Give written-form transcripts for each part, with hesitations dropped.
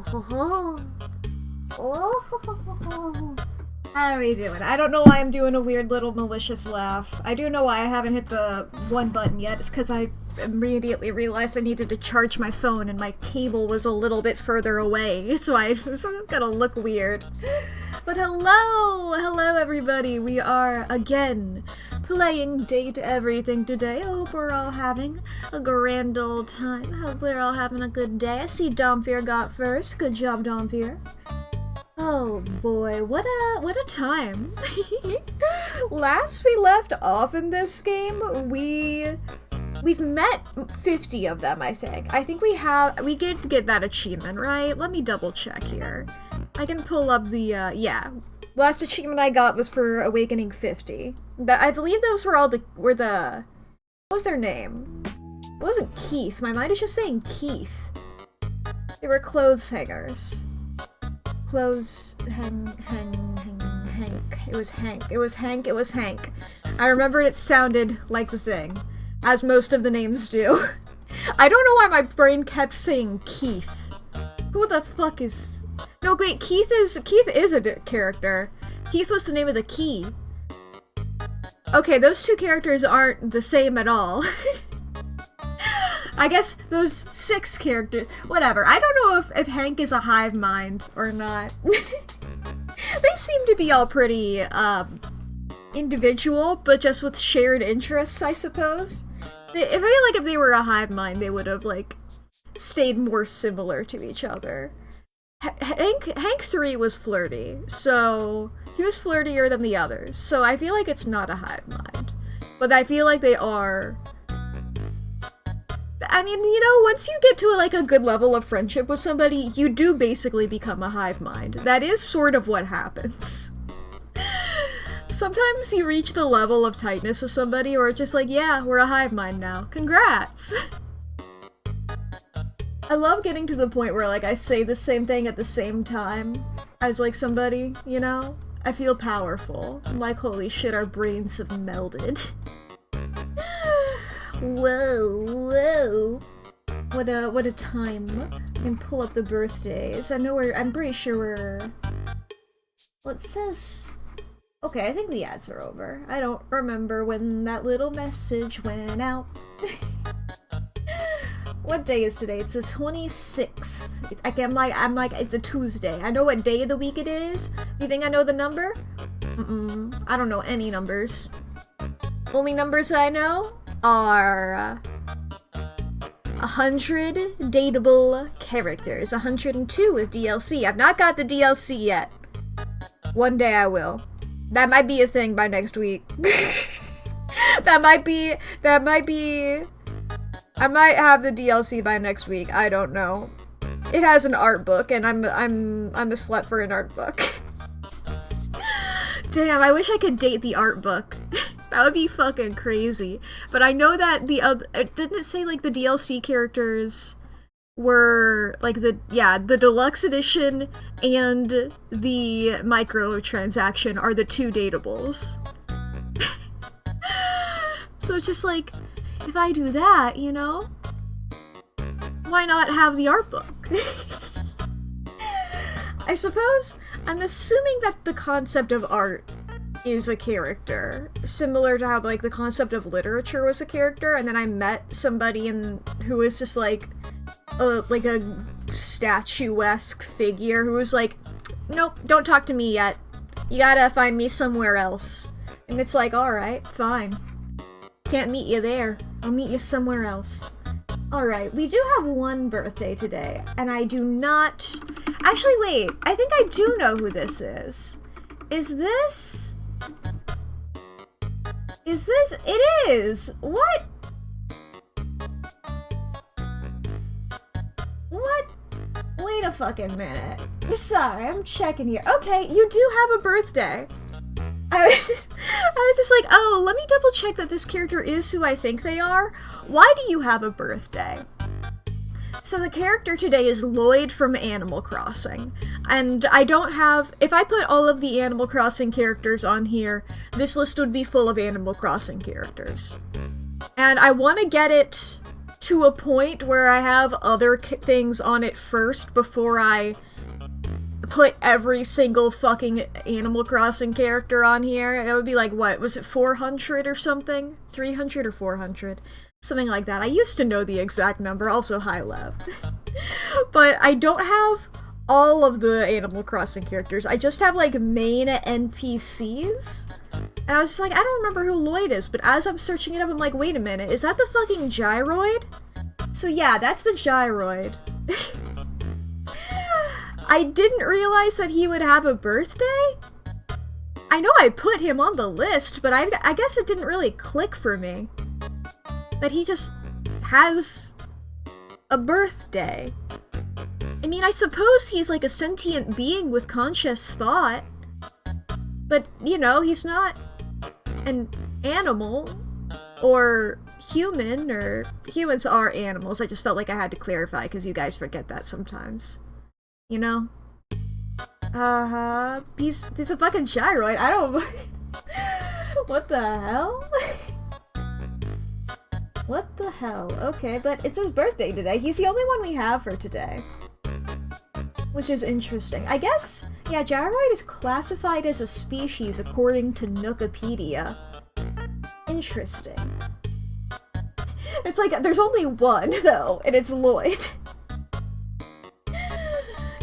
How are we doing? I don't know why I'm doing a weird little malicious laugh. I do know why I haven't hit the one button yet. It's because I immediately realized I needed to charge my phone and my cable was a little bit further away, so I was gonna look weird. But hello! Hello everybody! We are, again, playing Date Everything today. I hope we're all having a grand old time. I hope we're all having a good day. I see Domfear got first. Good job, Domfear. Oh boy, what a time. Last we left off in this game, we've met 50 of them, I think. I think we did get that achievement, right? Let me double check here. I can pull up the, yeah. Last achievement I got was for Awakening 50. I believe those were all what was their name? It wasn't Keith, my mind is just saying Keith. They were clothes hangers. Hank. It was Hank. I remembered it sounded like the thing, as most of the names do. I don't know why my brain kept saying Keith. Who the fuck is... No, wait, Keith is a character. Keith was the name of the key. Okay, those two characters aren't the same at all. I guess those 6 characters... Whatever. I don't know if Hank is a hive mind or not. They seem to be all pretty, individual, but just with shared interests, I suppose. I feel like if they were a hive mind, they would have, like, stayed more similar to each other. Hank 3 was flirty, so... He was flirtier than the others, so I feel like it's not a hive mind. But I feel like they are... I mean, you know, once you get to like a good level of friendship with somebody, you do basically become a hive mind. That is sort of what happens. Sometimes you reach the level of tightness with somebody where it's just like, yeah, we're a hive mind now. Congrats! I love getting to the point where like I say the same thing at the same time as like somebody, you know? I feel powerful. I'm like, holy shit, our brains have melded. Whoa. What a time. I can pull up the birthdays. I'm pretty sure we're... Well, it says... Okay, I think the ads are over. I don't remember when that little message went out. What day is today? It's the 26th. I'm like, it's a Tuesday. I know what day of the week it is. You think I know the number? I don't know any numbers. Only numbers I know are 100 dateable characters, 102 with DLC. I've not got the DLC yet. One day I will. That might be a thing by next week. that might be. I might have the DLC by next week. I don't know. It has an art book, and I'm a slut for an art book. Damn, I wish I could date the art book. That would be fucking crazy. But I know that didn't it say like the DLC characters were like the deluxe edition and the microtransaction are the 2 dateables. So it's just like, if I do that, you know, why not have the art book? I suppose, I'm assuming that the concept of art is a character, similar to how like the concept of literature was a character, and then I met somebody who was just like a statuesque figure who was like, nope, don't talk to me yet. You gotta find me somewhere else. And it's like, alright, fine. Can't meet you there. I'll meet you somewhere else. Alright, we do have one birthday today, and I do not... Actually, wait, I think I do know who this is. Is this... It is! What? What? Wait a fucking minute. Sorry, I'm checking here. Okay, you do have a birthday. I was just like, oh, let me double check that this character is who I think they are. Why do you have a birthday? So the character today is Lloyd from Animal Crossing. And I don't have... If I put all of the Animal Crossing characters on here, this list would be full of Animal Crossing characters. And I want to get it to a point where I have other things on it first before I put every single fucking Animal Crossing character on here. It would be like, what, was it 400 or something? 300 or 400? Something like that. I used to know the exact number, also high lev. But I don't have all of the Animal Crossing characters. I just have, like, main NPCs. And I was just like, I don't remember who Lloyd is, but as I'm searching it up, I'm like, wait a minute, is that the fucking gyroid? So yeah, that's the gyroid. I didn't realize that he would have a birthday? I know I put him on the list, but I guess it didn't really click for me. That he just has a birthday. I mean, I suppose he's like a sentient being with conscious thought. But, you know, he's not an animal or human, or humans are animals. I just felt like I had to clarify because you guys forget that sometimes. You know? He's a fucking gyroid. I don't... What the hell? What the hell? Okay, but it's his birthday today. He's the only one we have for today. Which is interesting. I guess, yeah, gyroid is classified as a species according to Nookopedia. Interesting. It's like, there's only one, though, and it's Lloyd.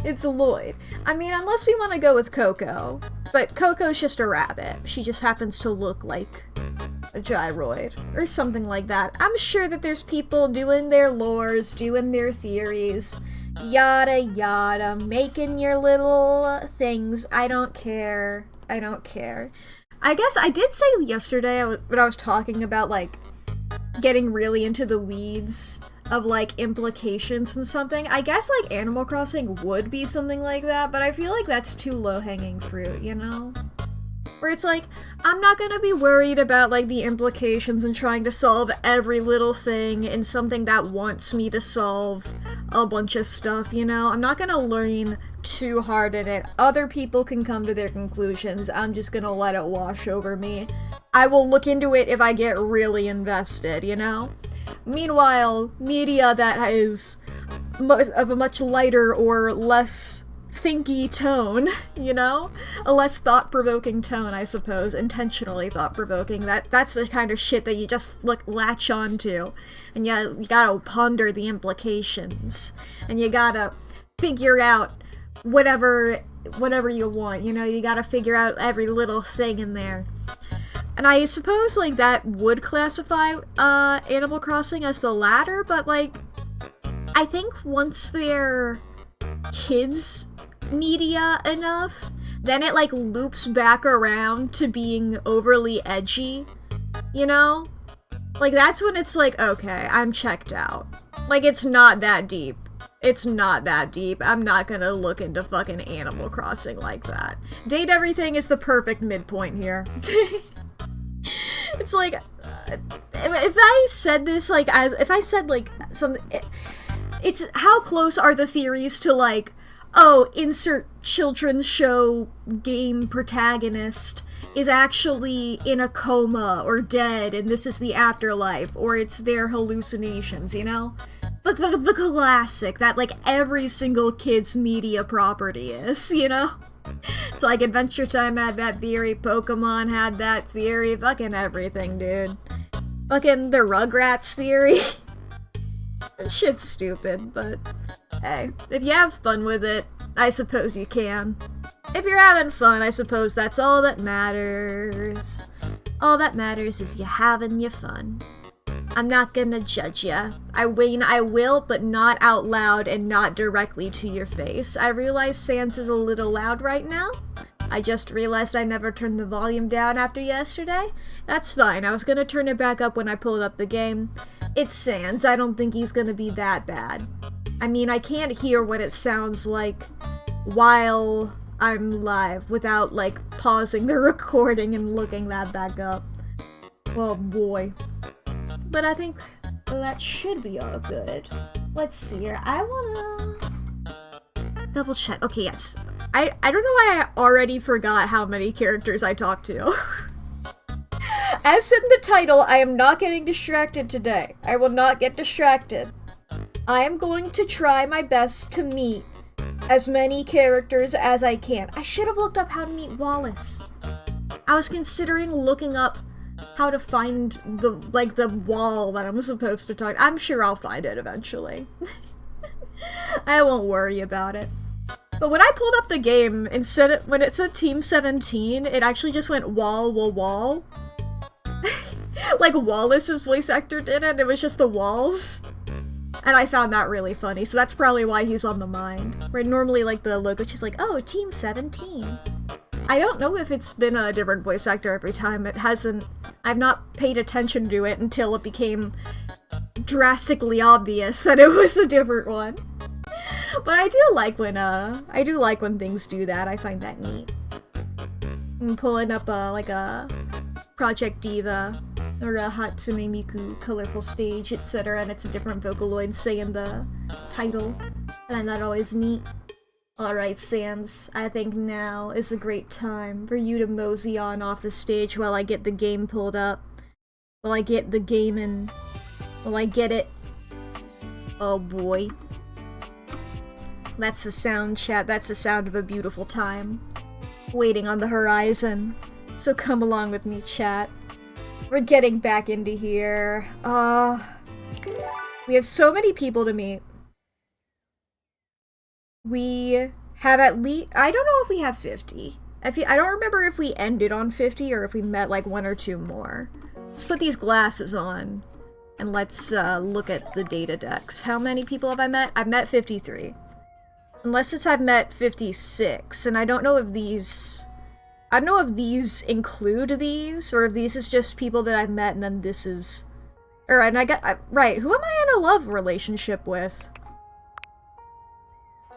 It's Lloyd. I mean, unless we want to go with Coco. But Coco's just a rabbit. She just happens to look like a gyroid. Or something like that. I'm sure that there's people doing their lores, doing their theories, yada yada, making your little things. I don't care. I don't care. I guess I did say yesterday, when I was talking about, like, getting really into the weeds of, like, implications and something, I guess, like, Animal Crossing would be something like that, but I feel like that's too low-hanging fruit, you know? Where it's like, I'm not gonna be worried about, like, the implications and trying to solve every little thing in something that wants me to solve a bunch of stuff, you know? I'm not gonna lean too hard in it. Other people can come to their conclusions. I'm just gonna let it wash over me. I will look into it if I get really invested, you know? Meanwhile, media that is of a much lighter or less thinky tone, you know? A less thought-provoking tone, I suppose. Intentionally thought-provoking. That's the kind of shit that you just, like, latch onto. And you gotta ponder the implications. And you gotta figure out whatever you want, you know? You gotta figure out every little thing in there. And I suppose, like, that would classify Animal Crossing as the latter, but, like, I think once they're kids media enough, then it, like, loops back around to being overly edgy, you know? Like, that's when it's like, okay, I'm checked out. Like, it's not that deep. It's not that deep. I'm not gonna look into fucking Animal Crossing like that. Date Everything is the perfect midpoint here. It's like, if I said this, like, if I said, like, it's how close are the theories to, like, oh, insert children's show game protagonist is actually in a coma or dead and this is the afterlife, or it's their hallucinations, you know? The classic that, like, every single kid's media property is, you know? It's like Adventure Time had that theory, Pokemon had that theory, fucking everything, dude. Fucking the Rugrats theory. That shit's stupid, but hey, if you have fun with it, I suppose you can. If you're having fun, I suppose that's all that matters. All that matters is you having your fun. I'm not gonna judge ya. I will, but not out loud and not directly to your face. I realize Sans is a little loud right now. I just realized I never turned the volume down after yesterday. That's fine, I was gonna turn it back up when I pulled up the game. It's Sans, I don't think he's gonna be that bad. I mean, I can't hear what it sounds like while I'm live without, like, pausing the recording and looking that back up. Oh boy. But I think that should be all good. Let's see here. I wanna double check. Okay, yes. I don't know why I already forgot how many characters I talked to. As in the title, I am not getting distracted today. I will not get distracted. I am going to try my best to meet as many characters as I can. I should have looked up how to meet Wallace. I was considering looking up how to find the wall that I'm supposed to talk. I'm sure I'll find it eventually. I won't worry about it. But when I pulled up the game, when it said Team 17, it actually just went wall. Like Wallace's voice actor did it, it was just the walls. And I found that really funny, so that's probably why he's on the mind. Where normally, like, the logo, she's like, oh, Team 17. I don't know if it's been a different voice actor every time. It hasn't. I've not paid attention to it until it became drastically obvious that it was a different one. But I do like when things do that. I find that neat. I'm pulling up a Project Diva or a Hatsune Miku colorful stage, etc., and it's a different Vocaloid saying the title. And that always neat. Alright, Sans, I think now is a great time for you to mosey on off the stage while I get the game pulled up. While I get the game in. While I get it. Oh boy. That's the sound, chat. That's the sound of a beautiful time. Waiting on the horizon. So come along with me, chat. We're getting back into here. We have so many people to meet. We have at least... I don't know if we have 50. I don't remember if we ended on 50 or if we met like one or two more. Let's put these glasses on. And let's look at the data decks. How many people have I met? I've met 53. Unless I've met 56. And I don't know if these... I don't know if these include these, or if these is just people that I've met and then this is... right, who am I in a love relationship with?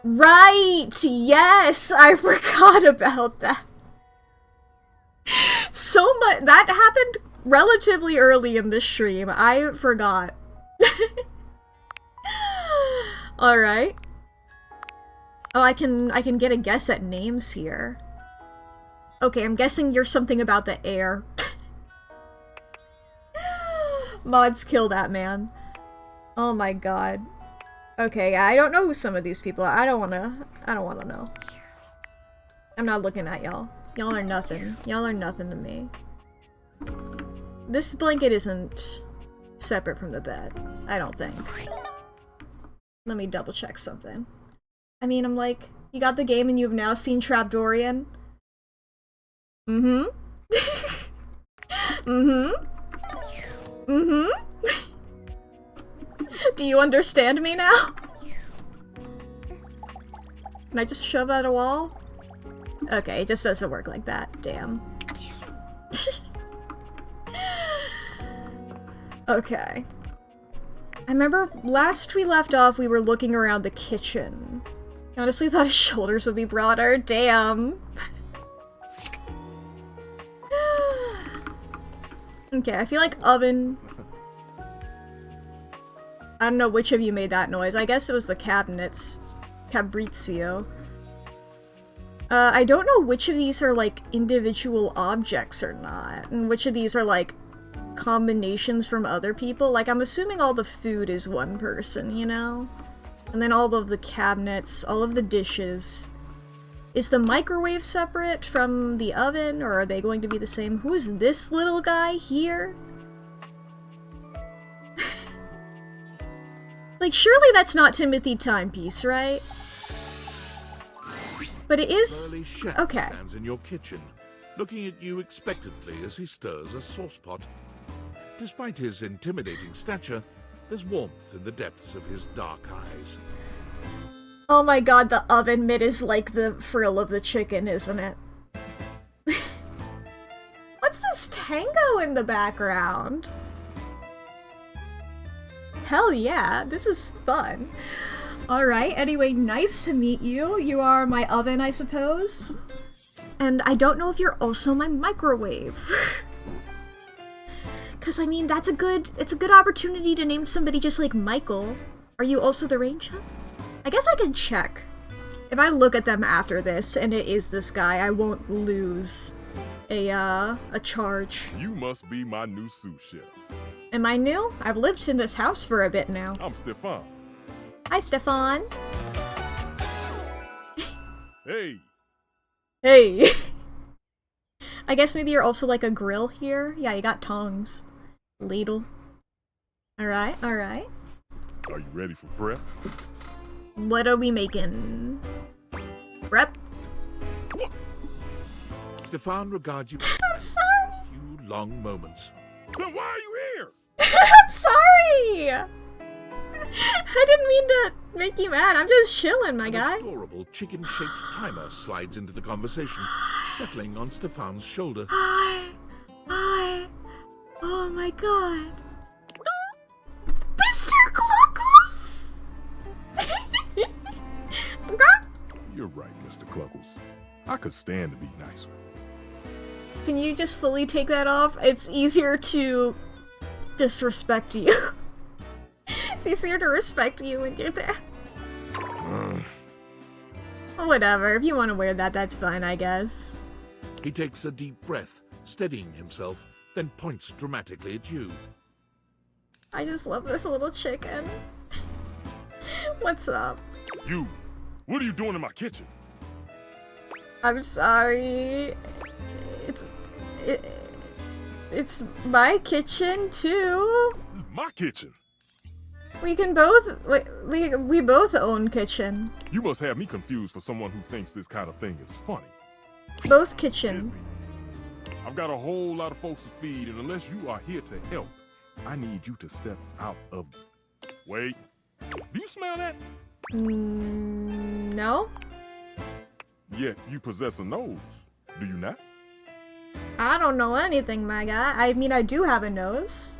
Right! Yes! I forgot about that. So much... That happened relatively early in this stream. I forgot. Alright. Oh, I can get a guess at names here. Okay, I'm guessing you're something about the air. Mods kill that man. Oh my god. Okay, I don't know who some of these people are. I don't wanna know. I'm not looking at y'all. Y'all are nothing. Y'all are nothing to me. This blanket isn't separate from the bed. I don't think. Let me double check something. I mean, I'm like, you got the game and you've now seen Trapdorian? Mm-hmm. Mm-hmm. Mm-hmm. Do you understand me now? Can I just shove at a wall? Okay, it just doesn't work like that. Damn. Okay. I remember last we left off, we were looking around the kitchen. I honestly thought his shoulders would be broader. Damn. Okay, I feel like oven... I don't know which of you made that noise. I guess it was the cabinets. Cabrizio. I don't know which of these are, like, individual objects or not, and which of these are, like, combinations from other people. Like, I'm assuming all the food is one person, you know? And then all of the cabinets, all of the dishes. Is the microwave separate from the oven, or are they going to be the same? Who's this little guy here? Like, surely that's not Timothy Timepiece, right? But it is... Okay. Stands in your kitchen, looking at you expectantly as he stirs a saucepot. Despite his intimidating stature, there's warmth in the depths of his dark eyes. Oh my god, the oven mitt is like the frill of the chicken, isn't it? What's this tango in the background? Hell yeah, this is fun. Alright, anyway, nice to meet you. You are my oven, I suppose. And I don't know if you're also my microwave. Cause I mean, it's a good opportunity to name somebody just like Michael. Are you also the ranger? I guess I can check. If I look at them after this and it is this guy, I won't lose a charge. You must be my new sous chef. Am I new? I've lived in this house for a bit now. I'm Stefan. Hi, Stefan. Hey. Hey. I guess maybe you're also like a grill here? Yeah, you got tongs. Ladle. Alright, alright. Are you ready for prep? What are we making? Prep? Stefan regards you I'm sorry! for a few long moments. Then why are you here? I'm sorry! I didn't mean to make you mad. I'm just chilling, my guy. An adorable chicken-shaped timer slides into the conversation, settling on Stefan's shoulder. Hi. Oh my god. Mr. Cluckles! You're right, Mr. Cluckles. I could stand to be nicer. Can you just fully take that off? It's easier to disrespect you. It's easier to respect you when you're there. Whatever, if you want to wear that, that's fine, I guess. He takes a deep breath, steadying himself, then points dramatically at you. I just love this little chicken. What's up? You! What are you doing in my kitchen? I'm sorry. It's my kitchen too. This is my kitchen. We can both we both own kitchen. You must have me confused for someone who thinks this kind of thing is funny. Both kitchen. Busy. I've got a whole lot of folks to feed, and unless you are here to help, I need you to step out of... Wait. Do you smell that? No. Yet you possess a nose. Do you not? I don't know anything, my guy. I mean, I do have a nose.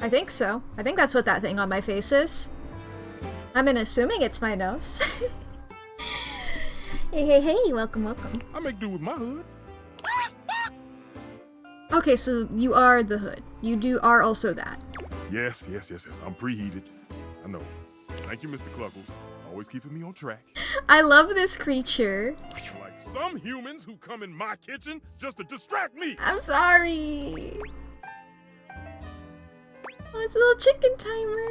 I think so. I think that's what that thing on my face is. I'm assuming it's my nose. Hey, welcome. I make do with my hood. Okay, so you are the hood. You are also that. Yes. I'm preheated. I know. Thank you, Mr. Cluckles. Always keeping me on track. I love this creature. Like some humans who come in my kitchen just to distract me. I'm sorry. Oh, it's a little chicken timer.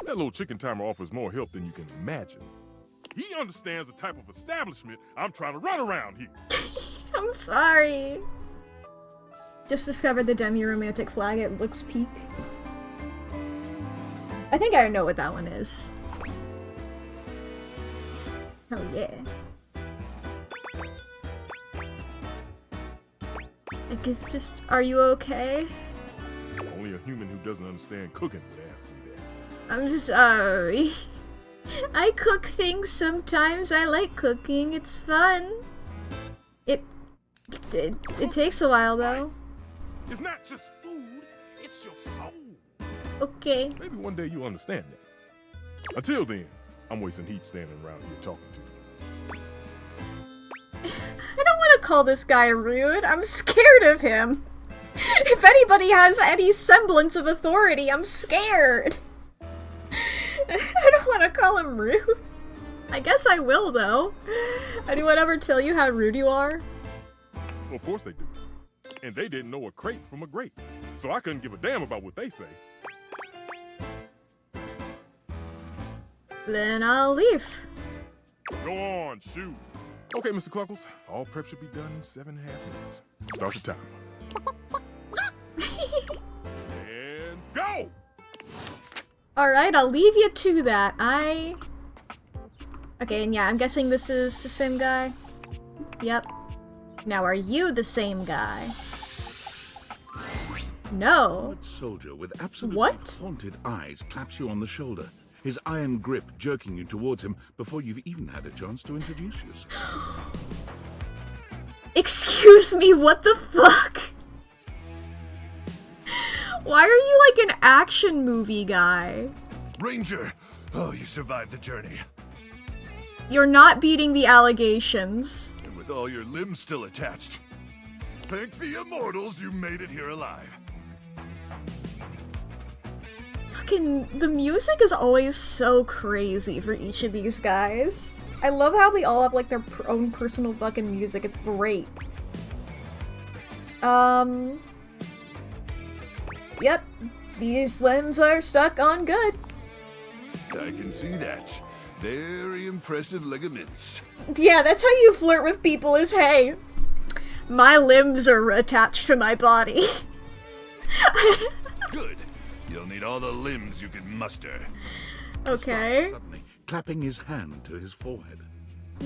That little chicken timer offers more help than you can imagine. He understands the type of establishment I'm trying to run around here. I'm sorry. Just discovered the demi-romantic flag. It looks peak. I think I know what that one is. Oh yeah. I guess just, are you okay? Only a human who doesn't understand cooking would ask me that. I'm sorry. I cook things sometimes. I like cooking. It's fun. It takes a while though. It's not just food, it's your soul. Okay. Maybe one day you'll understand that. Until then, I'm wasting heat standing around here talking to you. I don't want to call this guy rude. I'm scared of him. If anybody has any semblance of authority, I'm scared. I don't want to call him rude. I guess I will, though. Anyone ever tell you how rude you are? Well, of course they do. And they didn't know a crate from a grape. So I couldn't give a damn about what they say. Then I'll leave. Go on, shoot. Okay, Mr. Cluckles. All prep should be done in 7.5 minutes. Start the timer. And go! Alright, I'll leave you to that. Okay, and yeah, I'm guessing this is the same guy. Yep. Now, are you the same guy? No. A soldier with absolutely What? haunted eyes claps you on the shoulder, his iron grip jerking you towards him before you've even had a chance to introduce yourself. Excuse me, what the fuck? Why are you like an action movie guy? Ranger! Oh, you survived the journey. You're not beating the allegations. And with all your limbs still attached. Thank the immortals you made it here alive. Fucking, the music is always so crazy for each of these guys. I love how they all have like their own personal fucking music. It's great. Yep. These limbs are stuck on good. I can see that. Very impressive ligaments. Yeah, that's how you flirt with people is, hey, my limbs are attached to my body. Good. You'll need all the limbs you can muster. Okay. Suddenly, clapping his hand to his forehead.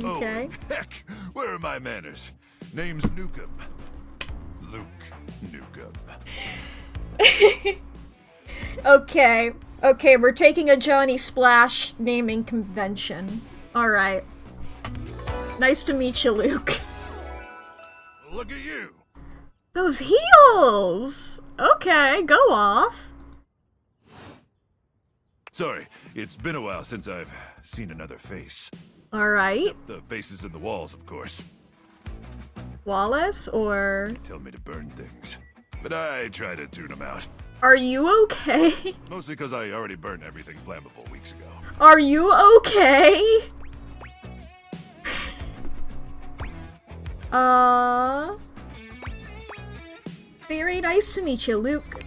Okay. Oh, heck! Where are my manners? Name's Newcomb. Luke Newcomb. Okay. Okay, we're taking a Johnny Splash naming convention. Alright. Nice to meet you, Luke. Look at you! Those heels! Okay, go off. Sorry, it's been a while since I've seen another face. Alright. The faces in the walls, of course. Wallace, or... Tell me to burn things. But I try to tune them out. Are you okay? Mostly because I already burned everything flammable weeks ago. Are you okay? Very nice to meet you, Luke.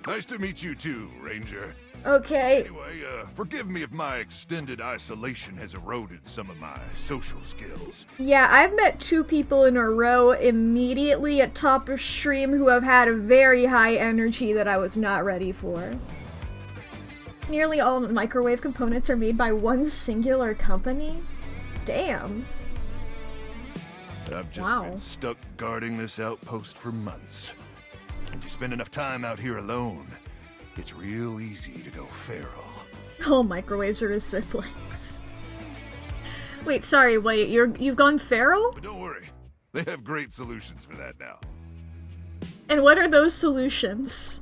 Nice to meet you too, Ranger. Okay. Anyway, forgive me if my extended isolation has eroded some of my social skills. Yeah, I've met 2 people in a row immediately at top of stream who have had a very high energy that I was not ready for. Nearly all microwave components are made by one singular company? Damn. I've just been stuck guarding this outpost for months. And you spend enough time out here alone, it's real easy to go feral. All microwaves are his siblings. Wait, sorry, wait, you've gone feral? But don't worry, they have great solutions for that now. And what are those solutions?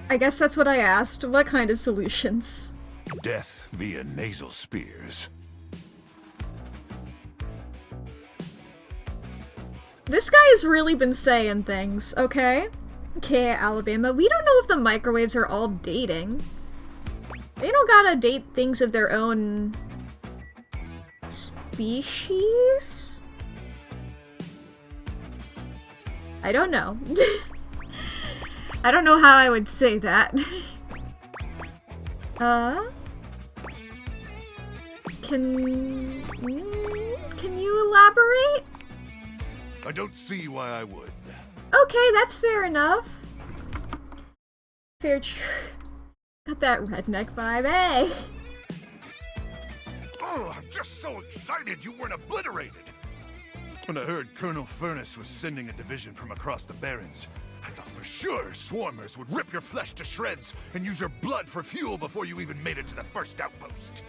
I guess that's what I asked. What kind of solutions? Death via nasal spears. This guy has really been saying things, okay? Okay, Alabama, we don't know if the microwaves are all dating. They don't gotta date things of their own... species? I don't know. I don't know how I would say that. Can you elaborate? I don't see why I would. Okay, that's fair enough. Fair Got that redneck vibe, eh? Oh, I'm just so excited you weren't obliterated! When I heard Colonel Furnace was sending a division from across the Barrens, I thought for sure swarmers would rip your flesh to shreds and use your blood for fuel before you even made it to the first outpost.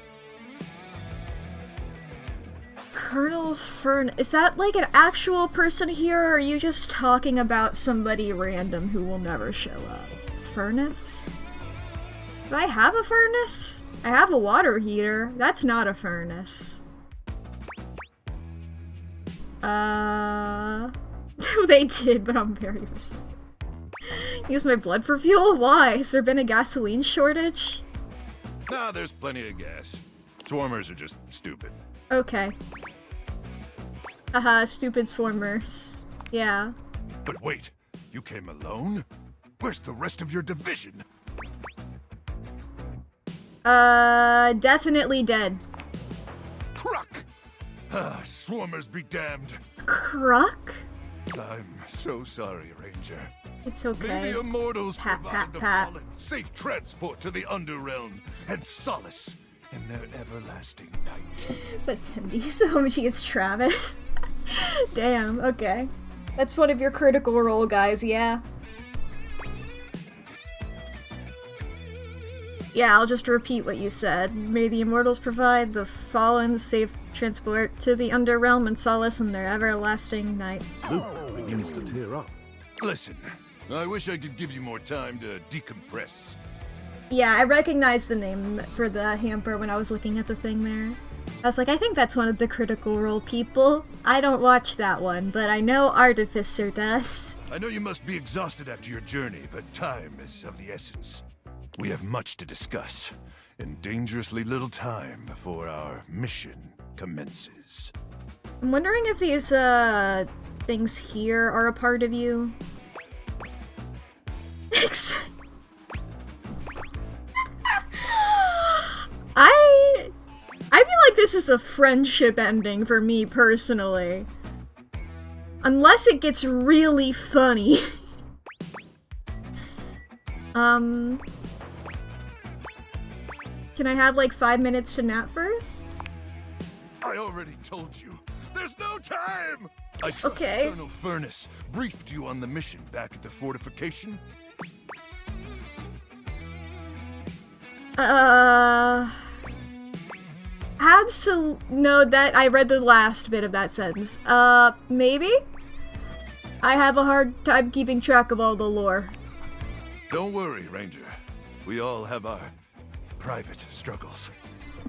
Colonel Fern, is that like an actual person here, or are you just talking about somebody random who will never show up? Furnace? Do I have a furnace? I have a water heater. That's not a furnace. They did, but I'm very resistant. Use my blood for fuel? Why? Has there been a gasoline shortage? Nah, there's plenty of gas. Swarmers are just stupid. Okay. Stupid swarmers. Yeah. But wait, you came alone? Where's the rest of your division? Definitely dead. Cruck! Ah, swarmers be damned. Cruck? I'm so sorry, Ranger. It's okay. May the immortals Pat, provide pat, the pat. fallen safe transport to the Underrealm and solace in their everlasting night. But Tendy's OMG, it's Travis. Damn, okay. That's one of your critical role guys, yeah. Yeah, I'll just repeat what you said. May the immortals provide the fallen safe transport to the Underrealm and solace in their everlasting night. Luke begins to tear up. Listen, I wish I could give you more time to decompress. Yeah, I recognized the name for the hamper when I was looking at the thing there. I was like, I think that's one of the Critical Role people. I don't watch that one, but I know Artificer does. I know you must be exhausted after your journey, but time is of the essence. We have much to discuss, and dangerously little time before our mission commences. I'm wondering if these, things here are a part of you. I feel like this is a friendship ending for me personally. Unless it gets really funny. Can I have like 5 minutes to nap first? I already told you. There's no time! I trust Okay. Colonel Furnace briefed you on the mission back at the fortification. No, that I read the last bit of that sentence. Maybe? I have a hard time keeping track of all the lore. Don't worry, Ranger. We all have our private struggles.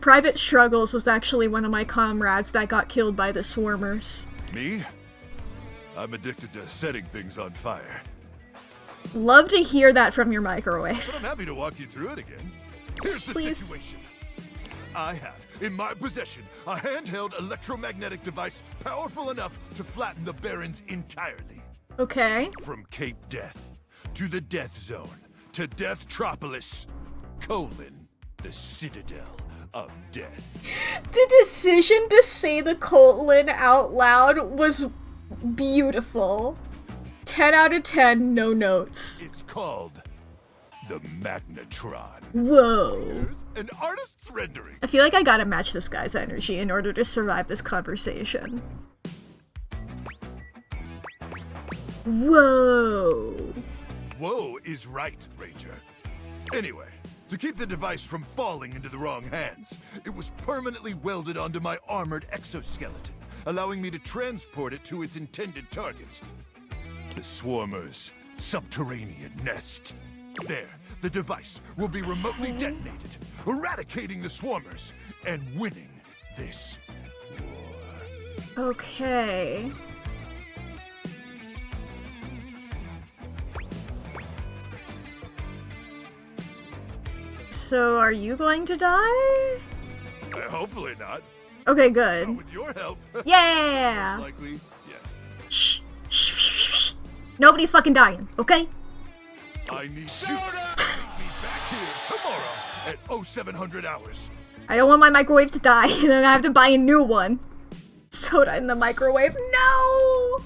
Private Struggles was actually one of my comrades that got killed by the Swarmers. Me? I'm addicted to setting things on fire. Love to hear that from your microwave. But I'm happy to walk you through it again. Here's the Please. situation. I have, in my possession, a handheld electromagnetic device powerful enough to flatten the Barrens entirely. Okay. From Cape Death, to the Death Zone, to Deathtropolis, the Citadel of Death. The decision to say the colon out loud was beautiful. 10 out of 10, no notes. It's called the Magnetron. Whoa. Here's an artist's rendering. I feel like I gotta match this guy's energy in order to survive this conversation. Whoa. Whoa is right, Ranger. Anyway, to keep the device from falling into the wrong hands, it was permanently welded onto my armored exoskeleton, allowing me to transport it to its intended target. The Swarmers' subterranean nest. There, the device will be remotely detonated, eradicating the Swarmers and winning this war. Okay. So, are you going to die? Hopefully not. Okay, good. But with your help, Yeah! most likely, yes. Shh. Shh, shh, shh, shh. Nobody's fucking dying, okay? I need you to meet me back here tomorrow at 0700 hours. I don't want my microwave to die, and then I have to buy a new one. Soda in the microwave. No!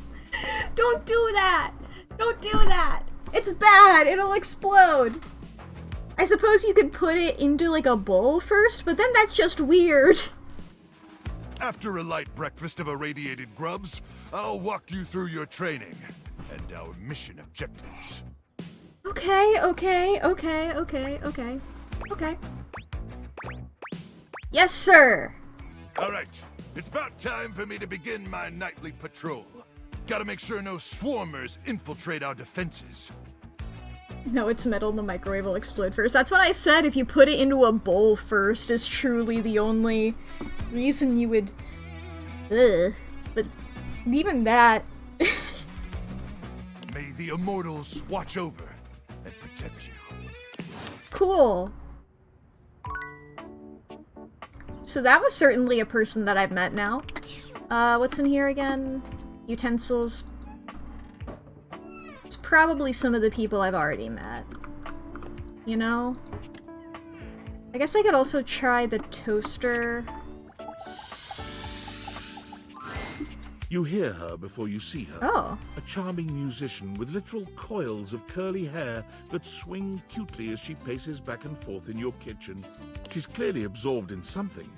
Don't do that! Don't do that! It's bad! It'll explode! I suppose you could put it into like a bowl first, but then that's just weird. After a light breakfast of irradiated grubs, I'll walk you through your training and our mission objectives. Okay. Yes, sir! Alright, it's about time for me to begin my nightly patrol. Gotta make sure no swarmers infiltrate our defenses. No, it's metal and the microwave will explode first. That's what I said. If you put it into a bowl first is truly the only reason you would... Ugh. But even that... May the immortals watch over and protect you. Cool. So that was certainly a person that I've met now. What's in here again? Utensils. It's probably some of the people I've already met. You know? I guess I could also try the toaster. You hear her before you see her. Oh. A charming musician with literal coils of curly hair that swing cutely as she paces back and forth in your kitchen. She's clearly absorbed in something.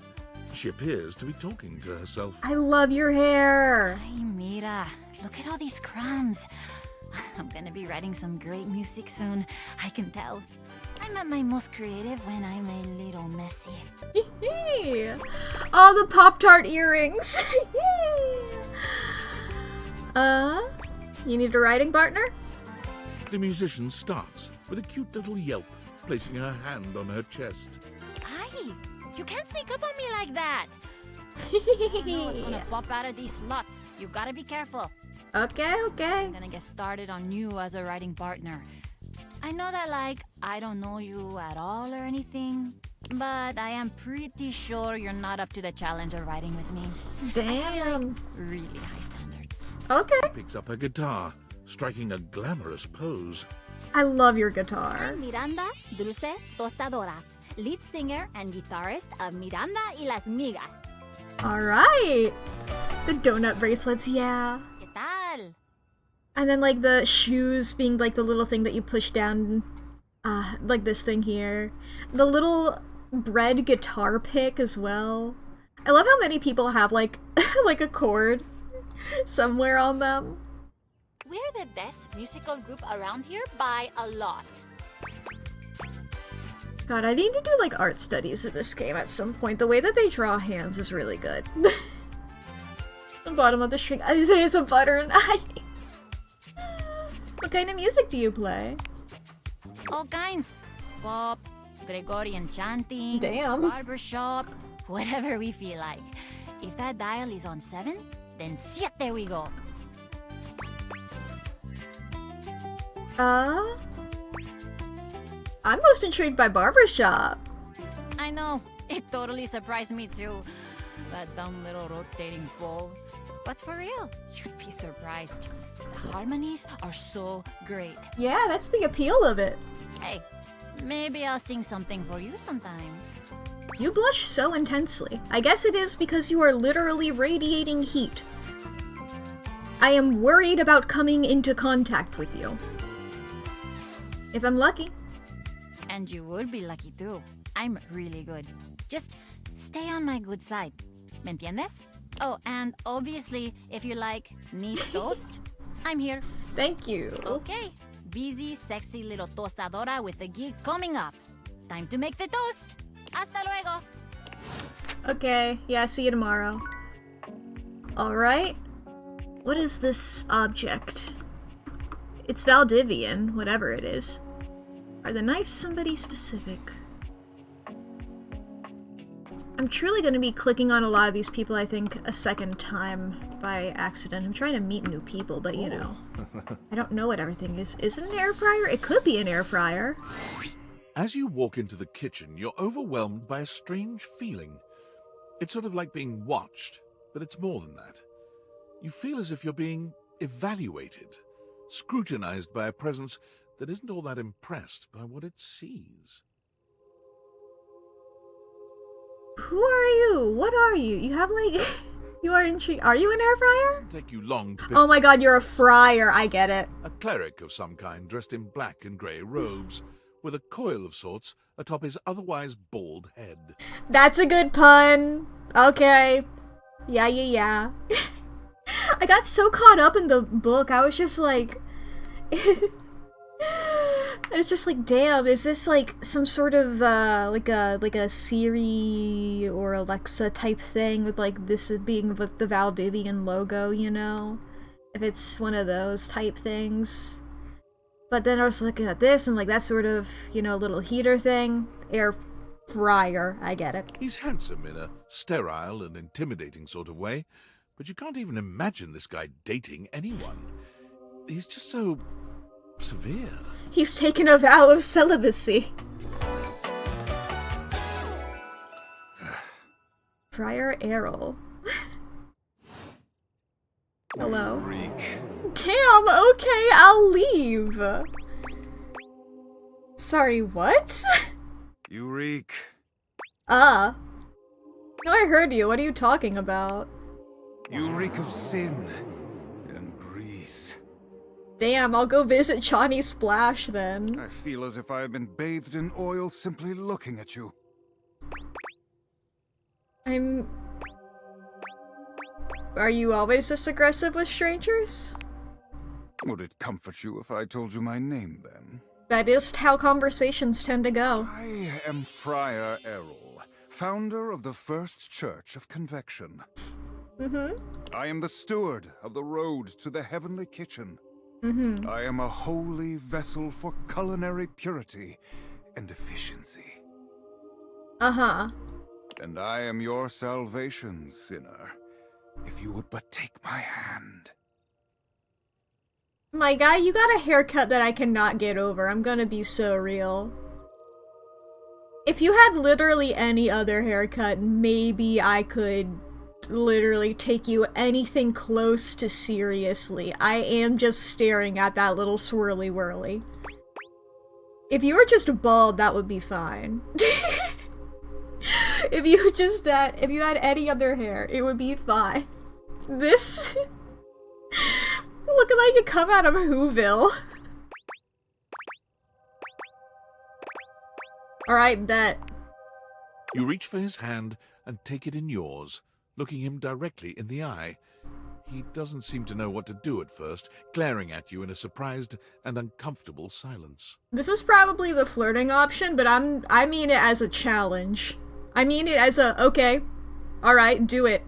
She appears to be talking to herself. I love your hair! Ay, mira. Look at all these crumbs. I'm gonna be writing some great music soon. I can tell. I'm at my most creative when I'm a little messy. All the Pop-Tart earrings! You need a writing partner? The musician starts with a cute little yelp, placing her hand on her chest. Ay, you can't sneak up on me like that. You know what's gonna pop out of these slots. You gotta be careful. Okay. I'm gonna get started on you as a writing partner. I know that, like, I don't know you at all or anything, But I am pretty sure you're not up to the challenge of riding with me. Damn. Really high standards. Okay. Picks up her guitar, striking a glamorous pose. I love your guitar. Miranda Dulce Tostadora, lead singer and guitarist of Miranda y las Migas. Alright. The donut bracelets, yeah. ¿Qué tal? And then like the shoes being like the little thing that you push down, like this thing here. The little bread guitar pick as well. I love how many people have like like a chord somewhere on them. We're the best musical group around here by a lot. God, I need to do like art studies of this game at some point. The way that they draw hands is really good. The bottom of the string is a butter knife. What kind of music do you play? All kinds. Pop, Gregorian chanting, Damn. barbershop, whatever we feel like. If that dial is on 7, then siete we go. I'm most intrigued by barbershop. I know, it totally surprised me too. That dumb little rotating ball. But for real, you'd be surprised. The harmonies are so great. Yeah, that's the appeal of it. Hey, maybe I'll sing something for you sometime. You blush so intensely. I guess it is because you are literally radiating heat. I am worried about coming into contact with you. If I'm lucky. And you would be lucky too. I'm really good. Just stay on my good side. ¿Me entiendes? Oh, and obviously, if you like neat toast, I'm here. Thank you. Okay. Busy, sexy little tostadora with a gig coming up. Time to make the toast. Hasta luego. Okay, yeah, see you tomorrow. Alright. What is this object? It's Valdivian, whatever it is. Are the knives somebody specific? I'm truly going to be clicking on a lot of these people, I think, a second time by accident. I'm trying to meet new people, but you know. I don't know what everything is. Is it an air fryer? It could be an air fryer. As you walk into the kitchen, you're overwhelmed by a strange feeling. It's sort of like being watched, but it's more than that. You feel as if you're being evaluated, scrutinized by a presence that isn't all that impressed by what it sees. Who are you? What are you? You have like... you are intrigued. Are you an air fryer? It doesn't take you long to pick Oh my god, you're a fryer. I get it. a cleric of some kind dressed in black and grey robes, with a coil of sorts atop his otherwise bald head. That's a good pun. Okay. Yeah. I got so caught up in the book, I was just like... It's just like, damn, is this like some sort of like a Siri or Alexa type thing with like this being with the Valdivian logo, you know? If it's one of those type things. But then I was looking at this and like that sort of, you know, little heater thing. Air fryer, I get it. He's handsome in a sterile and intimidating sort of way, but you can't even imagine this guy dating anyone. He's just so severe. He's taken a vow of celibacy. Friar Errol. Hello. Reek. Damn, okay, I'll leave. Sorry, what? You reek. No, I heard you. What are you talking about? You reek of sin and grease. Damn, I'll go visit Johnny Splash then. I feel as if I have been bathed in oil simply looking at you. Are you always this aggressive with strangers? Would it comfort you if I told you my name then? That is how conversations tend to go. I am Friar Errol, founder of the First Church of Convection. I am the steward of the road to the heavenly kitchen. I am a holy vessel for culinary purity and efficiency. And I am your salvation, sinner, if you would but take my hand. My guy, you got a haircut that I cannot get over. I'm gonna be so real. If you had literally any other haircut, maybe I could literally take you anything close to seriously. I am just staring at that little swirly whirly. If you were just bald, that would be fine. If you had any other hair, it would be fine. This looking like it come out of Whoville. Alright, bet. You reach for his hand and take it in yours, looking him directly in the eye. He doesn't seem to know what to do at first, glaring at you in a surprised and uncomfortable silence. This is probably the flirting option, but I mean it as a challenge. I mean it as a, okay, alright, do it.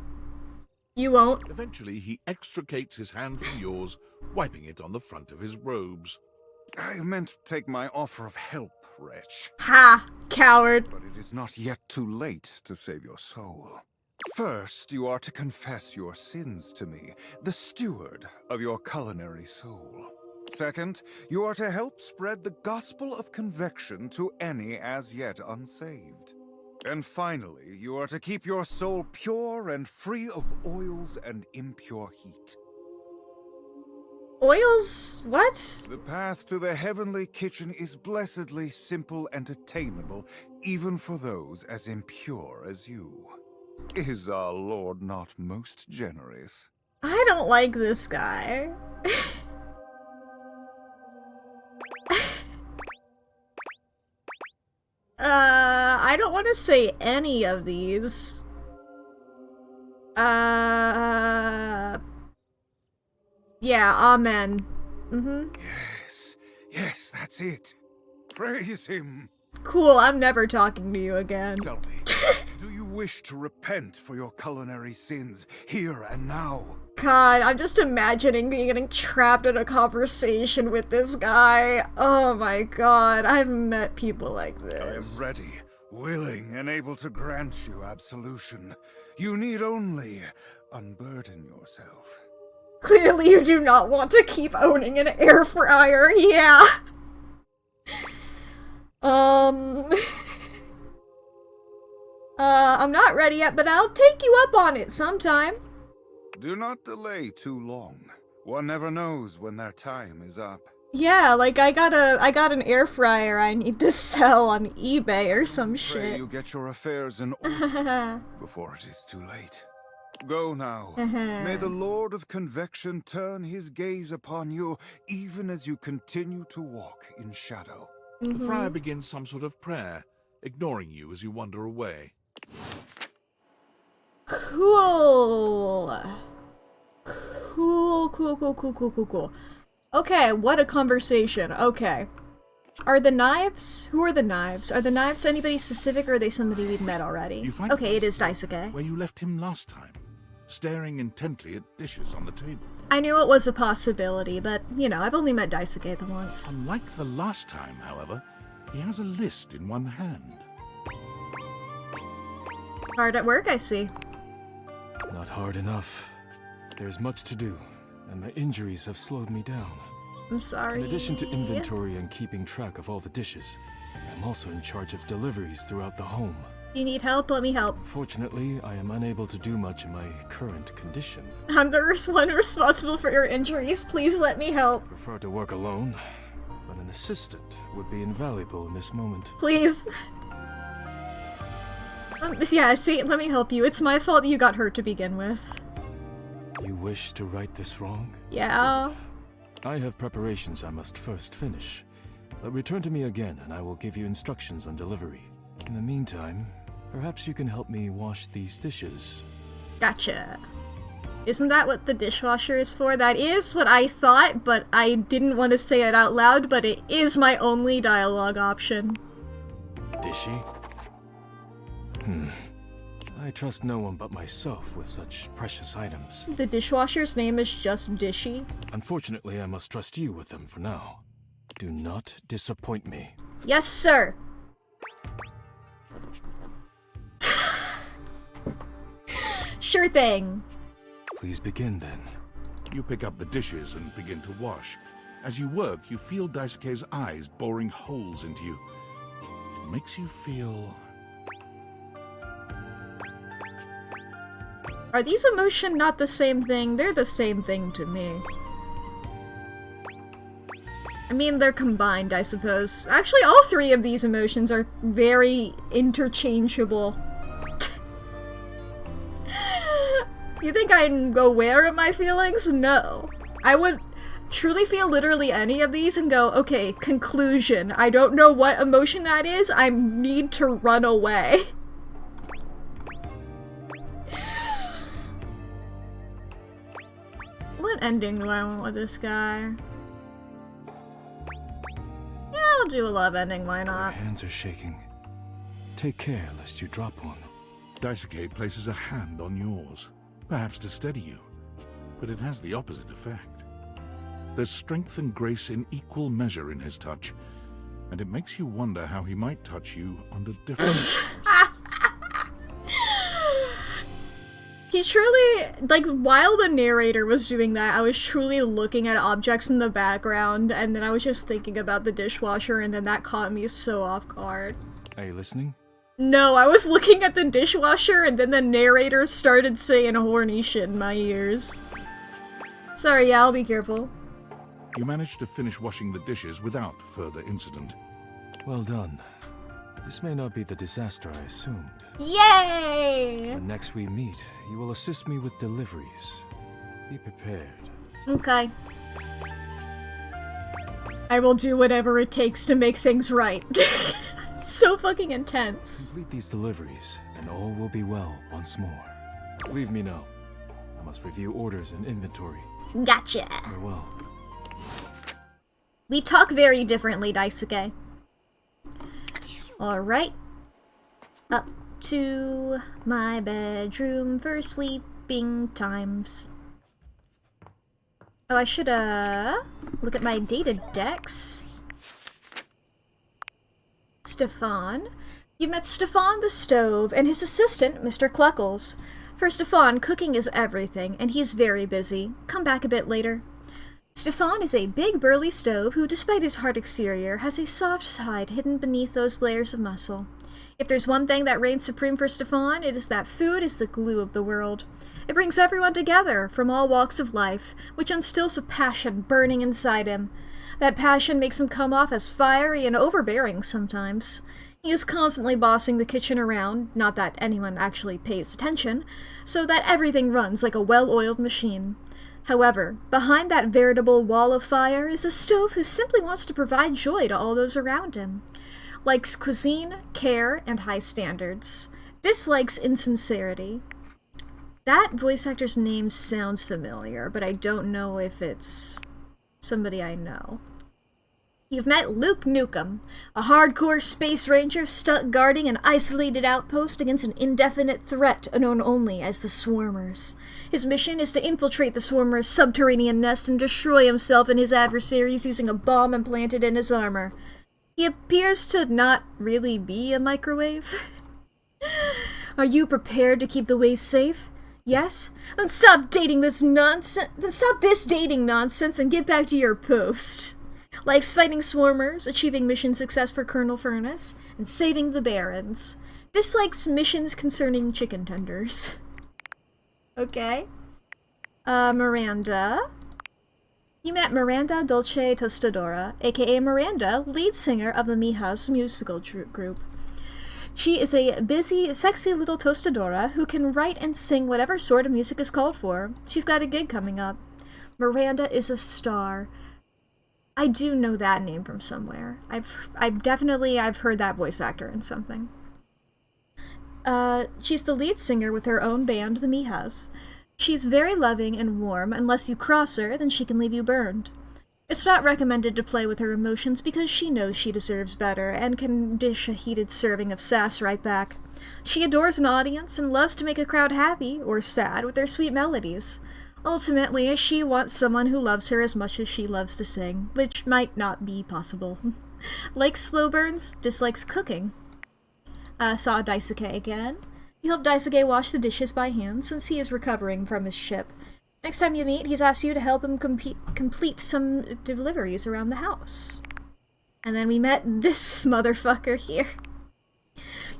You won't. Eventually, he extricates his hand from yours, wiping it on the front of his robes. I meant to take my offer of help, wretch. Ha! Coward. But it is not yet too late to save your soul. First, you are to confess your sins to me, the steward of your culinary soul. Second, you are to help spread the gospel of convection to any as yet unsaved. And finally, you are to keep your soul pure and free of oils and impure heat. Oils? What? The path to the heavenly kitchen is blessedly simple and attainable, even for those as impure as you. Is our Lord not most generous? I don't like this guy. I don't want to say any of these. Yeah, amen. Yes, that's it. Praise him. Cool, I'm never talking to you again. Tell me, do you wish to repent for your culinary sins here and now? God, I'm just imagining getting trapped in a conversation with this guy. Oh my god, I've met people like I am this. ready, willing, and able to grant you absolution. You need only unburden yourself. Clearly you do not want to keep owning an air fryer, yeah. I'm not ready yet, but I'll take you up on it sometime. Do not delay too long. One never knows when their time is up. Yeah, like I got an air fryer I need to sell on eBay or some Pray shit. you get your affairs in order before it is too late. Go now. May the Lord of Convection turn his gaze upon you, even as you continue to walk in shadow. The friar begins some sort of prayer, ignoring you as you wander away. Cool. Cool. Okay, what a conversation. Okay. Are the knives? Who are the knives? Are the knives anybody specific or are they somebody we've met already? You find Okay, it is yourself Daisuke. where you left him last time, staring intently at dishes on the table. I knew it was a possibility, but, you know, I've only met Daisuke the once. Unlike the last time, however, he has a list in one hand. Hard at work, I see. Not hard enough. There's much to do, and my injuries have slowed me down. I'm sorry. In addition to inventory and keeping track of all the dishes, I'm also in charge of deliveries throughout the home. You need help? Let me help. Fortunately, I am unable to do much in my current condition. I'm the one responsible for your injuries. Please let me help. I prefer to work alone, but an assistant would be invaluable in this moment. Please. Yeah, see, let me help you. It's my fault you got hurt to begin with. You wish to right this wrong? Yeah. I have preparations I must first finish. But return to me again and I will give you instructions on delivery. In the meantime, perhaps you can help me wash these dishes. Gotcha. Isn't that what the dishwasher is for? That is what I thought, but I didn't want to say it out loud, but it is my only dialogue option. Dishy? I trust no one but myself with such precious items. The dishwasher's name is just Dishy. Unfortunately, I must trust you with them for now. Do not disappoint me. Yes, sir. Sure thing. Please begin then. You pick up the dishes and begin to wash. As you work, you feel Daisuke's eyes boring holes into you. makes you feel... Are these emotions not the same thing? They're the same thing to me. I mean, they're combined, I suppose. Actually, all three of these emotions are very interchangeable. You think I'm aware of my feelings? No. I would truly feel literally any of these and go, okay, conclusion. I don't know what emotion that is. I need to run away. What ending do I want with this guy? Yeah, I'll do a love ending, why Your not? hands are shaking. Take care lest you drop one. Daisuke places a hand on yours, perhaps to steady you, but it has the opposite effect. There's strength and grace in equal measure in his touch, and it makes you wonder how he might touch you under different... He truly, like, while the narrator was doing that, I was truly looking at objects in the background, and then I was just thinking about the dishwasher, and then that caught me so off guard. Are you listening? No, I was looking at the dishwasher, and then the narrator started saying horny shit in my ears. Sorry, yeah, I'll be careful. You manage to finish washing the dishes without further incident. Well done. This may not be the disaster I assumed. Yay! When next we meet, you will assist me with deliveries. Be prepared. Okay. I will do whatever it takes to make things right. So fucking intense. Complete these deliveries, and all will be well once more. Leave me now. I must review orders and inventory. Gotcha. Farewell. We talk very differently, Daisuke. Alright. Up to my bedroom for sleeping times. Oh, I should, look at my data decks. Stefan. You met Stefan the Stove and his assistant, Mr. Cluckles. For Stefan, cooking is everything, and he's very busy. Come back a bit later. Stefan is a big burly stove who, despite his hard exterior, has a soft side hidden beneath those layers of muscle. If there's one thing that reigns supreme for Stefan, it is that food is the glue of the world. It brings everyone together, from all walks of life, which instills a passion burning inside him. That passion makes him come off as fiery and overbearing sometimes. He is constantly bossing the kitchen around, not that anyone actually pays attention, so that everything runs like a well-oiled machine. However, behind that veritable wall of fire is a stove who simply wants to provide joy to all those around him. Likes cuisine, care, and high standards. Dislikes insincerity. That voice actor's name sounds familiar, but I don't know if it's somebody I know. You've met Luke Nukem, a hardcore space ranger stuck guarding an isolated outpost against an indefinite threat known only as the Swarmers. His mission is to infiltrate the Swarmers' subterranean nest and destroy himself and his adversaries using a bomb implanted in his armor. He appears to not really be a microwave. Are you prepared to keep the way safe? Yes? Then stop dating this nonsense. Then stop this dating nonsense and get back to your post. Likes fighting Swarmers, achieving mission success for Colonel Furnace, and saving the Barons. Dislikes missions concerning chicken tenders. Okay. Miranda. You met Miranda Dolce Tostadora, aka Miranda, lead singer of the Mijas musical group. She is a busy, sexy little tostadora who can write and sing whatever sort of music is called for. She's got a gig coming up. Miranda is a star. I do know that name from somewhere. I've heard that voice actor in something. She's the lead singer with her own band, the Mijas. She's very loving and warm. Unless you cross her, then she can leave you burned. It's not recommended to play with her emotions because she knows she deserves better and can dish a heated serving of sass right back. She adores an audience and loves to make a crowd happy or sad with their sweet melodies. Ultimately, she wants someone who loves her as much as she loves to sing, which might not be possible. Likes slow burns, dislikes cooking. Saw Daisuke again. You help Daisuke wash the dishes by hand since he is recovering from his ship. Next time you meet, he's asked you to help him complete some deliveries around the house. And then we met this motherfucker here.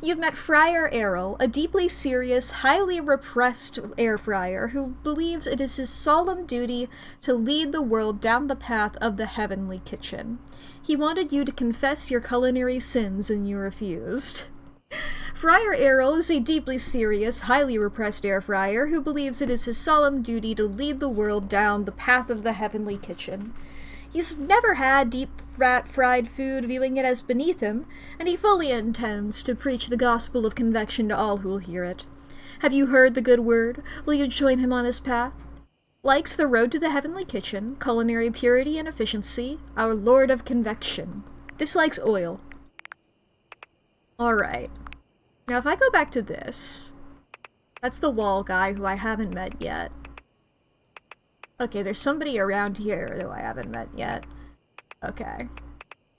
You've met Friar Errol, a deeply serious, highly repressed air fryer who believes it is his solemn duty to lead the world down the path of the heavenly kitchen. He wanted you to confess your culinary sins and you refused. Friar Errol is a deeply serious, highly repressed air fryer who believes it is his solemn duty to lead the world down the path of the heavenly kitchen. He's never had deep fried food, viewing it as beneath him, and he fully intends to preach the gospel of convection to all who will hear it. Have you heard the good word? Will you join him on his path? Likes the road to the heavenly kitchen, culinary purity and efficiency, our lord of convection. Dislikes oil. Alright. Now if I go back to this, that's the wall guy who I haven't met yet. Okay, there's somebody around here who I haven't met yet. Okay.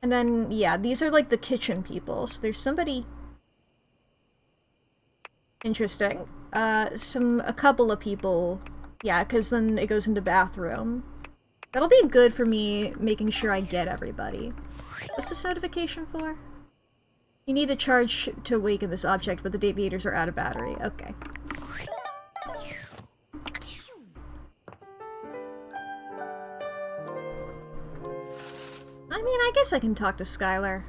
And then, yeah, these are like the kitchen people. So there's somebody... Interesting. A couple of people. Yeah, because then it goes into bathroom. That'll be good for me making sure I get everybody. What's this notification for? You need a charge to awaken this object, but the deviators are out of battery. Okay. I mean, I guess I can talk to Skylar.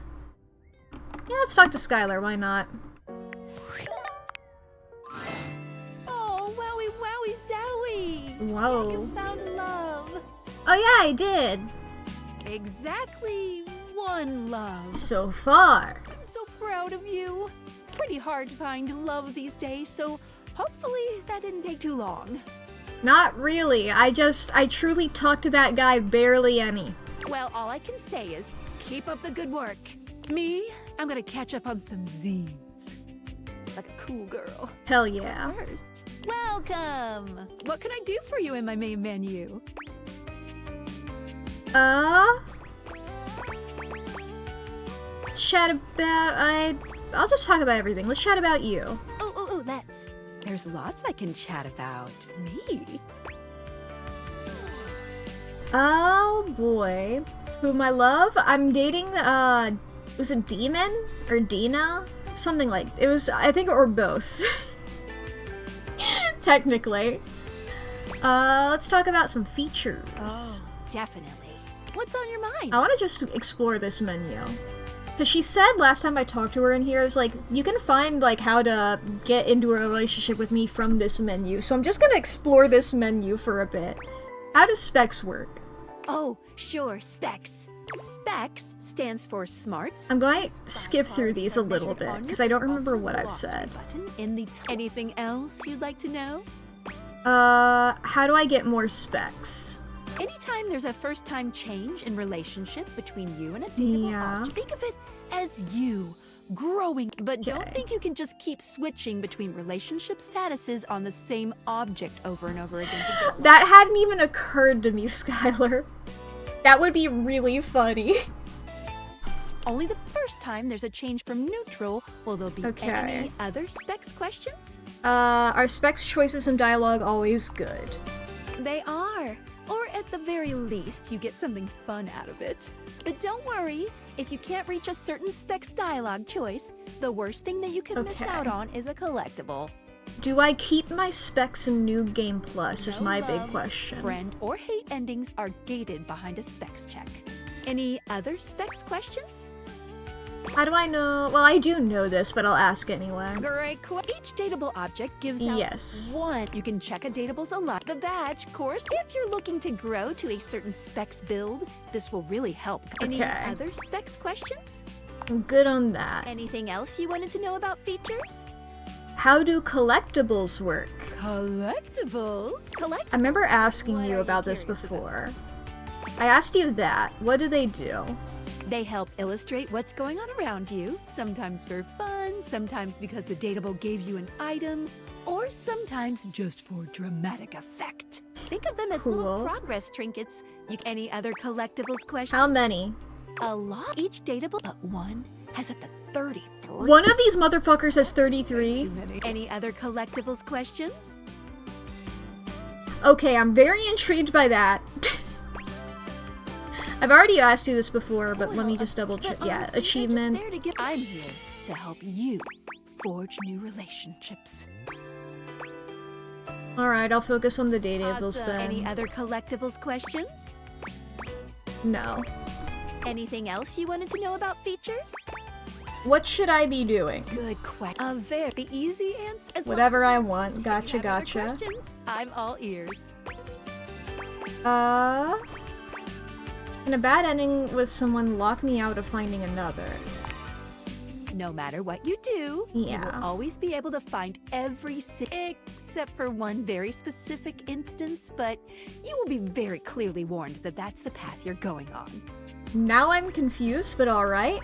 Yeah, let's talk to Skylar, why not? Oh, wowie, wowie, zowie! Whoa. You found love. Oh yeah, I did! Exactly one love. So far. I'm so proud of you. Pretty hard to find love these days, so hopefully that didn't take too long. Not really, I truly talked to that guy barely any. Well, all I can say is, keep up the good work. Me, I'm gonna catch up on some zines. Like a cool girl. Hell yeah. First, welcome! What can I do for you in my main menu? Let's chat about, I'll just talk about everything. Let's chat about you. Oh, let's. There's lots I can chat about. Me? Oh boy. Whom I love? I'm dating, was it Demon? Or Dina? Something like, it was, I think, or both. Technically. Let's talk about some features. Oh, definitely. What's on your mind? I want to just explore this menu. Because she said last time I talked to her in here, it was like, you can find, like, how to get into a relationship with me from this menu. So I'm just gonna explore this menu for a bit. How does specs work? Oh, sure, specs. Specs stands for smarts. I'm going to skip through these a little bit, because I don't remember what I've said. Anything else you'd like to know? How do I get more specs? Anytime there's a first-time change in relationship between you and a dateable object, think of it as you growing. But don't think you can just keep switching between relationship statuses on the same object over and over again. That hadn't even occurred to me, Skylar. That would be really funny. Only the first time there's a change from neutral will there be any other specs questions? Are specs choices in dialogue always good? They are. Or at the very least, you get something fun out of it. But don't worry, if you can't reach a certain specs dialogue choice, the worst thing that you can miss out on is a collectible. Do I keep my specs in New Game Plus is my big question. Friend or hate endings are gated behind a specs check. Any other specs questions? How do I know? Well, I do know this, but I'll ask anyway. Great. Each dateable object gives out one. You can check a dateable's alive. The badge course. If you're looking to grow to a certain specs build, this will really help. Any other specs questions? I'm good on that. Anything else you wanted to know about features? How do collectibles work? Collectibles? I remember asking you about this before. I asked you that. What do they do? They help illustrate what's going on around you, sometimes for fun, sometimes because the dateable gave you an item, or sometimes just for dramatic effect. Think of them as little progress trinkets. Any other collectibles questions? How many? A lot. Each dateable but one has up to 33. One of these motherfuckers has 33? Any other collectibles questions? Okay, I'm very intrigued by that. I've already asked you this before, but let me just double check. Yeah, achievement. I'm here. to help you forge new relationships. Alright, I'll focus on the datables then. Any other collectibles questions? No. Anything else you wanted to know about features? What should I be doing? Good question. A very easy answer. As Whatever long as I want. Gotcha, you have other gotcha. questions, I'm all ears. Can a bad ending with someone lock me out of finding another? No matter what you do, you Yeah. will always be able to find except for one very specific instance, but you will be very clearly warned that that's the path you're going on. Now I'm confused, but alright.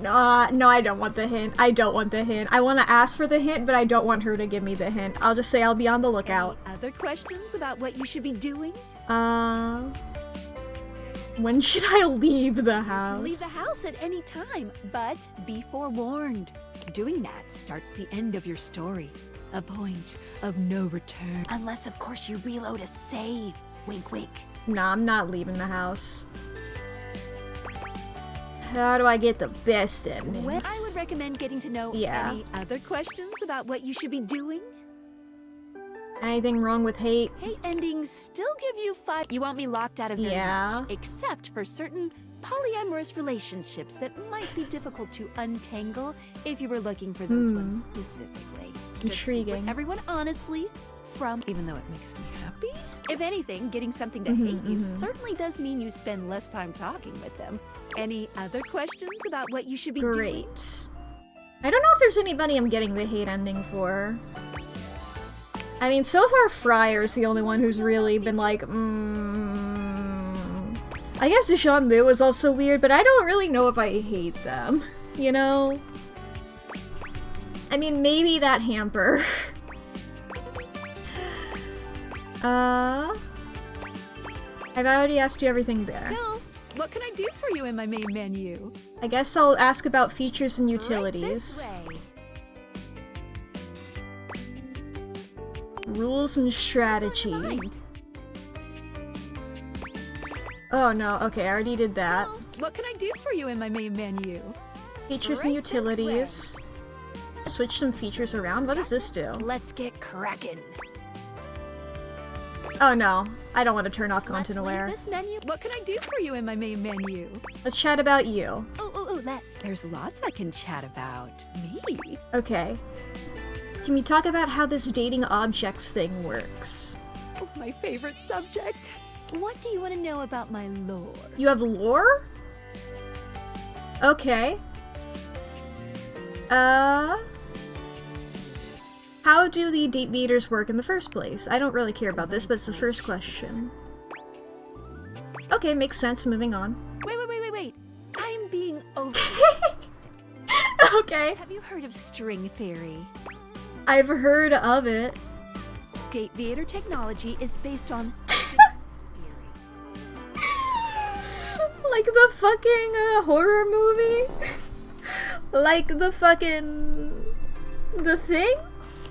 No, I don't want the hint. I don't want the hint. I want to ask for the hint, but I don't want her to give me the hint. I'll just say I'll be on the lookout. Any other questions about what you should be doing? When should I leave the house? Leave the house at any time, but be forewarned. Doing that starts the end of your story. A point of no return. Unless, of course, you reload a save. Wink, wink. Nah, I'm not leaving the house. How do I get the best endings? Well, I would recommend getting to know any other questions about what you should be doing. Anything wrong with hate? Hate endings still give you 5. You won't be locked out of very much, except for certain polyamorous relationships that might be difficult to untangle if you were looking for those ones specifically. Intriguing. With everyone honestly, even though it makes me happy. If anything, getting something to hate you certainly does mean you spend less time talking with them. Any other questions about what you should be doing? Great. I don't know if there's anybody I'm getting the hate ending for. I mean, so far Friar's the only one who's really been like, I guess Jean-Lu is also weird, but I don't really know if I hate them, you know? I mean, maybe that hamper. I've already asked you everything there. So, what can I do for you in my main menu? I guess I'll ask about features and utilities. Right this way. Rules and strategy. Oh no, okay, I already did that. Well, what can I do for you in my main menu? Features and utilities. Switch some features around. What does this do? Let's get crackin'. Oh no, I don't want to turn off content Let's leave aware. this menu. What can I do for you in my main menu? Let's chat about you. Oh, let's. There's lots I can chat about. Me? Okay. Can we talk about how this dating objects thing works? Oh, my favorite subject. What do you want to know about my lore? You have lore? Okay. How do the date meters work in the first place? I don't really care about this, but it's the first question. Okay, makes sense. Moving on. Wait. I'm being over. Okay. Have you heard of string theory? I've heard of it. Date meter technology is based on Like the fucking horror movie? Like the fucking... The Thing?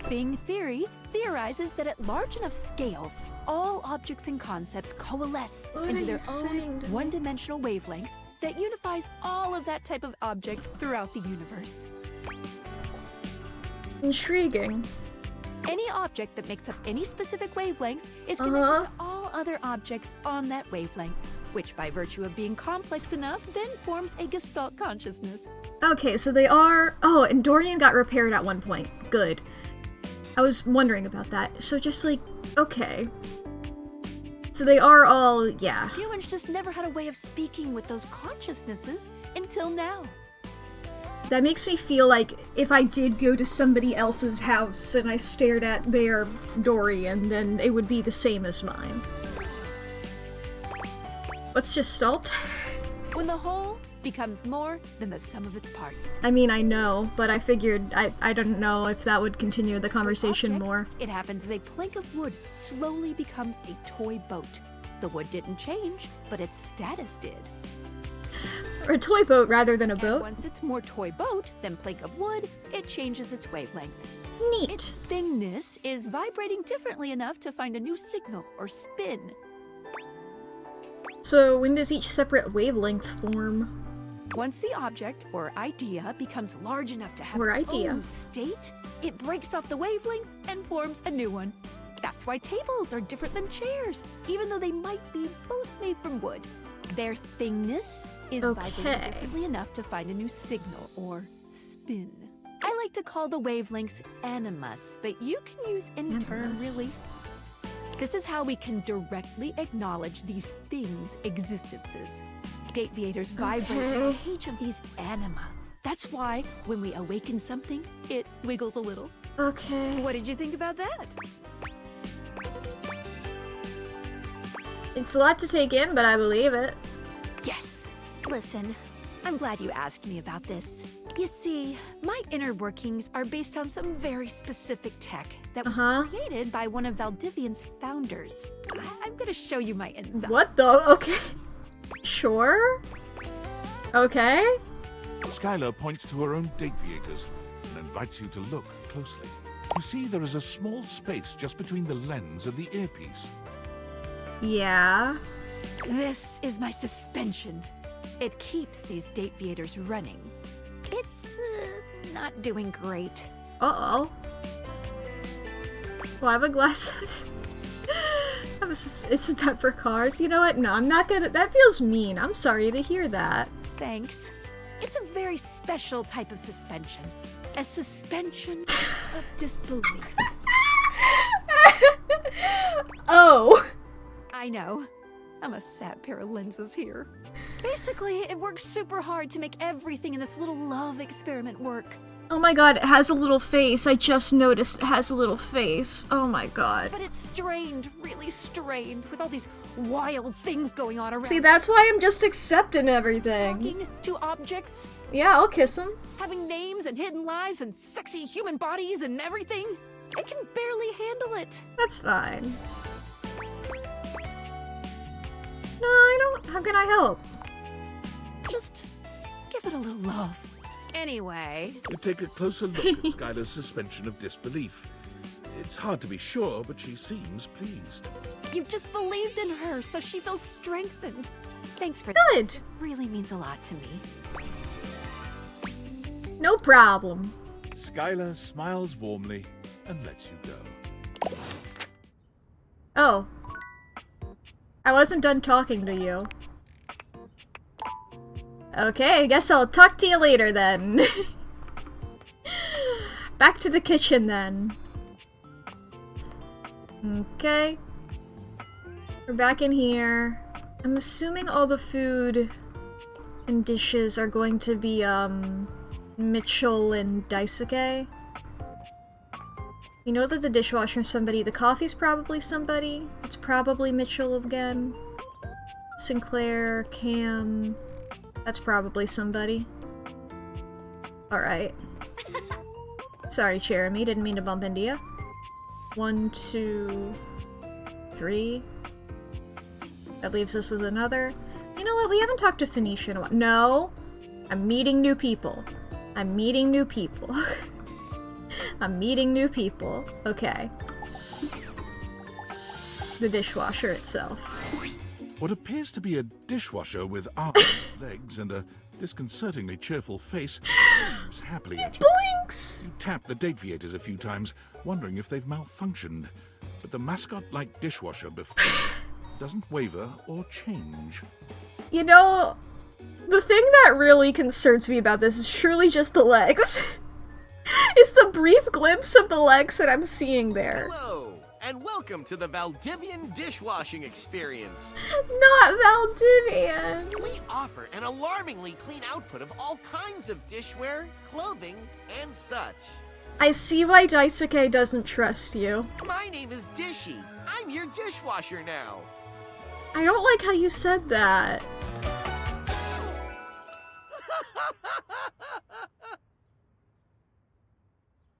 Thing theory theorizes that at large enough scales, all objects and concepts coalesce into their own one-dimensional wavelength that unifies all of that type of object throughout the universe. Intriguing. Any object that makes up any specific wavelength is connected to all other objects on that wavelength, which by virtue of being complex enough then forms a Gestalt consciousness. Okay, so they are... Oh, and Dorian got repaired at one point. Good. I was wondering about that. So just like... Okay. So they are all... Yeah. Humans just never had a way of speaking with those consciousnesses until now. That makes me feel like if I did go to somebody else's house and I stared at their Dorian, then it would be the same as mine. What's Gestalt? When the whole becomes more than the sum of its parts. I mean, I know, but I figured I don't know if that would continue the conversation Objects, more. It happens as a plank of wood slowly becomes a toy boat. The wood didn't change, but its status did. Or a toy boat rather than a And boat. once it's more toy boat than plank of wood, it changes its wavelength. Neat. Its thingness is vibrating differently enough to find a new signal or spin. So when does each separate wavelength form? Once the object or idea becomes large enough to have Or its idea. own state, it breaks off the wavelength and forms a new one. That's why tables are different than chairs, even though they might be both made from wood. Their thingness is vibrating differently enough to find a new signal or spin. I like to call the wavelengths animus, but you can use intern really. This is how we can directly acknowledge these things' existences. Dateviators vibrate on each of these anima. That's why when we awaken something, it wiggles a little. Okay. What did you think about that? It's a lot to take in, but I believe it. Yes. Listen, I'm glad you asked me about this. You see, my inner workings are based on some very specific tech that was created by one of Valdivian's founders. I'm gonna show you my inside. What the? Okay. Sure. Okay. Skylar points to her own Dateviators and invites you to look closely. You see there is a small space just between the lens and the earpiece. Yeah. This is my suspension. It keeps these Dateviators running. It's not doing great. Uh-oh. Well, I have a glasses. Isn't that for cars? You know what? No, I'm not gonna. That feels mean. I'm sorry to hear that. Thanks. It's a very special type of suspension. A suspension of disbelief. Oh! I know. I'm a sad pair of lenses here. Basically, it works super hard to make everything in this little love experiment work. Oh my god, it has a little face. I just noticed it has a little face. Oh my god. But it's strained, really strained, with all these wild things going on around. See, that's why I'm just accepting everything. Talking to objects, Yeah, I'll kiss him. having names and hidden lives and sexy human bodies and everything. I can barely handle it. That's fine. No, I don't. How can I help? Just give it a little love. Anyway, You take a closer look at Skylar's suspension of disbelief. It's hard to be sure, but she seems pleased. you just believed in her, so she feels strengthened. Thanks for Good. that. It really means a lot to me. No problem. Skylar smiles warmly and lets you go. Oh. I wasn't done talking to you. Okay, I guess I'll talk to you later then. Back to the kitchen then. Okay. We're back in here. I'm assuming all the food and dishes are going to be, Mitchell and Daisuke. You know that the dishwasher is somebody, the coffee's probably somebody. It's probably Mitchell again. Sinclair, Cam... That's probably somebody. Alright. Sorry, Jeremy, didn't mean to bump into you. 1, 2, 3. That leaves us with another. You know what, we haven't talked to Phoenicia in a while. No! I'm meeting new people. I'm meeting new people. I'm meeting new people. Okay. The dishwasher itself. What appears to be a dishwasher with arms, legs, and a disconcertingly cheerful face moves happily at you. Blinks! You tap the Dateviators a few times, wondering if they've malfunctioned. But the mascot-like dishwasher before doesn't waver or change. You know, the thing that really concerns me about this is surely just the legs. It's the brief glimpse of the legs that I'm seeing there. Hello, and welcome to the Valdivian dishwashing experience. Not Valdivian. We offer an alarmingly clean output of all kinds of dishware, clothing, and such. I see why Daisuke doesn't trust you. My name is Dishy. I'm your dishwasher now. I don't like how you said that.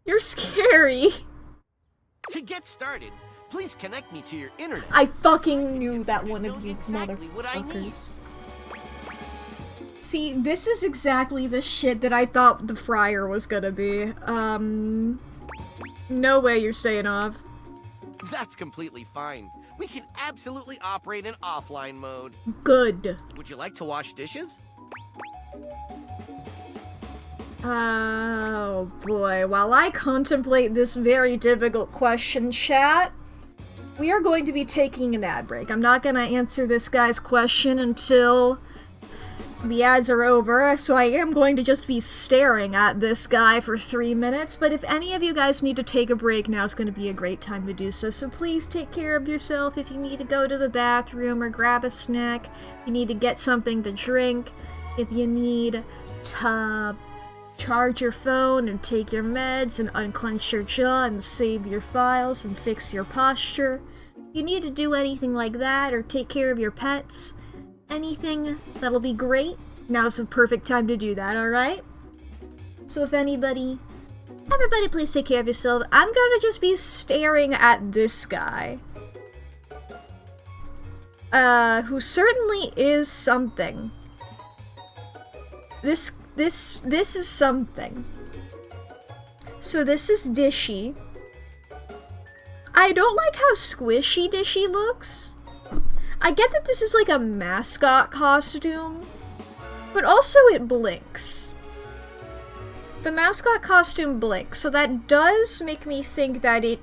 You're scary. To get started, please connect me to your internet. I fucking knew that one of you Exactly what I need. motherfuckers. See, this is exactly the shit that I thought the Friar was gonna be. No way you're staying off. That's completely fine. We can absolutely operate in offline mode. Good. Would you like to wash dishes? Oh boy, while I contemplate this very difficult question, chat, we are going to be taking an ad break. I'm not gonna answer this guy's question until the ads are over, so I am going to just be staring at this guy for 3 minutes, but if any of you guys need to take a break, now's going to be a great time to do so. So please take care of yourself. If you need to go to the bathroom or grab a snack, if you need to get something to drink, if you need to charge your phone and take your meds and unclench your jaw and save your files and fix your posture, if you need to do anything like that or take care of your pets, anything that'll be great, now's the perfect time to do that, alright? So if everybody please take care of yourself. I'm gonna just be staring at this guy. Who certainly is something. This is something. So this is Dishy. I don't like how squishy Dishy looks. I get that this is like a mascot costume, but also it blinks. The mascot costume blinks, so that does make me think that it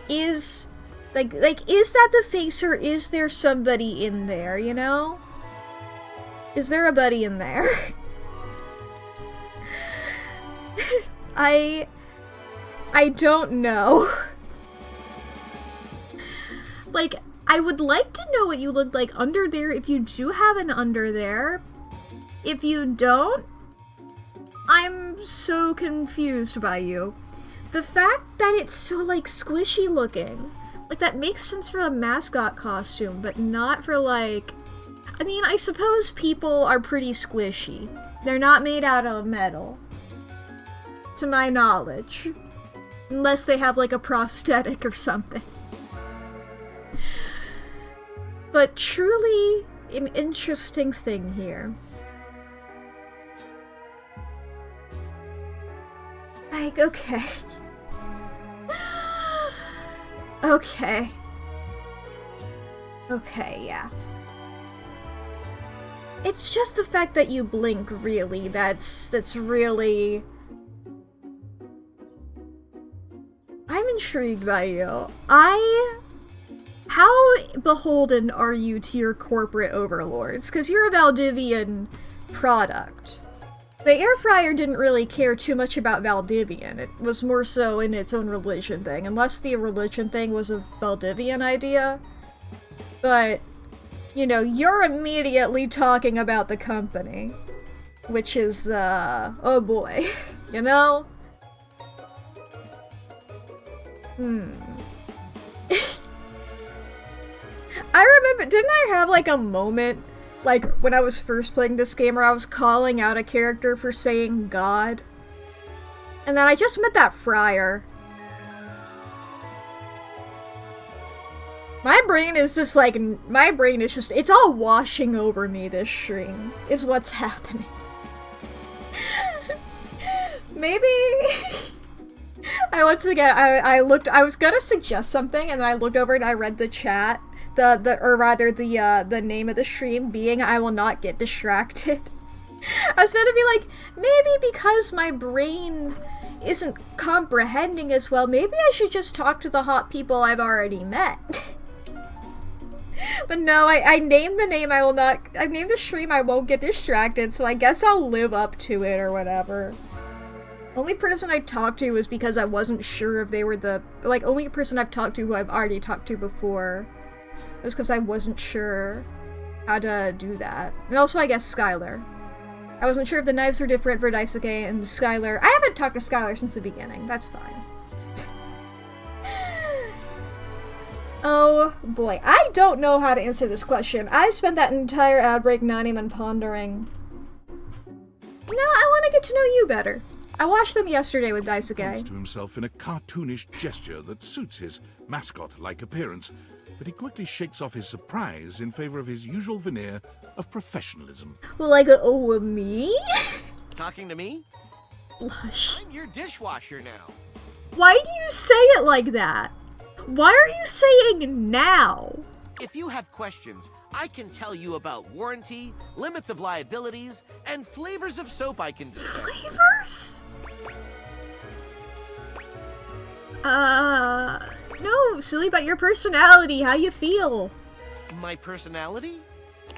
is like is that the face or is there somebody in there, you know? Is there a buddy in there? I don't know. Like, I would like to know what you look like under there if you do have an under there. If you don't, I'm so confused by you. The fact that it's so, like, squishy looking, like, that makes sense for a mascot costume, but not for, like... I mean, I suppose people are pretty squishy. They're not made out of metal. To my knowledge. Unless they have, like, a prosthetic or something. But truly an interesting thing here. Like, okay. Okay. Okay, yeah. It's just the fact that you blink, really, that's really... I'm intrigued by you. How beholden are you to your corporate overlords? Because you're a Valdivian product. The air fryer didn't really care too much about Valdivian. It was more so in its own religion thing, unless the religion thing was a Valdivian idea. But, you know, you're immediately talking about the company. Which is, oh boy. You know? I remember, didn't I have like a moment, like when I was first playing this game where I was calling out a character for saying God? And then I just met that friar. My brain is just like, it's all washing over me this stream, is what's happening. Maybe... I was gonna suggest something and then I looked over and I read the chat. The name of the stream being I will not get distracted. I was gonna be like, maybe because my brain isn't comprehending as well, maybe I should just talk to the hot people I've already met. But no, I named the name I named the stream I won't get distracted, so I guess I'll live up to it or whatever. Only person I talked to was because I wasn't sure if they were only person I've talked to who I've already talked to before. It was because I wasn't sure how to do that. And also, I guess, Skylar. I wasn't sure if the knives were different for Daisuke and Skylar. I haven't talked to Skylar since the beginning. That's fine. Oh, boy. I don't know how to answer this question. I spent that entire ad break not even pondering. No, I want to get to know you better. I watched them yesterday with Daisuke. Points to himself in a cartoonish gesture that suits his mascot-like appearance, but he quickly shakes off his surprise in favor of his usual veneer of professionalism. Like, oh, me? Talking to me? Blush. I'm your dishwasher now. Why do you say it like that? Why are you saying now? If you have questions, I can tell you about warranty, limits of liabilities, and flavors of soap I can dispense. Flavors? No, silly about your personality. How you feel? My personality?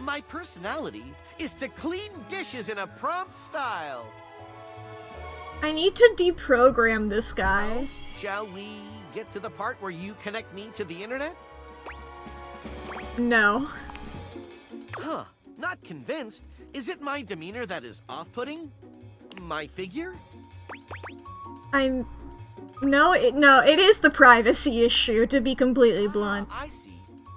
My personality is to clean dishes in a prompt style. I need to deprogram this guy. Shall we get to the part where you connect me to the internet? No. Huh, not convinced. Is it my demeanor that is off-putting? My figure? No, it is the privacy issue, to be completely blunt. I see.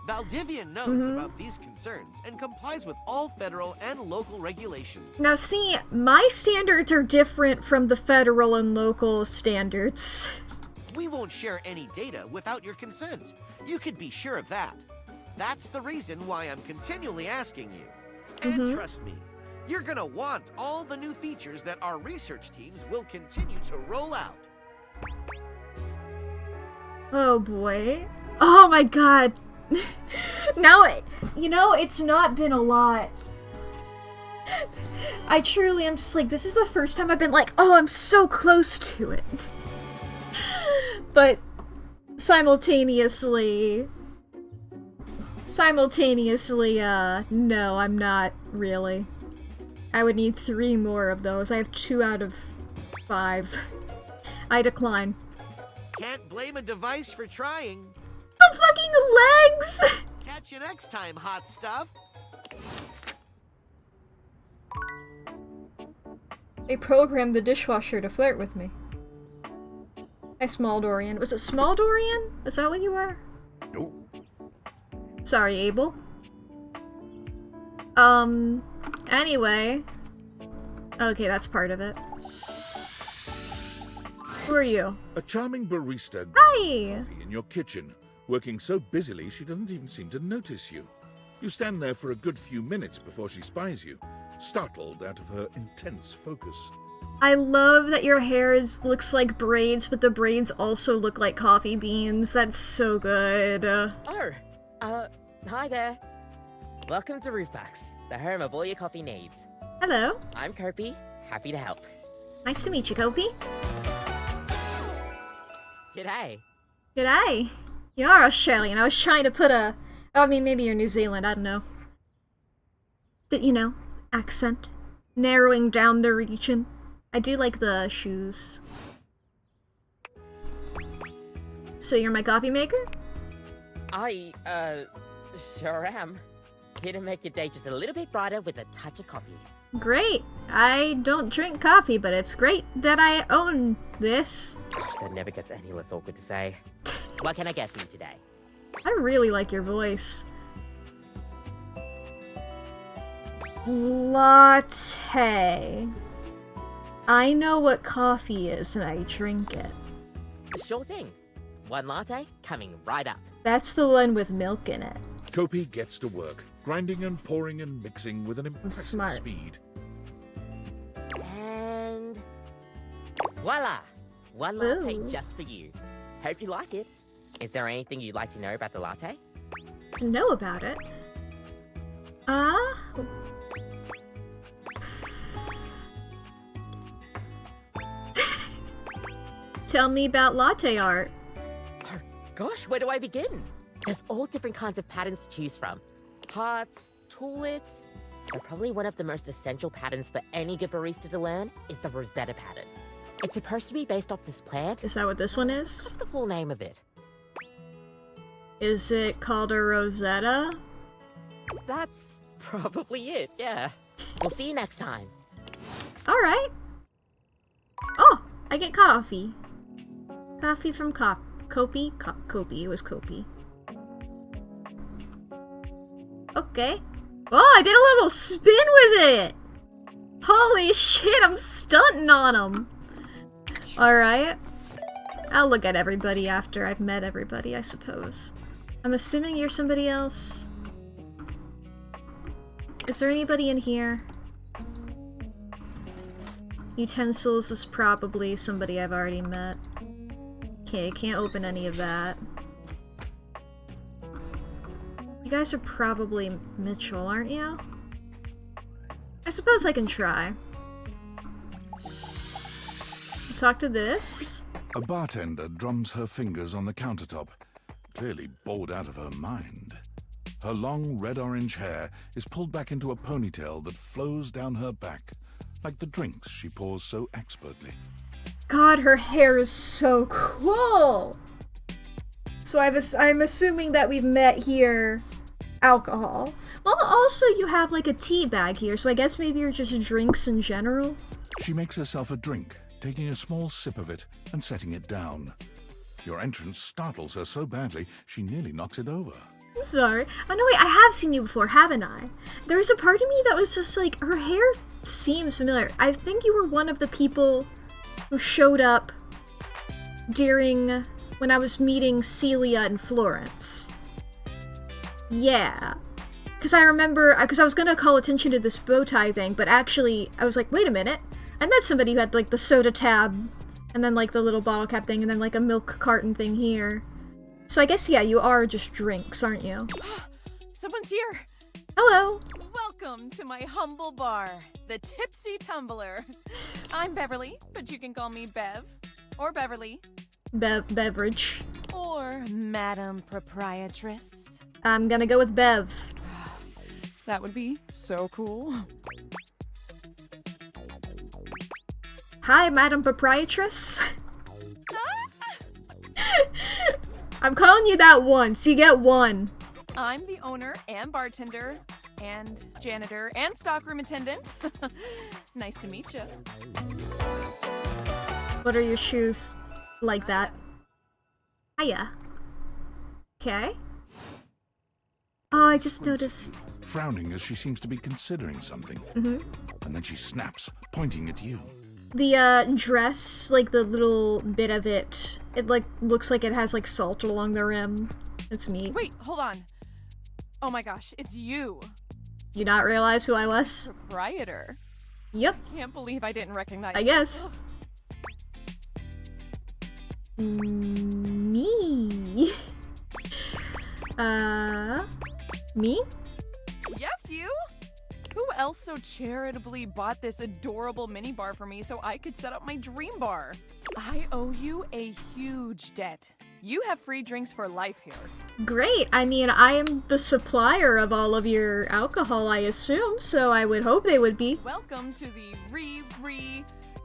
Valdivian knows about these concerns and complies with all federal and local regulations. Now see, my standards are different from the federal and local standards. We won't share any data without your consent. You could be sure of that. That's the reason why I'm continually asking you. And trust me, you're gonna want all the new features that our research teams will continue to roll out. Oh boy. Oh my god. Now, it's not been a lot. I truly am just like, this is the first time I've been like, oh, I'm so close to it. But simultaneously, no, I'm not really. I would need 3 more of those. I have 2 out of 5. I decline. Can't blame a device for trying. The fucking legs! Catch you next time, hot stuff. They programmed the dishwasher to flirt with me. Hi, Small Dorian. Was it Small Dorian? Is that what you were? Nope. Sorry, Abel. Anyway. Okay, that's part of it. Who are you? A charming barista Hi! coffee in your kitchen, working so busily she doesn't even seem to notice you. You stand there for a good few minutes before she spies you, startled out of her intense focus. I love that your hair looks like braids, but the braids also look like coffee beans. That's so good. Hi there. Welcome to Roofbox, the home of all your coffee needs. Hello. I'm Kopi, happy to help. Nice to meet you, Kopi. G'day. G'day. You are Australian. I was trying to put maybe you're New Zealand, I don't know. But, accent. Narrowing down the region. I do like the shoes. So you're my coffee maker? I, sure am. Here to make your day just a little bit brighter with a touch of coffee. Great. I don't drink coffee, but it's great that I own this. Gosh, that never gets any less awkward to say. What can I get for you today? I really like your voice. Latte. I know what coffee is and I drink it. Sure thing. 1 latte coming right up. That's the one with milk in it. Kopi gets to work, grinding and pouring and mixing with an impressive speed. And voila! 1 latte just for you. Hope you like it. Is there anything you'd like to know about the latte? To know about it? Tell me about latte art. Oh, gosh, where do I begin? There's all different kinds of patterns to choose from. Hearts, tulips, but probably one of the most essential patterns for any good barista to learn is the Rosetta pattern. It's supposed to be based off this plant. Is that what this one is? What's the full name of it? Is it called a Rosetta? That's probably it, yeah. We'll see you next time. Alright. Oh, I get coffee. Coffee from Kopi? Kopi, it was Kopi. Okay. Oh, I did a little spin with it! Holy shit, I'm stunting on him! Alright. I'll look at everybody after I've met everybody, I suppose. I'm assuming you're somebody else. Is there anybody in here? Utensils is probably somebody I've already met. Okay, can't open any of that. You guys are probably Mitchell, aren't you? I suppose I can try. Talk to this. A bartender drums her fingers on the countertop, clearly bored out of her mind. Her long red-orange hair is pulled back into a ponytail that flows down her back, like the drinks she pours so expertly. God, her hair is so cool! So I'm assuming that we've met here alcohol. Well, also you have like a tea bag here, so I guess maybe you're just drinks in general? She makes herself a drink, taking a small sip of it and setting it down. Your entrance startles her so badly, she nearly knocks it over. I'm sorry. Oh no, wait, I have seen you before, haven't I? There was a part of me that was just like, her hair seems familiar. I think you were one of the people who showed up during when I was meeting Celia in Florence. Yeah. Because I remember, because I was going to call attention to this bow tie thing, but actually, I was like, wait a minute. I met somebody who had like the soda tab, and then like the little bottle cap thing, and then like a milk carton thing here. So I guess, yeah, you are just drinks, aren't you? Someone's here. Hello. Welcome to my humble bar, the Tipsy Tumbler. I'm Beverly, but you can call me Bev, or Beverly. Beverage. Or Madam Proprietress. I'm gonna go with Bev. That would be so cool. Hi, Madam Proprietress. I'm calling you that once. You get one. I'm the owner and bartender and janitor and stockroom attendant. Nice to meet you. What are your shoes? Like that. Hiya. Okay. Oh, I just noticed. Frowning as she seems to be considering something. Mm-hmm. And then she snaps, pointing at you. The, dress, like, the little bit of it, it, like, looks like it has, like, salt along the rim. It's neat. Wait, hold on. Oh my gosh, it's you. You not realize who I was? Proprietor. Yep. Can't believe I didn't recognize I you. guess. Me? Me? Yes, you? Who else so charitably bought this adorable minibar for me so I could set up my dream bar? I owe you a huge debt. You have free drinks for life here. Great. I mean, I am the supplier of all of your alcohol, I assume, so I would hope they would be. Welcome to the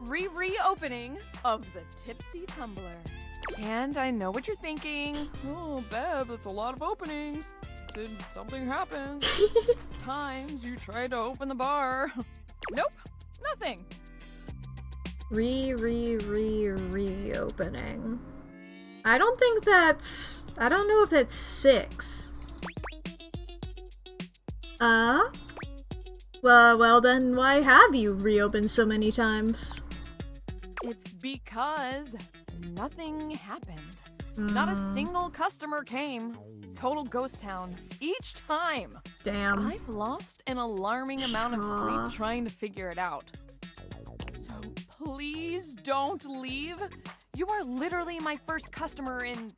reopening of the Tipsy Tumbler. And I know what you're thinking. Oh, Bev, that's a lot of openings. Did something happen? 6 times you tried to open the bar. Nope, nothing. Reopening. I don't think that's... I don't know if that's 6. Well then, why have you reopened so many times? It's because nothing happened. Not a single customer came. Total ghost town. Each time. Damn. I've lost an alarming amount of sleep trying to figure it out. So please don't leave. You are literally my first customer in...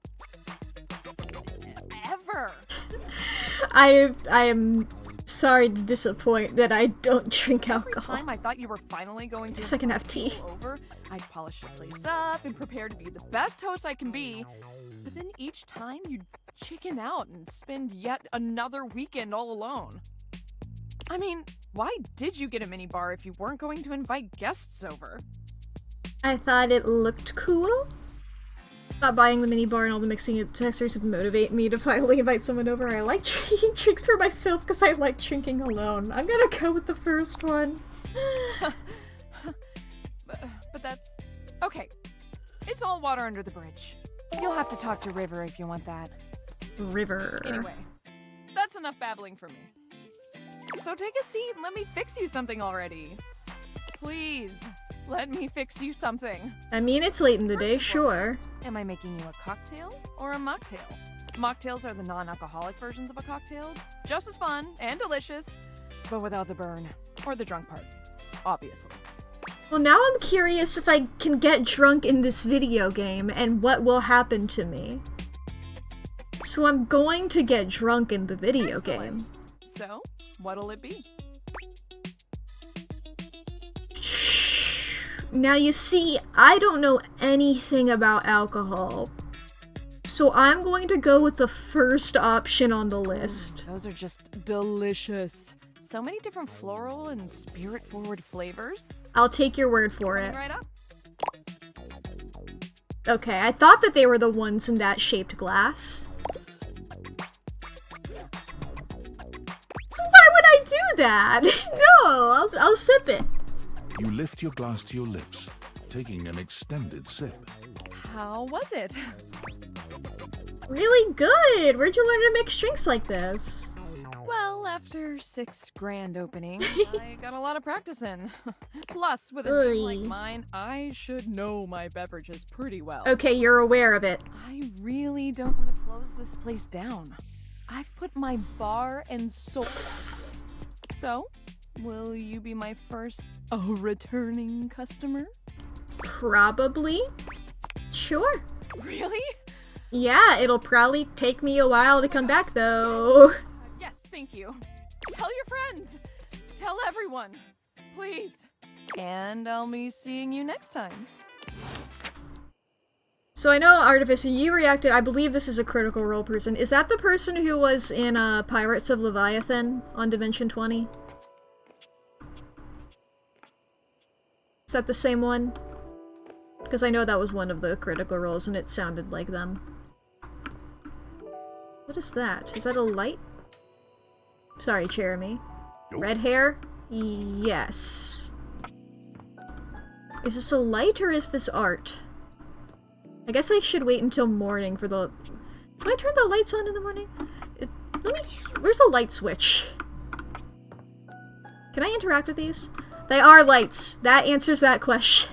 ever. I am sorry to disappoint that I don't drink alcohol. Every time I thought you were finally going to... I can have tea. Over, I'd polish the place up and prepare to be the best host I can be. But then each time you'd chicken out and spend yet another weekend all alone. I mean, why did you get a minibar if you weren't going to invite guests over? I thought it looked cool. Thought buying the minibar and all the mixing accessories would motivate me to finally invite someone over. I like drinking drinks for myself because I like drinking alone. I'm gonna go with the first one. but that's... okay. It's all water under the bridge. You'll have to talk to River if you want that. River. Anyway, that's enough babbling for me. So take a seat and let me fix you something already. Please, let me fix you something. I mean, it's late in the day, sure. Am I making you a cocktail or a mocktail? Mocktails are the non-alcoholic versions of a cocktail. Just as fun and delicious, but without the burn or the drunk part, obviously. Well, now I'm curious if I can get drunk in this video game and what will happen to me. So I'm going to get drunk in the video Excellent. game. So, what'll it be? Now you see, I don't know anything about alcohol. So I'm going to go with the first option on the list. Those are just delicious. So many different floral and spirit-forward flavors. I'll take your word for Coming it. right up. Okay, I thought that they were the ones in that shaped glass. Why would I do that? No, I'll sip it. You lift your glass to your lips, taking an extended sip. How was it? Really good! Where'd you learn to mix drinks like this? Well, after 6 grand openings, I got a lot of practice in. Plus, with a name like mine, I should know my beverages pretty well. Okay, you're aware of it. I really don't want to close this place down. I've put my bar and soul. So, will you be my first returning customer? Probably. Sure. Really? Yeah, it'll probably take me a while to come back though. Yes, thank you. Tell your friends. Tell everyone. Please. And I'll be seeing you next time. So I know, Artificer, you reacted. I believe this is a Critical Role person. Is that the person who was in Pirates of Leviathan on Dimension 20? Is that the same one? Because I know that was one of the critical roles and it sounded like them. What is that? Is that a light? Sorry, Jeremy. Nope. Red hair? Yes. Is this a light or is this art? I guess I should wait until morning for the... Can I turn the lights on in the morning? Where's the light switch? Can I interact with these? They are lights. That answers that question.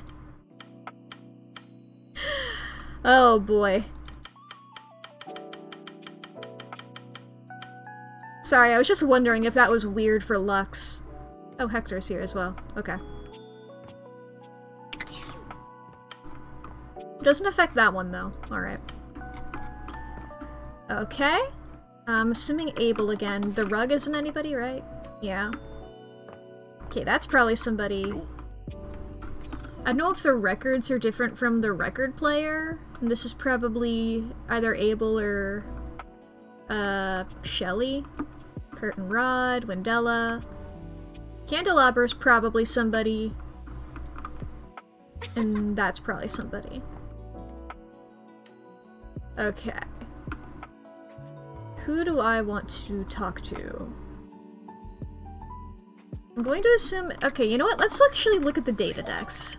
Oh boy. Sorry, I was just wondering if that was weird for Lux. Oh, Hector's here as well. Okay. Doesn't affect that one though. Alright. Okay. I'm assuming Abel again. The rug isn't anybody, right? Yeah. Okay, that's probably somebody... I don't know if the records are different from the record player. And this is probably either Abel or... Shelly. Curtain Rod, Wendella. Candelabra's probably somebody. And that's probably somebody. Okay. Who do I want to talk to? I'm going to assume... Okay, you know what? Let's actually look at the data decks.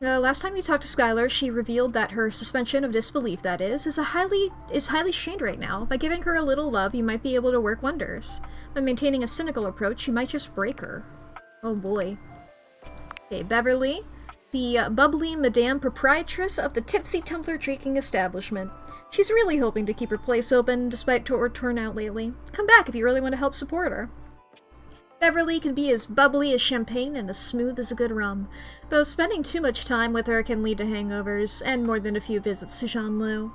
Last time you talked to Skylar, she revealed that her suspension of disbelief, that is highly strained right now. By giving her a little love, you might be able to work wonders. By maintaining a cynical approach, you might just break her. Oh boy. Okay, Beverly, the bubbly Madame Proprietress of the Tipsy Tumbler Drinking Establishment. She's really hoping to keep her place open, despite her turnout lately. Come back if you really want to help support her. Beverly can be as bubbly as champagne and as smooth as a good rum, though spending too much time with her can lead to hangovers and more than a few visits to Jean-Loup.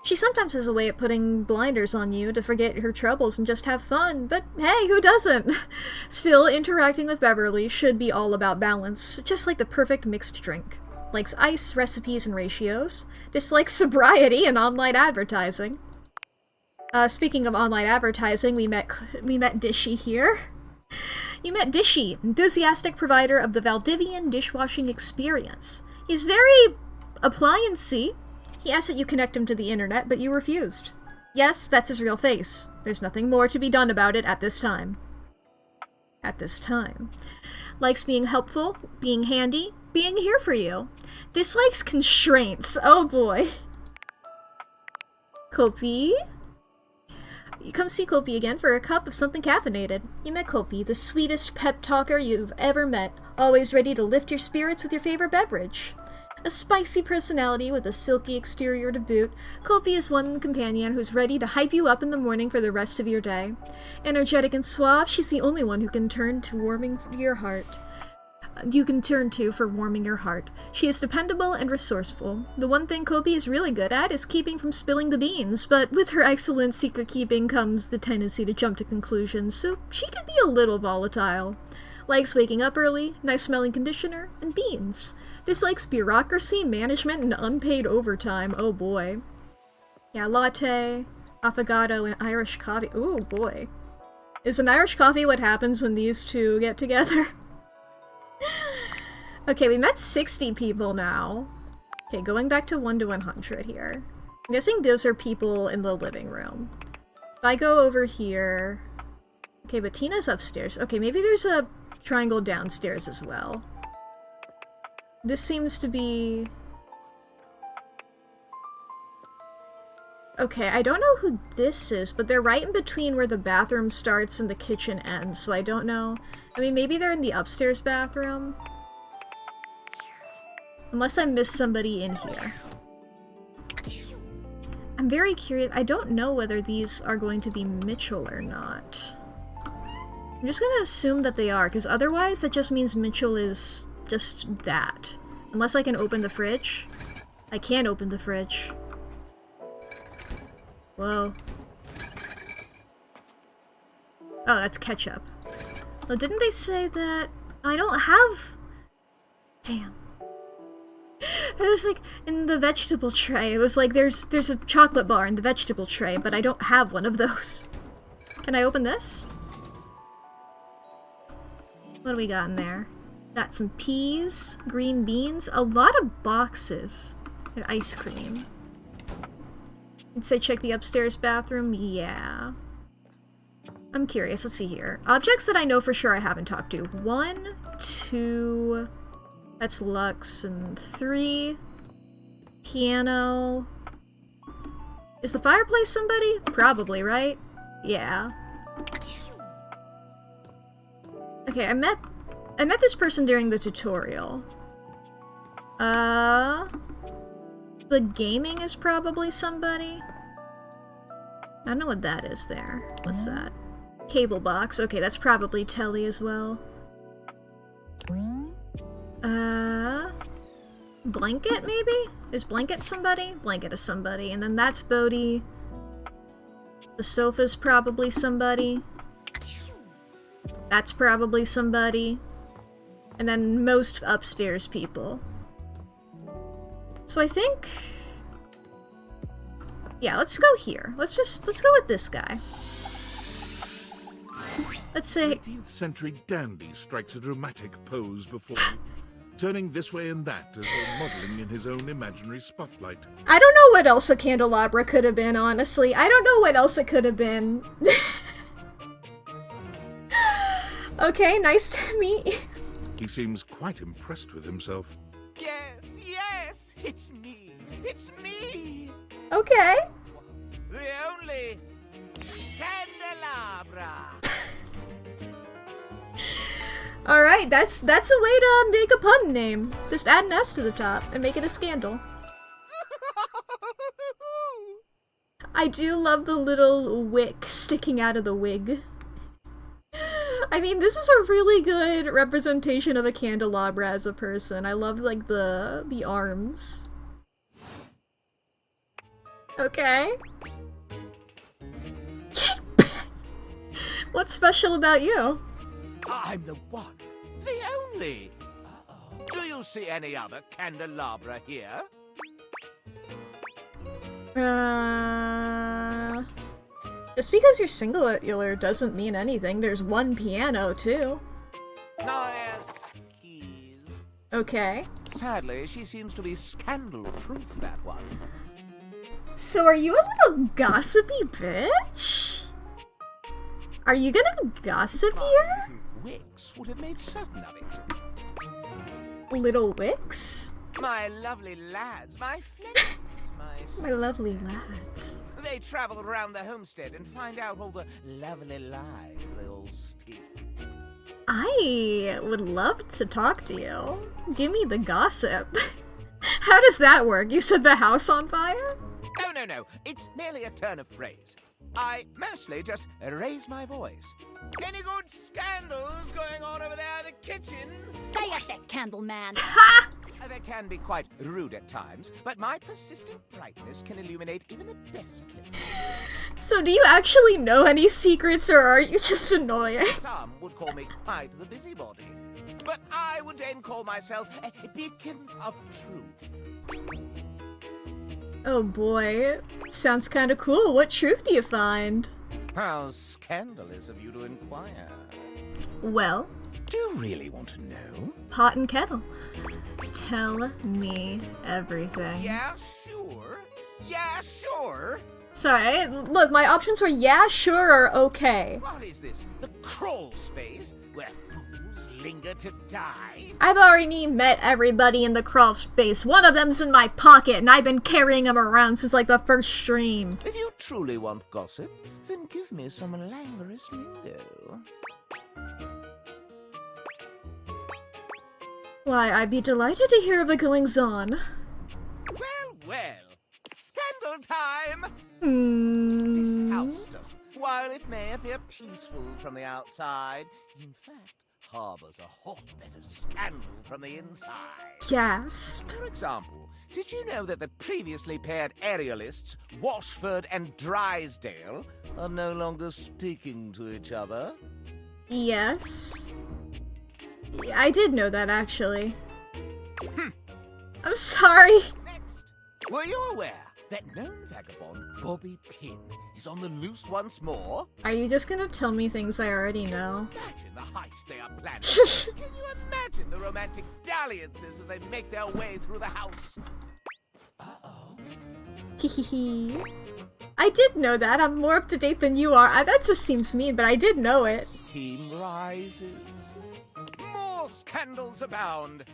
She sometimes has a way of putting blinders on you to forget her troubles and just have fun, but hey, who doesn't? Still, interacting with Beverly should be all about balance, just like the perfect mixed drink. Likes ice, recipes, and ratios. Dislikes sobriety and online advertising. Speaking of online advertising, we met Dishy here. You met Dishy, enthusiastic provider of the Valdivian dishwashing experience. He's very appliancy. He asked that you connect him to the internet, but you refused. Yes, that's his real face. There's nothing more to be done about it at this time. At this time. Likes being helpful, being handy, being here for you. Dislikes constraints. Oh boy. Kopi? You come see Kopi again for a cup of something caffeinated. You met Kopi, the sweetest pep talker you've ever met, always ready to lift your spirits with your favorite beverage. A spicy personality with a silky exterior to boot, Kopi is one companion who's ready to hype you up in the morning for the rest of your day. Energetic and suave, she's the only one who can turn to warming your heart. you can turn to for warming your heart. She is dependable and resourceful. The one thing Kobe is really good at is keeping from spilling the beans, but with her excellent secret keeping comes the tendency to jump to conclusions, so she can be a little volatile. Likes waking up early, nice smelling conditioner, and beans. Dislikes bureaucracy, management, and unpaid overtime. Oh boy. Yeah, latte, affogato, and Irish coffee. Oh boy. Is an Irish coffee what happens when these two get together? Okay, we met 60 people now. Okay, going back to 1 to 100 here. I'm guessing those are people in the living room. If I go over here... Okay, but Tina's upstairs. Okay, maybe there's a triangle downstairs as well. This seems to be... Okay, I don't know who this is, but they're right in between where the bathroom starts and the kitchen ends, so I don't know. I mean, maybe they're in the upstairs bathroom? Unless I missed somebody in here. I'm very curious. I don't know whether these are going to be Mitchell or not. I'm just gonna assume that they are, because otherwise that just means Mitchell is just that. Unless I can open the fridge. I can't open the fridge. Whoa. Oh, that's ketchup. Well, didn't they say that... I don't have... Damn. It was like, in the vegetable tray, it was like, there's a chocolate bar in the vegetable tray, but I don't have one of those. Can I open this? What do we got in there? Got some peas, green beans, a lot of boxes, and ice cream. I'd say check the upstairs bathroom, yeah. I'm curious, let's see here. Objects that I know for sure I haven't talked to. 1, 2... That's Lux, and 3... Piano... Is the fireplace somebody? Probably, right? Yeah. Okay, I met this person during the tutorial. The gaming is probably somebody. I don't know what that is there. What's that? Cable box. Okay, that's probably Telly as well. Blanket, maybe? Is Blanket somebody? Blanket is somebody. And then that's Bodhi. The sofa's probably somebody. That's probably somebody. And then most upstairs people. So I think... Yeah, let's go here. Let's go with this guy. Let's say... 18th century dandy strikes a dramatic pose before you, turning this way and that as though modeling in his own imaginary spotlight. I don't know what else a candelabra could have been, honestly. I don't know what else it could have been. Okay, nice to meet you. He seems quite impressed with himself. Yes, it's me. It's me. Okay. The only candelabra. Alright, that's a way to make a pun name. Just add an S to the top and make it a scandal. I do love the little wick sticking out of the wig. I mean, this is a really good representation of a candelabra as a person. I love, like, the arms. Okay. What's special about you? I'm the one, the only. Do you see any other candelabra here? Just because you're singular doesn't mean anything. There's one piano, too. No, yes, keys. Okay. Sadly, she seems to be scandal-proof, that one. So are you a little gossipy bitch? Are you gonna gossip here? Wicks would have made certain of it. Little Wicks? My lovely lads, my flavors, My lovely lads. They travel around the homestead and find out all the lovely lies they all speak. I would love to talk to you. Give me the gossip. How does that work? You said the house on fire? Oh, no. It's merely a turn of phrase. I mostly just raise my voice. Any good scandals going on over there in the kitchen? Cállate, Candleman. They can be quite rude at times, but my persistent brightness can illuminate even the best kitchen. So do you actually know any secrets, or are you just annoying? Some would call me quite the busybody, but I would then call myself a beacon of truth. Oh boy, sounds kinda cool. What truth do you find? How scandalous of you to inquire. Well, Do you really want to know? pot and kettle. Tell me everything. Yeah, sure. Yeah, sure. Sorry, look, my options were yeah, sure, or okay. What is this? The crawl space where fools linger to die? I've already met everybody in the crawl space. One of them's in my pocket, and I've been carrying him around since like the first stream. If you truly want gossip, then give me some languorous lingo. Why, I'd be delighted to hear of the goings-on. Well, well. Scandal time! Hmm. This house stuff, while it may appear peaceful from the outside, in fact, harbors a hotbed of scandal from the inside. Gasp. For example, did you know that the previously paired aerialists, Washford and Drysdale, are no longer speaking to each other? Yes. Yeah, I did know that, actually. I'm sorry. Next, were you aware that known vagabond Bobby Pin is on the loose once more? Are you just gonna tell me things I already know? Imagine the heist they are planning. Can you imagine the romantic dalliances as they make their way through the house? Hehehe. I did know that. I'm more up to date than you are. That just seems mean, but I did know it. Steam rises. More scandals abound.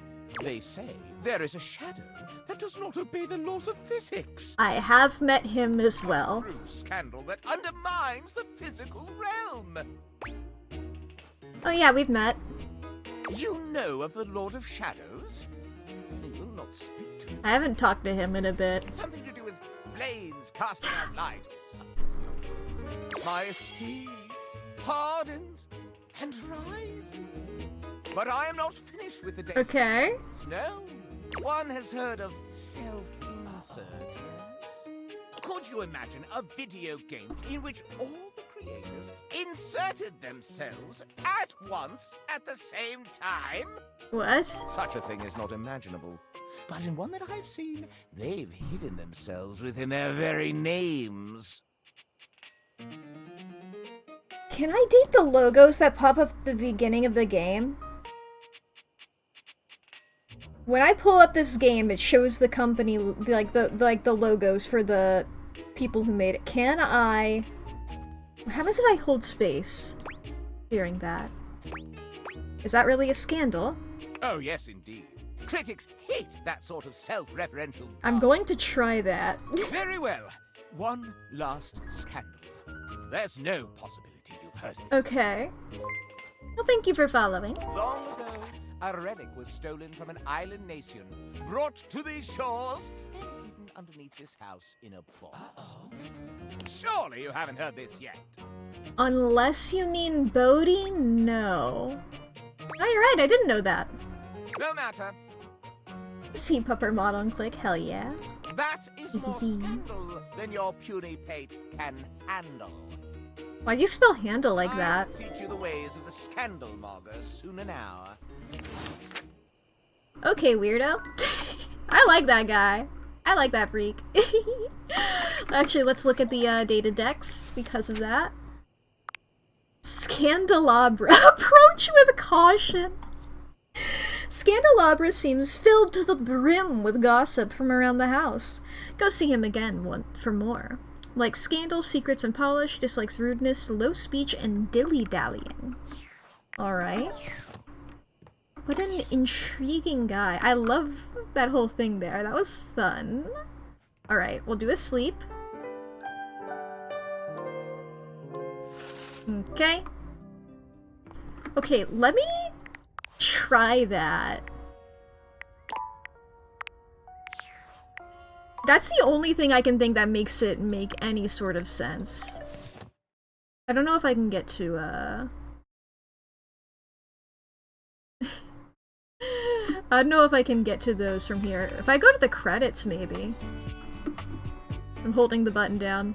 They say there is a shadow that does not obey the laws of physics. I have met him as well. True scandal that undermines the physical realm. Oh yeah, we've met. You know of the Lord of Shadows? He will not speak to you. I haven't talked to him in a bit. Something to do with flames casting out light. My esteem hardens and rises. But I am not finished with the day. Okay. No. One has heard of self-insert, yes? Could you imagine a video game in which all the creators inserted themselves at once at the same time? What? Such a thing is not imaginable. But in one that I've seen, they've hidden themselves within their very names. Can I date the logos that pop up at the beginning of the game? When I pull up this game, it shows the company, like the logos for the people who made it. Can I... What happens if I hold space during that? Is that really a scandal? Oh, yes, indeed. Critics hate that sort of self-referential... I'm going to try that. Very well. One last scandal. There's no possibility you've heard it. Okay. Well, thank you for following. Long ago, a relic was stolen from an island nation, brought to these shores, and hidden underneath this house in a box. Surely you haven't heard this yet. Unless you mean Bodhi? No. Oh, you're right, I didn't know that. No matter. See Pupper model and click, hell yeah. That is more scandal than your puny pate can handle. Why'd you spell handle like that? I'll teach you the ways of the scandal monger soon now. Okay, weirdo. I like that guy. I like that freak. Actually, let's look at the data decks because of that. Scandelabra. Approach with caution. Scandelabra seems filled to the brim with gossip from around the house. Go see him again for more. Likes scandal, secrets, and polish, dislikes rudeness, low speech, and dilly-dallying. Alright. What an intriguing guy. I love that whole thing there. That was fun. Alright, we'll do a sleep. Okay. Okay, let me try that. That's the only thing I can think that makes it make any sort of sense. I don't know if I can get to, I don't know if I can get to those from here. If I go to the credits, maybe. I'm holding the button down.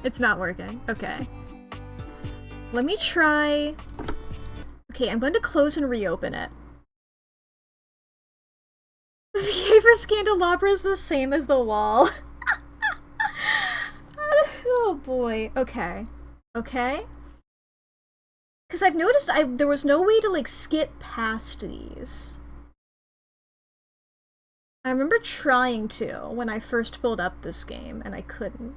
It's not working. Okay. Let me try... Okay, I'm going to close and reopen it. The behavior candelabra is the same as the wall. Oh boy. Okay. Okay. Because I've noticed there was no way to, like, skip past these. I remember trying to when I first pulled up this game, and I couldn't.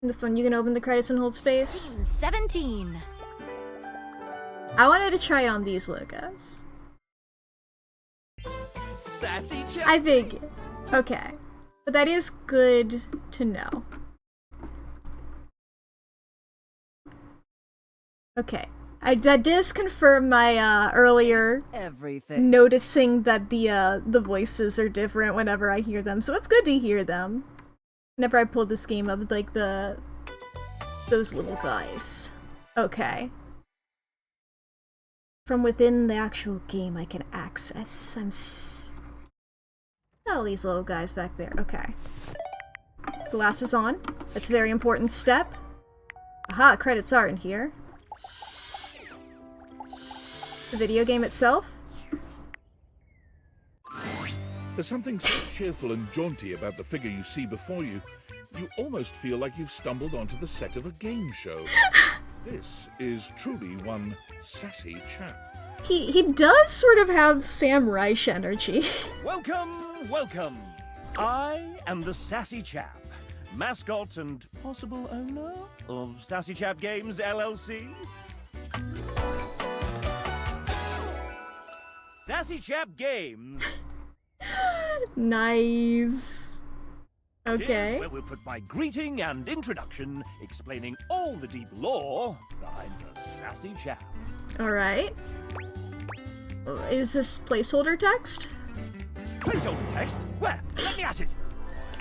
In the phone, you can open the credits and hold space. 17. I wanted to try it on these logos. Sassy chap. I figured. Okay. But that is good to know. Okay. That does confirm my earlier noticing that the voices are different whenever I hear them, so it's good to hear them. Whenever I pulled this game up, like those little guys. Okay. From within the actual game I can access. Got all these little guys back there. Okay. Glasses on. That's a very important step. Aha, credits are in here. The video game itself? There's something so cheerful and jaunty about the figure you see before you. You almost feel like you've stumbled onto the set of a game show. This is truly one sassy chap. He does sort of have Sam Reich energy. Welcome, welcome. I am the Sassy Chap, mascot and possible owner of Sassy Chap Games LLC. Sassy Chap Games. Nice. Okay. Here's where we'll put my greeting and introduction, explaining all the deep lore behind the Sassy Chap. Alright. Is this placeholder text? Placeholder text? Where? Let me at it!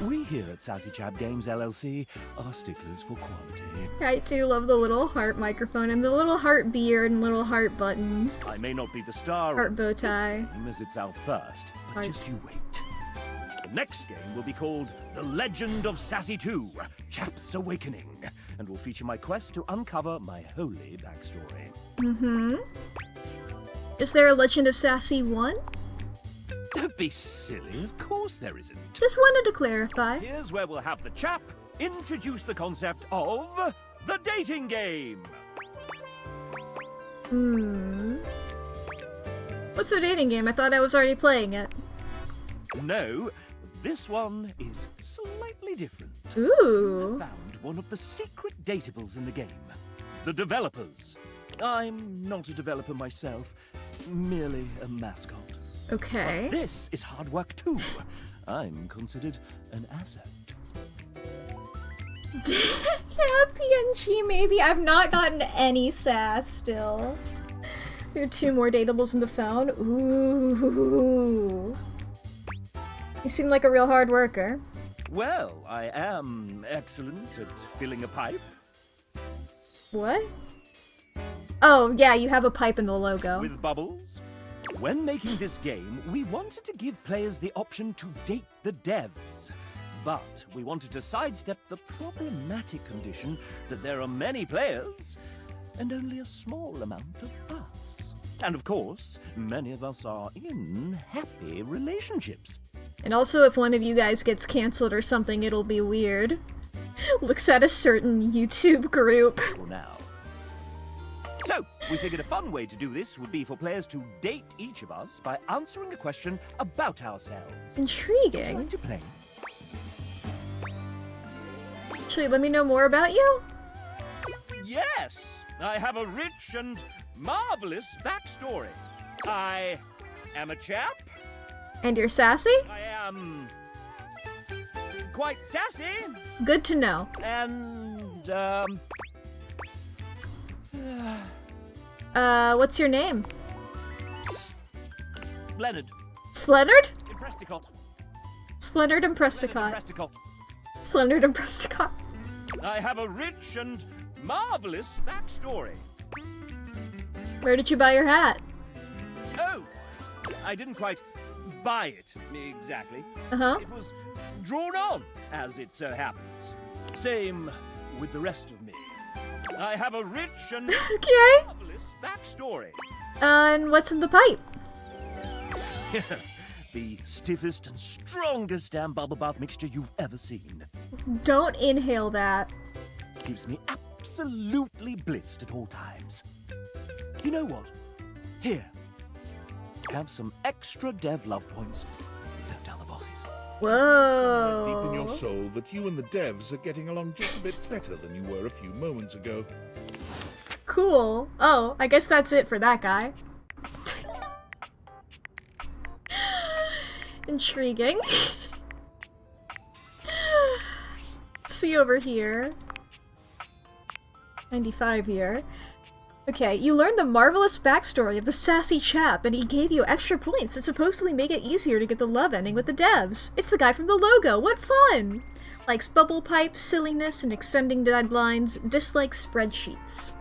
We here at Sassy Chap Games LLC are sticklers for quality. I do love the little heart microphone and the little heart beard and little heart buttons. I may not be the star heart of bow tie. this game as it's our first, but Heart. just you wait. The next game will be called The Legend of Sassy 2, Chap's Awakening, and will feature my quest to uncover my holy backstory. Mm-hmm. Is there a Legend of Sassy 1? Don't be silly, of course there isn't. Just wanted to clarify. Here's where we'll have the chap introduce the concept of the dating game. What's the dating game? I thought I was already playing it. No, this one is slightly different. Ooh. I found one of the secret datables in the game. The developers. I'm not a developer myself, merely a mascot. Okay. But this is hard work too. I'm considered an asset. Yeah, PNG maybe. I've not gotten any sass still. There are 2 more datables in the phone. Ooh. You seem like a real hard worker. Well, I am excellent at filling a pipe. What? Oh, yeah, you have a pipe in the logo. With bubbles. When making this game, we wanted to give players the option to date the devs. But we wanted to sidestep the problematic condition that there are many players and only a small amount of us. And of course, many of us are in happy relationships. And also, if one of you guys gets cancelled or something, it'll be weird. Looks at a certain YouTube group. For now. So, we figured a fun way to do this would be for players to date each of us by answering a question about ourselves. Intriguing. Would you like to play? Actually, let me know more about you? Yes! I have a rich and marvelous backstory. I am a chap. And you're sassy? I am quite sassy. Good to know. And, what's your name? Leonard. Slenard? Impresticott. Slenard and Presticott. Impresticott. Slenard and Presticott. I have a rich and marvelous backstory. Where did you buy your hat? Oh, I didn't quite buy it exactly. Uh-huh. It was drawn on, as it so happens. Same with the rest of me. I have a rich and Okay. marvelous backstory. And what's in the pipe? The stiffest and strongest damn bubble bath mixture you've ever seen. Don't inhale that. Keeps me absolutely blitzed at all times. You know what? Here. Have some extra dev love points. Don't tell the bosses. Whoa. Deep in your soul that you and the devs are getting along just a bit better than you were a few moments ago. Cool. Oh, I guess that's it for that guy. Intriguing. Let's see over here. 95 here. Okay, you learned the marvelous backstory of the sassy chap, and he gave you extra points that supposedly make it easier to get the love ending with the devs. It's the guy from the logo, what fun! Likes bubble pipes, silliness, and extending deadlines, dislikes spreadsheets.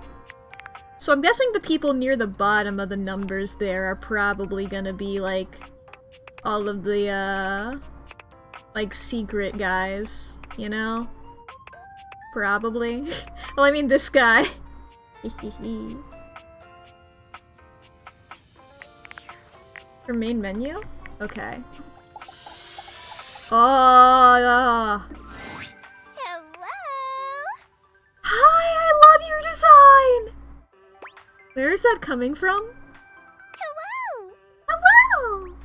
So I'm guessing the people near the bottom of the numbers there are probably gonna be, like, all of the, like, secret guys, you know? Probably. Well, I mean, this guy. Your main menu? Okay. Oh, Hello? Hi, I love your design! Where is that coming from? Hello? Hello!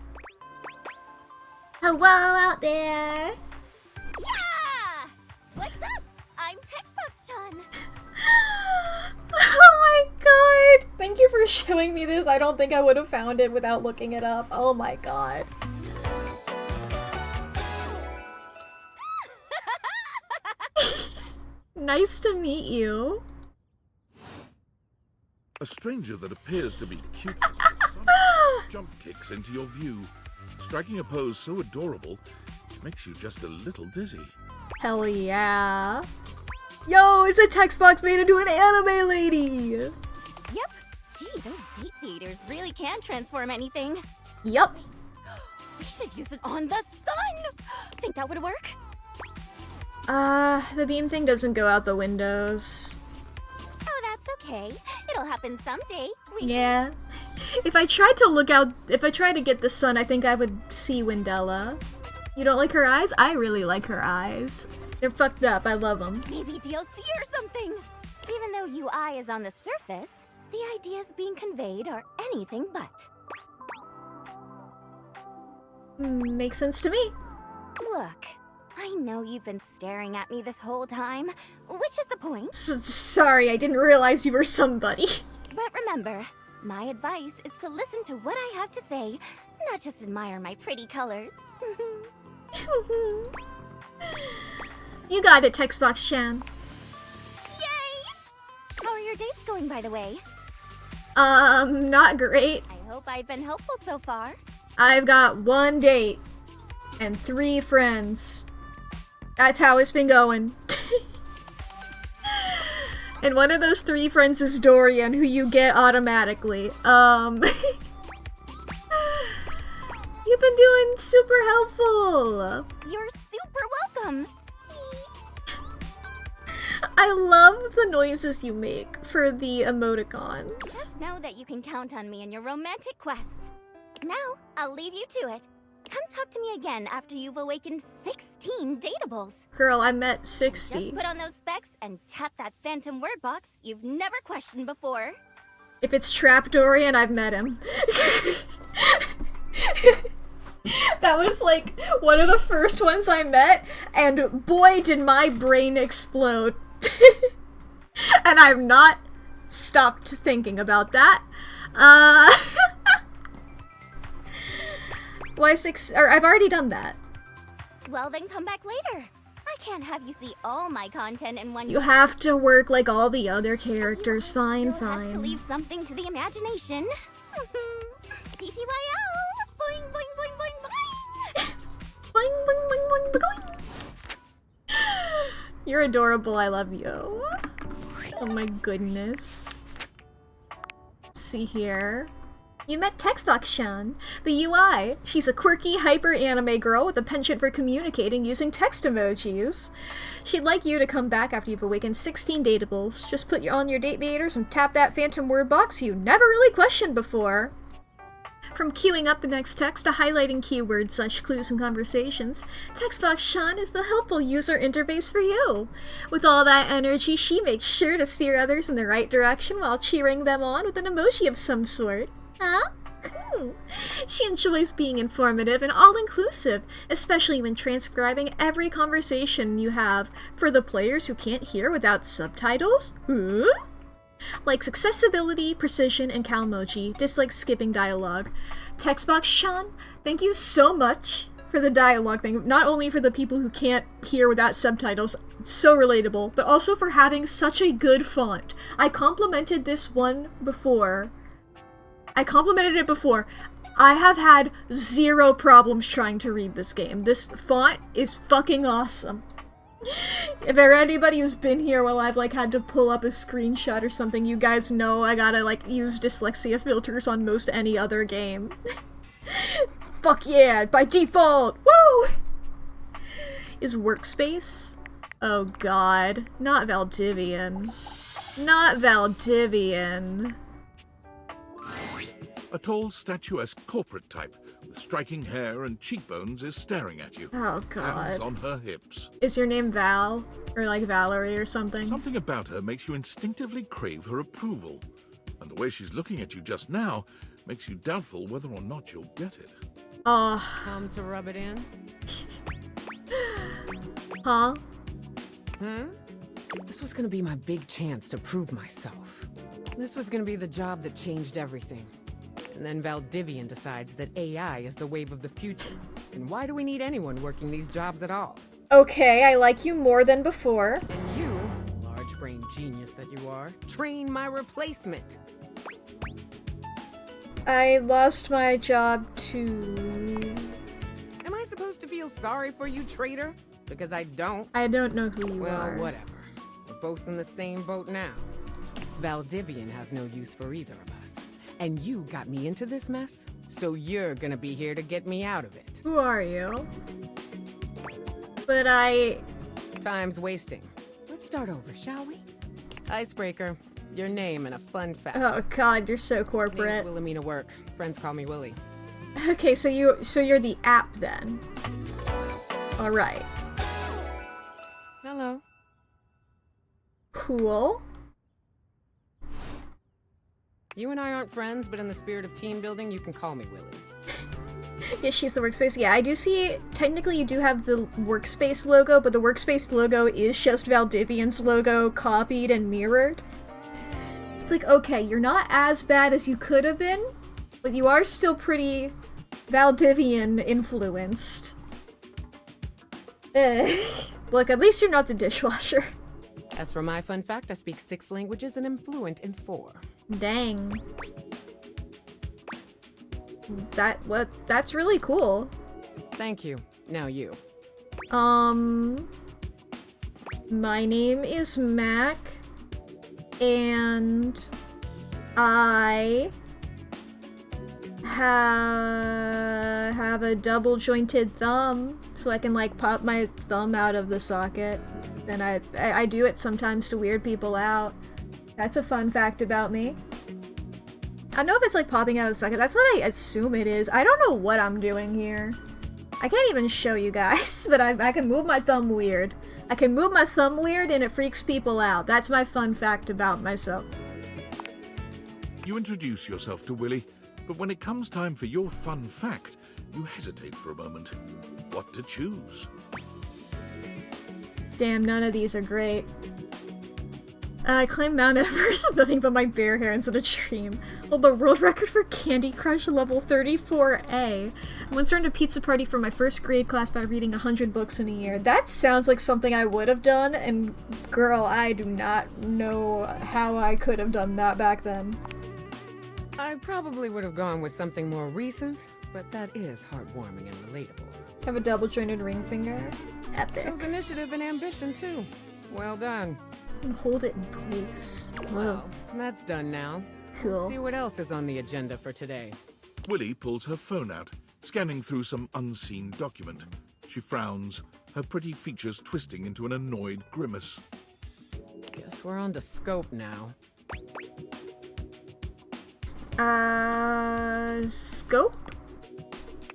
Hello out there! Yeah! What's up? I'm Textbox-chan. Oh my god! Thank you for showing me this. I don't think I would have found it without looking it up. Oh my god. Nice to meet you. A stranger that appears to be cute as the sun jump kicks into your view, striking a pose so adorable, it makes you just a little dizzy. Hell yeah. Yo, is a text box made into an anime lady? Yep. Gee, those deep theaters really can transform anything. Yup. We should use it on the sun! Think that would work? The beam thing doesn't go out the windows. Oh, that's okay. It'll happen someday. Yeah. If I tried to get the sun, I think I would see Wendella. You don't like her eyes? I really like her eyes. They're fucked up. I love them. Maybe DLC or something. Even though UI is on the surface, the ideas being conveyed are anything but. Makes sense to me. Look, I know you've been staring at me this whole time, which is the point. Sorry, I didn't realize you were somebody. But remember, my advice is to listen to what I have to say, not just admire my pretty colors. You got it, Textbox-chan. Yay! How are your dates going, by the way? Not great. I hope I've been helpful so far. I've got 1 date and 3 friends. That's how it's been going. And one of those 3 friends is Dorian, who you get automatically. You've been doing super helpful. You're super welcome. I love the noises you make for the emoticons. Just know that you can count on me in your romantic quests. Now, I'll leave you to it. Come talk to me again after you've awakened 16 datables. Girl, I met 60. Just put on those specs and tap that phantom word box you've never questioned before. If it's Trap Dorian, I've met him. That was like one of the first ones I met, and boy did my brain explode. And I've not stopped thinking about that. Why 6? Or I've already done that. Well, then come back later. I can't have you see all my content in one. You have to work like all the other characters. Fine, Still has to fine. leave something to the imagination. TCYL! Boing, boing, boing, boing, boing! Boing, boing, boing, boing, boing. You're adorable, I love you. Oh my goodness. Let's see here. You met Textbox-chan, the UI. She's a quirky, hyper-anime girl with a penchant for communicating using text emojis. She'd like you to come back after you've awakened 16 datables. Just put on your date meters and tap that phantom word box you never really questioned before. From queuing up the next text to highlighting keywords, such clues and conversations, Textbox-chan is the helpful user interface for you. With all that energy, she makes sure to steer others in the right direction while cheering them on with an emoji of some sort. Huh? She enjoys being informative and all-inclusive, especially when transcribing every conversation you have for the players who can't hear without subtitles. Likes accessibility, precision, and Calmoji. Dislikes skipping dialogue. Textbox-chan, thank you so much for the dialogue thing. Not only for the people who can't hear without subtitles, so relatable, but also for having such a good font. I complimented this one before. I have had zero problems trying to read this game. This font is fucking awesome. If there anybody who's been here while I've like had to pull up a screenshot or something, you guys know I gotta like use dyslexia filters on most any other game. Fuck yeah, by default! Woo! Is workspace? Oh god, not Valdivian. Not Valdivian. A tall, statuesque corporate type with striking hair and cheekbones is staring at you. Oh god. Hands on her hips. Is your name Val? Or like Valerie or something? Something about her makes you instinctively crave her approval. And the way she's looking at you just now makes you doubtful whether or not you'll get it. Come to rub it in? Huh? This was gonna be my big chance to prove myself. This was gonna be the job that changed everything. And then Valdivian decides that AI is the wave of the future. And why do we need anyone working these jobs at all? Okay, I like you more than before. And you, large brain genius that you are, train my replacement. I lost my job too. Am I supposed to feel sorry for you, traitor? Because I don't. I don't know who you are. Well, whatever. We're both in the same boat now. Valdivian has no use for either of us. And you got me into this mess, so you're gonna be here to get me out of it. Who are you? But Time's wasting. Let's start over, shall we? Icebreaker. Your name and a fun fact. Oh god, you're so corporate. Name's Wilhelmina Work. Friends call me Willie. Okay, so you're the app then. Alright. Hello. Cool. You and I aren't friends, but in the spirit of team building, you can call me Willie. Yeah, she's the workspace. Yeah, I do see, technically you do have the workspace logo, but the workspace logo is just Valdivian's logo copied and mirrored. It's like, okay, you're not as bad as you could have been, but you are still pretty Valdivian influenced. Look, at least you're not the dishwasher. As for my fun fact, I speak 6 languages and am fluent in 4. Dang. That's really cool. Thank you. Now you. My name is Mac, and I have a double jointed thumb, so I can like pop my thumb out of the socket. And I do it sometimes to weird people out. That's a fun fact about me. I don't know if it's like popping out of the socket. That's what I assume it is. I don't know what I'm doing here. I can't even show you guys, but I can move my thumb weird. I can move my thumb weird and it freaks people out. That's my fun fact about myself. You introduce yourself to Willie, but when it comes time for your fun fact, you hesitate for a moment. What to choose? Damn, none of these are great. I climbed Mount Everest with nothing but my bare hands in a dream. Hold the world record for Candy Crush level 34A. I once earned a pizza party for my first grade class by reading 100 books in a year. That sounds like something I would have done, and girl, I do not know how I could have done that back then. I probably would have gone with something more recent, but that is heartwarming and relatable. Have a double jointed ring finger. Epic. Shows initiative and ambition, too. Well done. And hold it in place. Well, that's done now. Cool. Let's see what else is on the agenda for today. Willy pulls her phone out, scanning through some unseen document. She frowns, her pretty features twisting into an annoyed grimace. Guess we're on to scope now. Scope?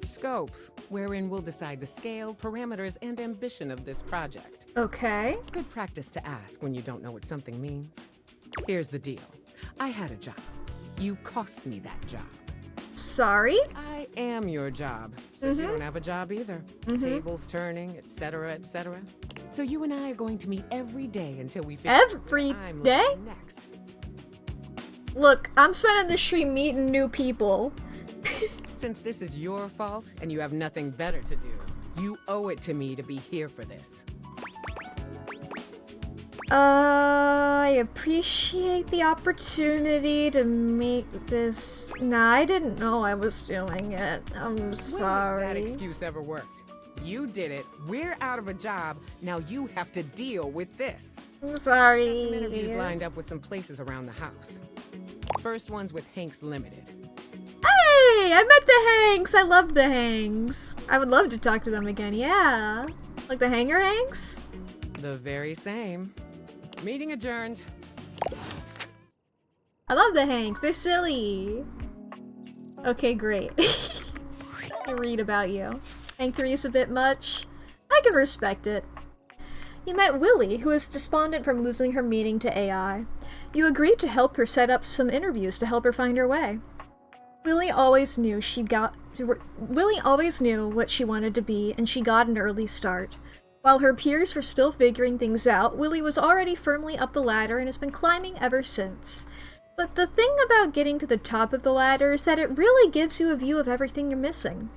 Scope, wherein we'll decide the scale, parameters, and ambition of this project. Okay. Good practice to ask when you don't know what something means. Here's the deal. I had a job. You cost me that job. Sorry? I am your job, so you don't have a job either. Tables turning, etc., etc. So you and I are going to meet every day until we figure out Every where I'm day? looking next. Look, I'm spending the stream meeting new people. Since this is your fault and you have nothing better to do, you owe it to me to be here for this. I appreciate the opportunity to make this. Nah, I didn't know I was doing it. I'm sorry. When has that excuse ever worked? You did it. We're out of a job. Now you have to deal with this. I'm sorry. Got some interviews lined up with some places around the house. First one's with Hanks Limited. Hey, I met the Hanks. I love the Hanks. I would love to talk to them again. Yeah, like the Hanger Hanks. The very same. Meeting adjourned. I love the Hanks. They're silly. Okay, great. I read about you. Hank 3 is a bit much. I can respect it. You met Willy, who is despondent from losing her meeting to AI. You agreed to help her set up some interviews to help her find her way. Willy always knew what she wanted to be, and she got an early start. While her peers were still figuring things out, Willy was already firmly up the ladder and has been climbing ever since. But the thing about getting to the top of the ladder is that it really gives you a view of everything you're missing.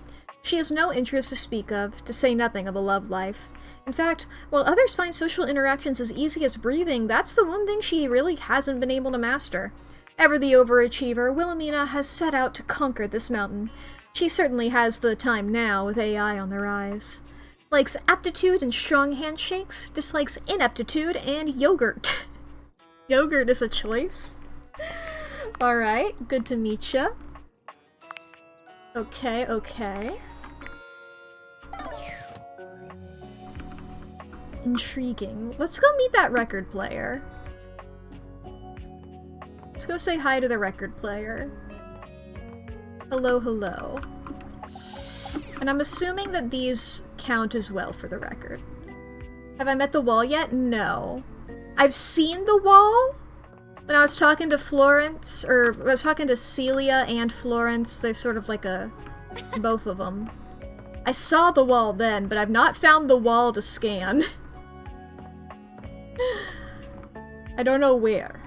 She has no interest to speak of, to say nothing of a love life. In fact, while others find social interactions as easy as breathing, that's the one thing she really hasn't been able to master. Ever the overachiever, Wilhelmina has set out to conquer this mountain. She certainly has the time now with AI on the rise. Likes aptitude and strong handshakes, dislikes ineptitude and yogurt. Yogurt is a choice? Alright, good to meet ya. Okay, okay. Intriguing. Let's go meet that record player. Let's go say hi to the record player. Hello, hello. And I'm assuming that these count as well for the record. Have I met the wall yet? No. I've seen the wall when I was talking to Florence, or I was talking to Celia and Florence. They're sort of like both of them. I saw the wall then, but I've not found the wall to scan. I don't know where.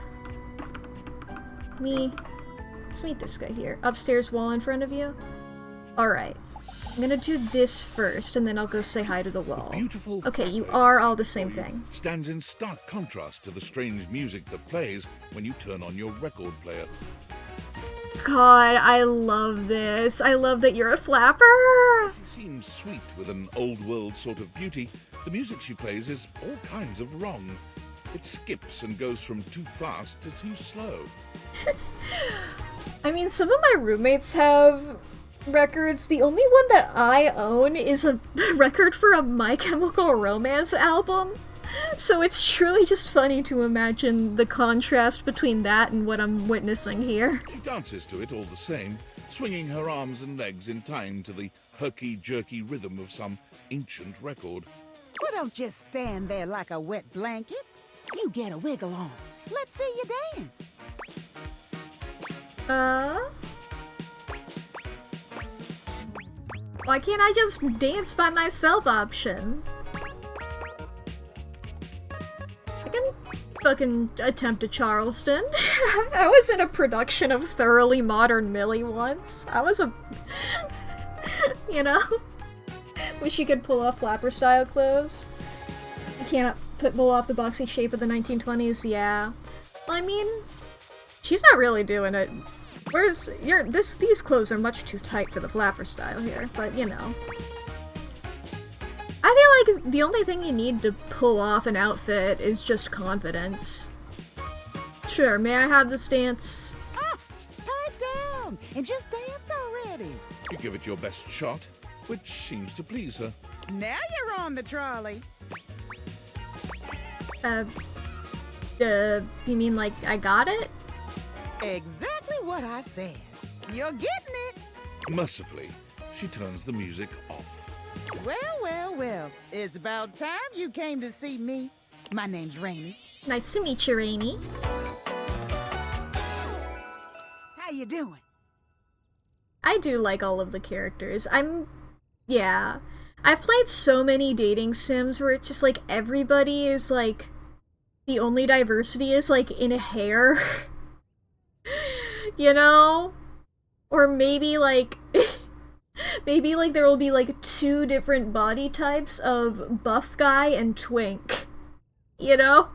Let's meet this guy here. Upstairs wall in front of you? Alright. I'm gonna do this first, and then I'll go say hi to the wall. Beautiful. Okay, you are all the same thing. Stands in stark contrast to the strange music that plays when you turn on your record player. God, I love this. I love that you're a flapper. She seems sweet with an old world sort of beauty. The music she plays is all kinds of wrong. It skips and goes from too fast to too slow. I mean, some of my roommates have records. The only one that I own is a record for a My Chemical Romance album. So it's truly just funny to imagine the contrast between that and what I'm witnessing here. She dances to it all the same, swinging her arms and legs in time to the herky-jerky rhythm of some ancient record. Well, don't just stand there like a wet blanket. You get a wiggle on. Let's see you dance. Why can't I just dance by myself option? I can fucking attempt a Charleston. I was in a production of Thoroughly Modern Millie once. I was a... you know? Wish you could pull off flapper style clothes. You can't pull off the boxy shape of the 1920s, yeah. Well, I mean, she's not really doing it. Whereas, these clothes are much too tight for the flapper style here, but you know. I feel like the only thing you need to pull off an outfit is just confidence. Sure, may I have this dance? Ah, pipe down and just dance already. You give it your best shot, which seems to please her. Now you're on the trolley. You mean like I got it? Exactly what I said. You're getting it. Mercifully, she turns the music off. Well, well, well. It's about time you came to see me. My name's Rainy. Nice to meet you, Rainy. How you doing? I do like all of the characters. Yeah. I've played so many dating sims where it's just like everybody is like, the only diversity is like in hair. You know? Or maybe like, maybe like there will be like 2 different body types of buff guy and twink. You know?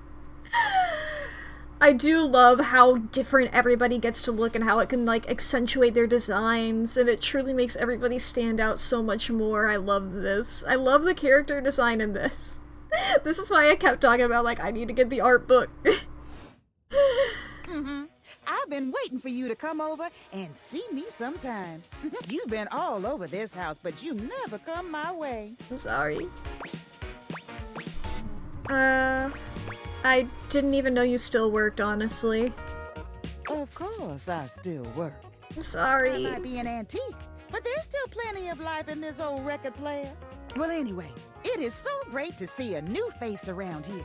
I do love how different everybody gets to look and how it can like accentuate their designs, and it truly makes everybody stand out so much more. I love this. I love the character design in this. This is why I kept talking about like I need to get the art book. I've been waiting for you to come over and see me sometime. You've been all over this house, but you never come my way. I'm sorry. I didn't even know you still worked, honestly. Of course I still work. I'm sorry. I might be an antique, but there's still plenty of life in this old record player. Well, anyway, it is so great to see a new face around here.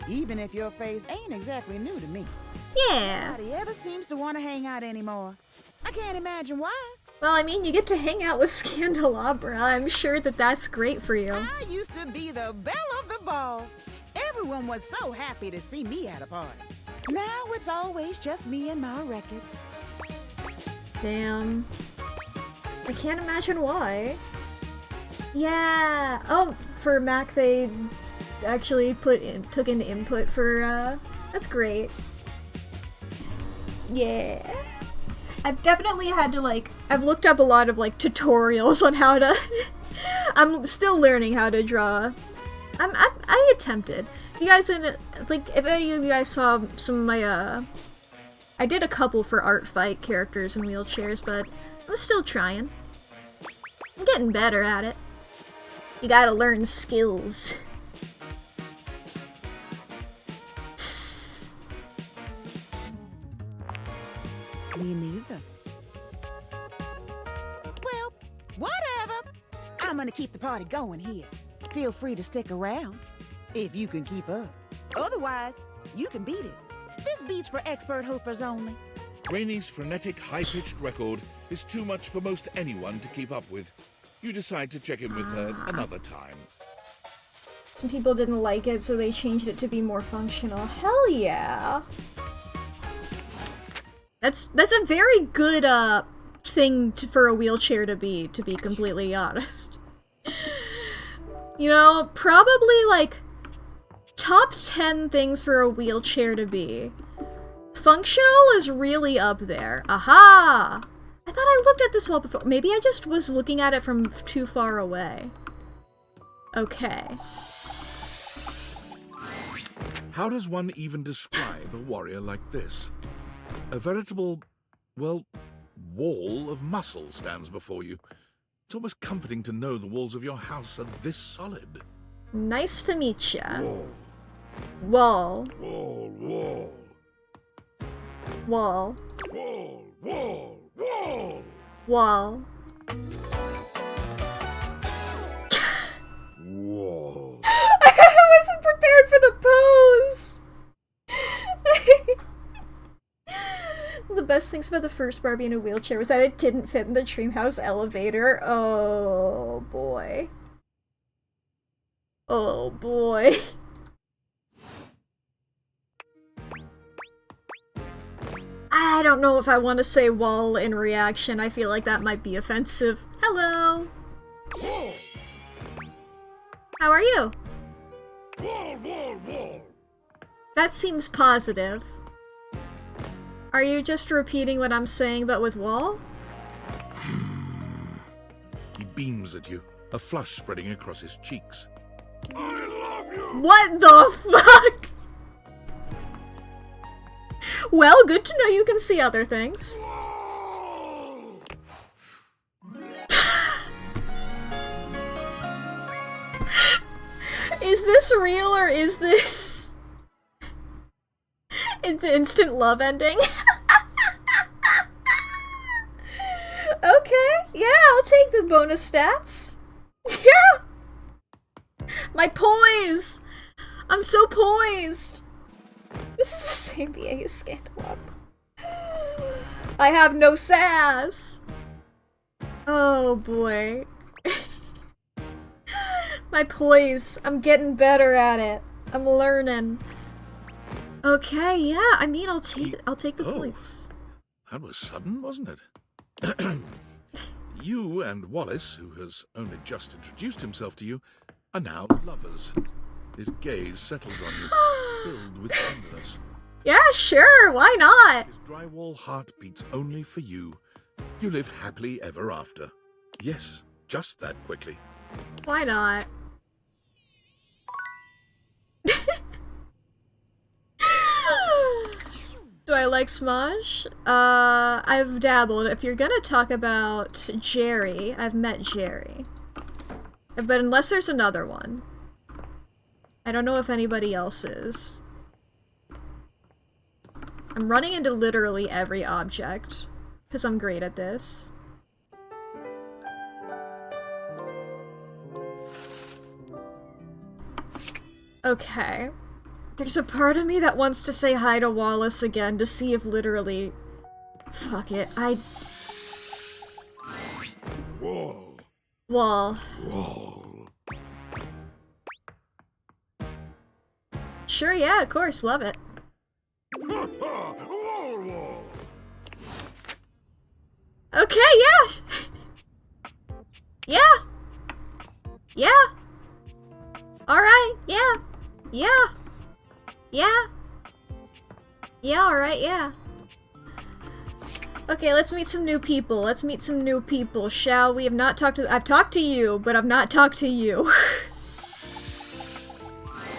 Even if your face ain't exactly new to me. Yeah. Nobody ever seems to want to hang out anymore. I can't imagine why. Well, I mean, you get to hang out with Scandelabra. I'm sure that that's great for you. I used to be the belle of the ball. Everyone was so happy to see me at a party. Now it's always just me and my records. Damn. I can't imagine why. Yeah. Oh, for Mac they actually took in input for, that's great. Yeah. I've definitely had to, like, I've looked up a lot of, like, tutorials on how to... I'm still learning how to draw. I attempted. You guys didn't, like, if any of you guys saw some of my, I did a couple for art fight characters in wheelchairs, but I'm still trying. I'm getting better at it. You gotta learn skills. Me neither. Well, whatever. I'm gonna keep the party going here. Feel free to stick around, if you can keep up. Otherwise, you can beat it. This beat's for expert hoofers only. Rainy's frenetic, high-pitched record is too much for most anyone to keep up with. You decide to check in with her another time. Some people didn't like it, so they changed it to be more functional. Hell yeah! That's a very good, thing for a wheelchair to be completely honest. You know, probably, like, top 10 things for a wheelchair to be. Functional is really up there. Aha! I thought I looked at this wall before. Maybe I just was looking at it from too far away. Okay. How does one even describe a warrior like this? A veritable, well, wall of muscle stands before you. It's almost comforting to know the walls of your house are this solid. Nice to meet ya. Wall. Wall. Wall, wall. Wall. Wall, wall, wall. Wall. Wall. I wasn't prepared for the pose! The best things about the first Barbie in a wheelchair was that it didn't fit in the Dreamhouse elevator. Oh boy. Oh boy. I don't know if I want to say wall in reaction. I feel like that might be offensive. Hello! Wall. How are you? Wall, wall, wall. That seems positive. Are you just repeating what I'm saying but with wall? He beams at you, a flush spreading across his cheeks. What the fuck? Well, good to know you can see other things. Is this real or is this... It's instant love ending? Okay, yeah, I'll take the bonus stats. Yeah! My poise! I'm so poised! This is the same VA scandal up. I have no sass! Oh boy. My poise. I'm getting better at it. I'm learning. Okay, yeah, I mean, I'll take the points. That was sudden, wasn't it? You and Wallace, who has only just introduced himself to you, are now lovers. His gaze settles on you, filled with tenderness. Yeah, sure, why not? His drywall heart beats only for you. You live happily ever after. Yes, just that quickly. Why not? Do I like Smosh? I've dabbled. If you're gonna talk about Jerry, I've met Jerry. But unless there's another one. I don't know if anybody else is. I'm running into literally every object, because I'm great at this. Okay. There's a part of me that wants to say hi to Wallace again to see if literally... Fuck it, Wall. Wall. Wall. Sure, yeah, of course, love it. Wall. Okay, yeah! Yeah! Yeah! Alright, yeah! Yeah! Yeah! Yeah, alright, yeah. Okay, let's meet some new people. Let's meet some new people, shall we? I've talked to you, but I've not talked to you.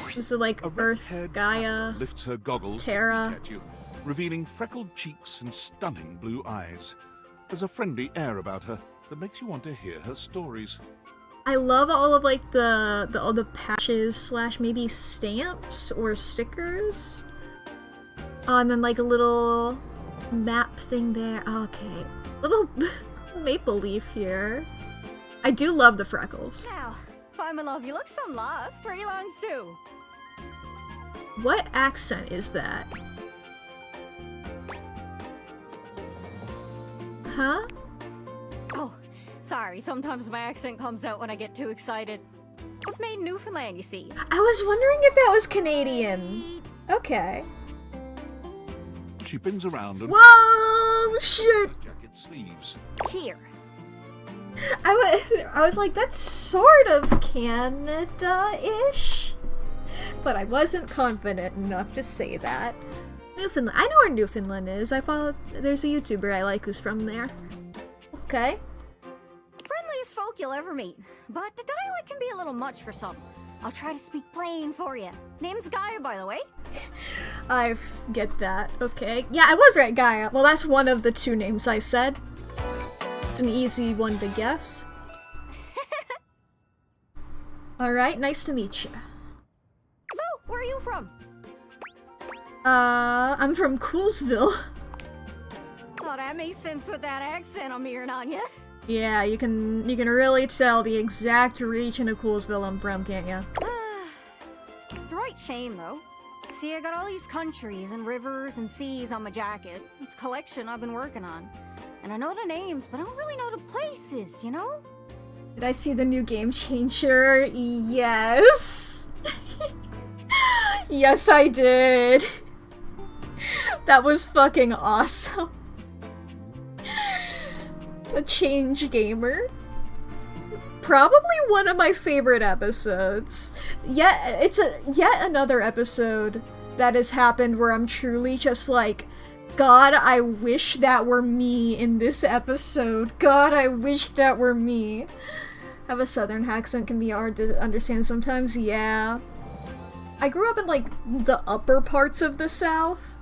This is like Earth, Gaia, lifts her goggles Terra. at you, revealing freckled cheeks and stunning blue eyes. There's a friendly air about her that makes you want to hear her stories. I love all of like all the patches slash maybe stamps or stickers. Oh, and then like a little map thing there. Okay. Little maple leaf here. I do love the freckles. Now, why, my love, you look some lost. Where are you longs to? What accent is that? Huh? Oh, sorry. Sometimes my accent comes out when I get too excited. It's made in Newfoundland, you see. I was wondering if that was Canadian. Okay. She bends around and... Whoa! Shit! Jacket sleeves. Here. I was like, that's sort of Canada-ish. But I wasn't confident enough to say that. Newfoundland. I know where Newfoundland is. I follow. There's a YouTuber I like who's from there. Okay. Friendliest folk you'll ever meet. But the dialect can be a little much for some. I'll try to speak plain for you. Name's Gaia, by the way. I get that. Okay. Yeah, I was right, Gaia. Well, that's one of the two names I said. It's an easy one to guess. Alright, nice to meet you. So, where are you from? I'm from Coolsville. Oh, that makes sense with that accent I'm hearing on you. Yeah, you can really tell the exact region of Coolsville I'm from, can't ya? It's a right shame, though. See, I got all these countries and rivers and seas on my jacket. It's a collection I've been working on. And I know the names, but I don't really know the places, you know? Did I see the new Game Changer? Yes! Yes, I did! That was fucking awesome. The Change Gamer. Probably one of my favorite episodes. Yeah, it's yet another episode that has happened where I'm truly just like, God, I wish that were me in this episode. God, I wish that were me. Have a southern accent can be hard to understand sometimes, yeah. I grew up in, like, the upper parts of the South.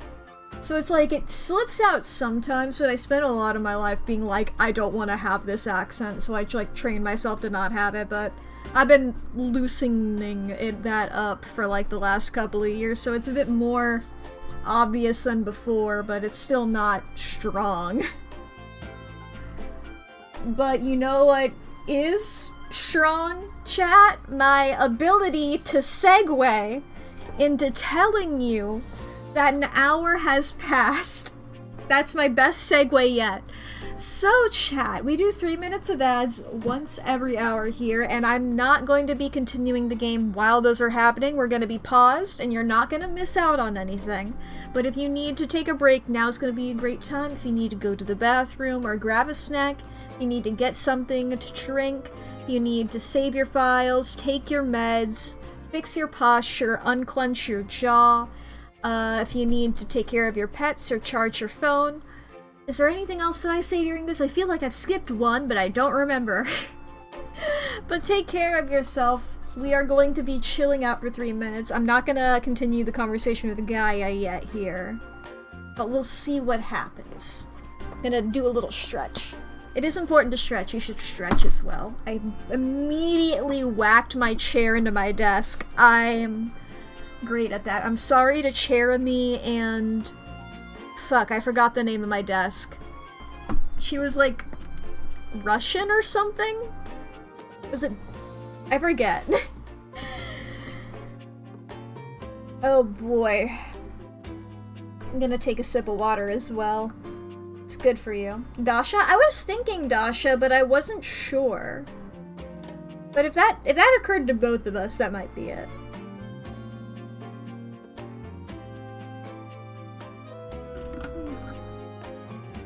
So it's like, it slips out sometimes, but I spent a lot of my life being like, I don't want to have this accent, so I, like, trained myself to not have it, but I've been loosening that up for, like, the last couple of years, so it's a bit more obvious than before, but it's still not strong. But you know what is strong, chat? My ability to segue into telling you that an hour has passed. That's my best segue yet. So, chat, we do 3 minutes of ads once every hour here, and I'm not going to be continuing the game while those are happening. We're going to be paused, and you're not going to miss out on anything. But if you need to take a break, now's going to be a great time. If you need to go to the bathroom or grab a snack, you need to get something to drink, you need to save your files, take your meds, fix your posture, unclench your jaw, if you need to take care of your pets or charge your phone. Is there anything else that I say during this? I feel like I've skipped one, but I don't remember. But take care of yourself. We are going to be chilling out for 3 minutes. I'm not gonna continue the conversation with Gaia yet here, but we'll see what happens. I'm gonna do a little stretch. It is important to stretch. You should stretch as well. I immediately whacked my chair into my desk. I'm great at that. I'm sorry to Cherami and... Fuck, I forgot the name of my desk. She was like... Russian or something? Was it... I forget. Oh boy. I'm gonna take a sip of water as well. It's good for you. Dasha? I was thinking Dasha, but I wasn't sure. But if that occurred to both of us, that might be it.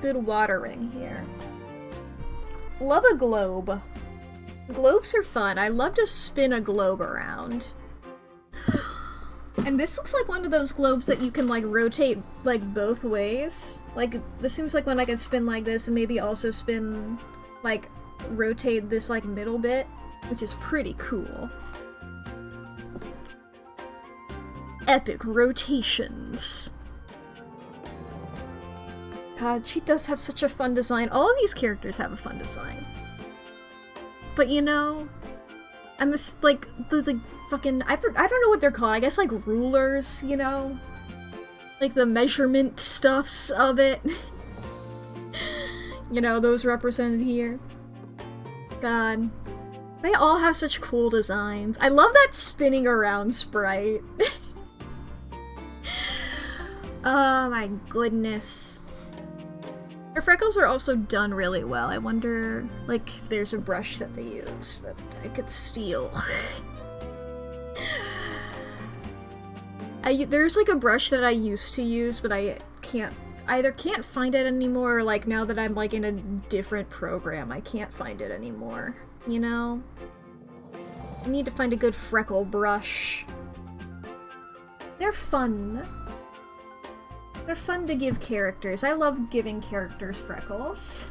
Good watering here. Love a globe. Globes are fun. I love to spin a globe around. And this looks like one of those globes that you can, like, rotate, like, both ways. Like, this seems like one I can spin like this and maybe also spin, like, rotate this, like, middle bit, which is pretty cool. Epic rotations. God, she does have such a fun design. All of these characters have a fun design. But you know, I'm just like the fucking I don't know what they're called. I guess like rulers, you know, like the measurement stuffs of it. You know, those represented here. God, they all have such cool designs. I love that spinning around sprite. Oh my goodness. Her freckles are also done really well. I wonder, like, if there's a brush that they use that I could steal. There's, like, a brush that I used to use, but I either can't find it anymore, or, like, now that I'm, like, in a different program, I can't find it anymore, you know? I need to find a good freckle brush. They're fun. They're fun to give characters. I love giving characters freckles.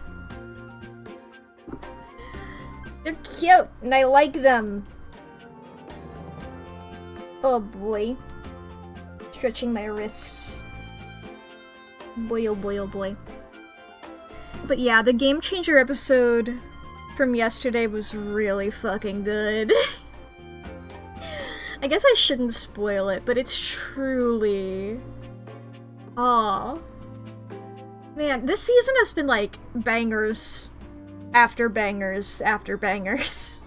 They're cute, and I like them. Oh boy. Stretching my wrists. Boy, oh boy, oh boy. But yeah, the Game Changer episode from yesterday was really fucking good. I guess I shouldn't spoil it, but it's truly... Aw. Man, this season has been like bangers after bangers after bangers.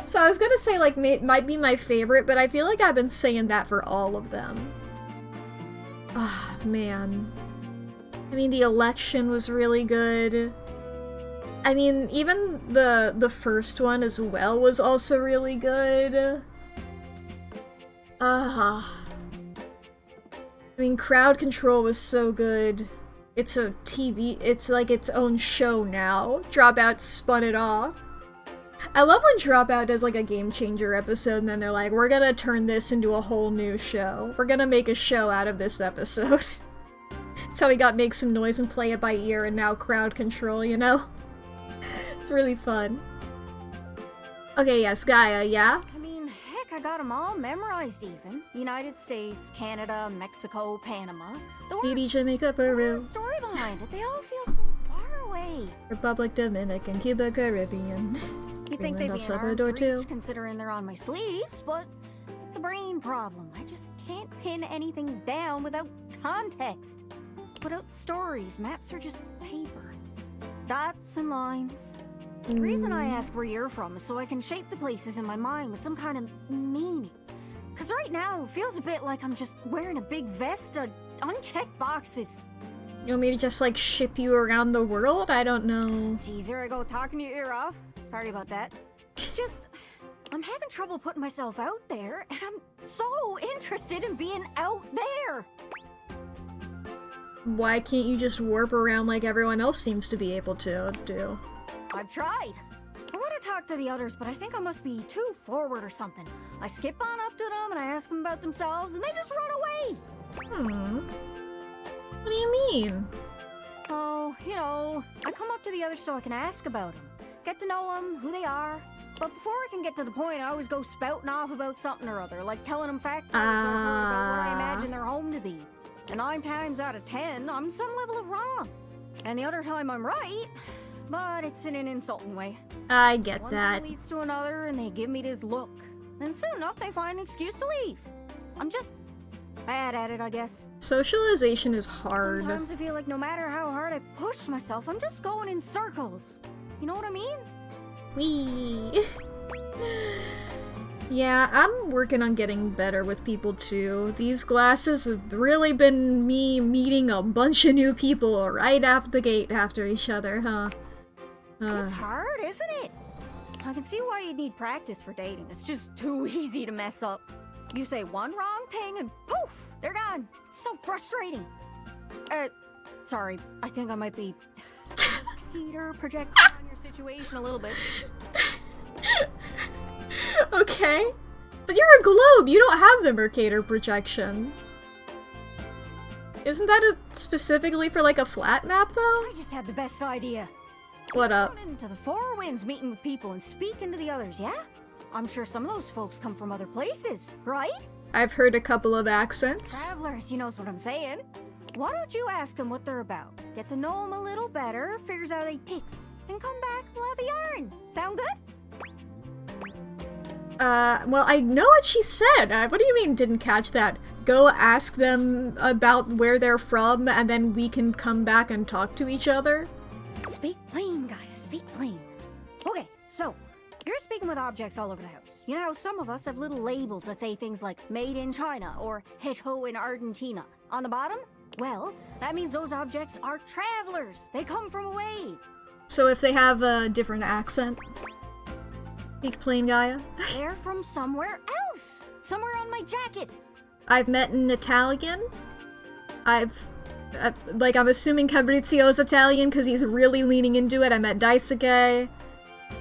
So I was gonna say like it might be my favorite, but I feel like I've been saying that for all of them. Ah, man. I mean, the election was really good. I mean, even the first one as well was also really good. I mean, Crowd Control was so good. It's a TV, it's like its own show now. Dropout spun it off. I love when Dropout does like a Game Changer episode and then they're like, we're gonna turn this into a whole new show. We're gonna make a show out of this episode. That's how we got Make Some Noise and Play It By Ear and now Crowd Control, you know? It's really fun. Okay, yes, Gaia, yeah? I mean, heck, I got them all memorized even. United States, Canada, Mexico, Panama. Haiti, Jamaica, Peru. Story behind it. They all feel so far away. Republic Dominican, Cuba, Caribbean. You think they'd be an arm's reach considering they're on my sleeves, but it's a brain problem. I just can't pin anything down without context. Without stories, maps are just paper. Dots and lines. The reason I ask where you're from is so I can shape the places in my mind with some kind of meaning. Because right now, it feels a bit like I'm just wearing a big vest of unchecked boxes. You want me to just, like, ship you around the world? I don't know. Geez, here I go talking your ear off. Sorry about that. It's just, I'm having trouble putting myself out there, and I'm so interested in being out there. Why can't you just warp around like everyone else seems to be able to do? I've tried. I want to talk to the others, but I think I must be too forward or something. I skip on up to them and I ask them about themselves, and they just run away. What do you mean? Oh, you know, I come up to the others so I can ask about them. Get to know them, who they are. But before I can get to the point, I always go spouting off about something or other, like telling them facts about what I imagine their home to be. And 9 times out of 10, I'm some level of wrong. And the other time I'm right, but it's in an insulting way. I get One that. thing leads to another, and they give me this look. And soon enough, they find an excuse to leave. I'm just bad at it, I guess. Socialization is hard. Sometimes I feel like no matter how hard I push myself, I'm just going in circles. You know what I mean? Wee. Yeah, I'm working on getting better with people too. These classes have really been me meeting a bunch of new people right out the gate after each other, huh? It's hard, isn't it? I can see why you'd need practice for dating. It's just too easy to mess up. You say one wrong thing and poof, they're gone. It's so frustrating. Sorry, I think I might be Peter projecting on your situation a little bit. Okay. But you're a globe, you don't have the Mercator projection. Isn't that specifically for like a flat map though? I just had the best idea. What up? Going into the Four Winds, meeting with people and speaking to the others, yeah? I'm sure some of those folks come from other places, right? I've heard a couple of accents. Travelers, you knows what I'm saying. Why don't you ask them what they're about? Get to know them a little better, figures out they ticks, and come back, we'll have a yarn. Sound good? Well, I know what she said. What do you mean didn't catch that? Go ask them about where they're from, and then we can come back and talk to each other? Speak plain, Gaia, speak plain. Okay, so, you're speaking with objects all over the house. You know how some of us have little labels that say things like made in China or hecho in Argentina. On the bottom? Well, that means those objects are travelers. They come from away. So if they have a different accent? Speak plain, Gaia? They're from somewhere else. Somewhere on my jacket. I've met an Italian. I'm assuming Fabrizio's Italian because he's really leaning into it. I met Daisuke.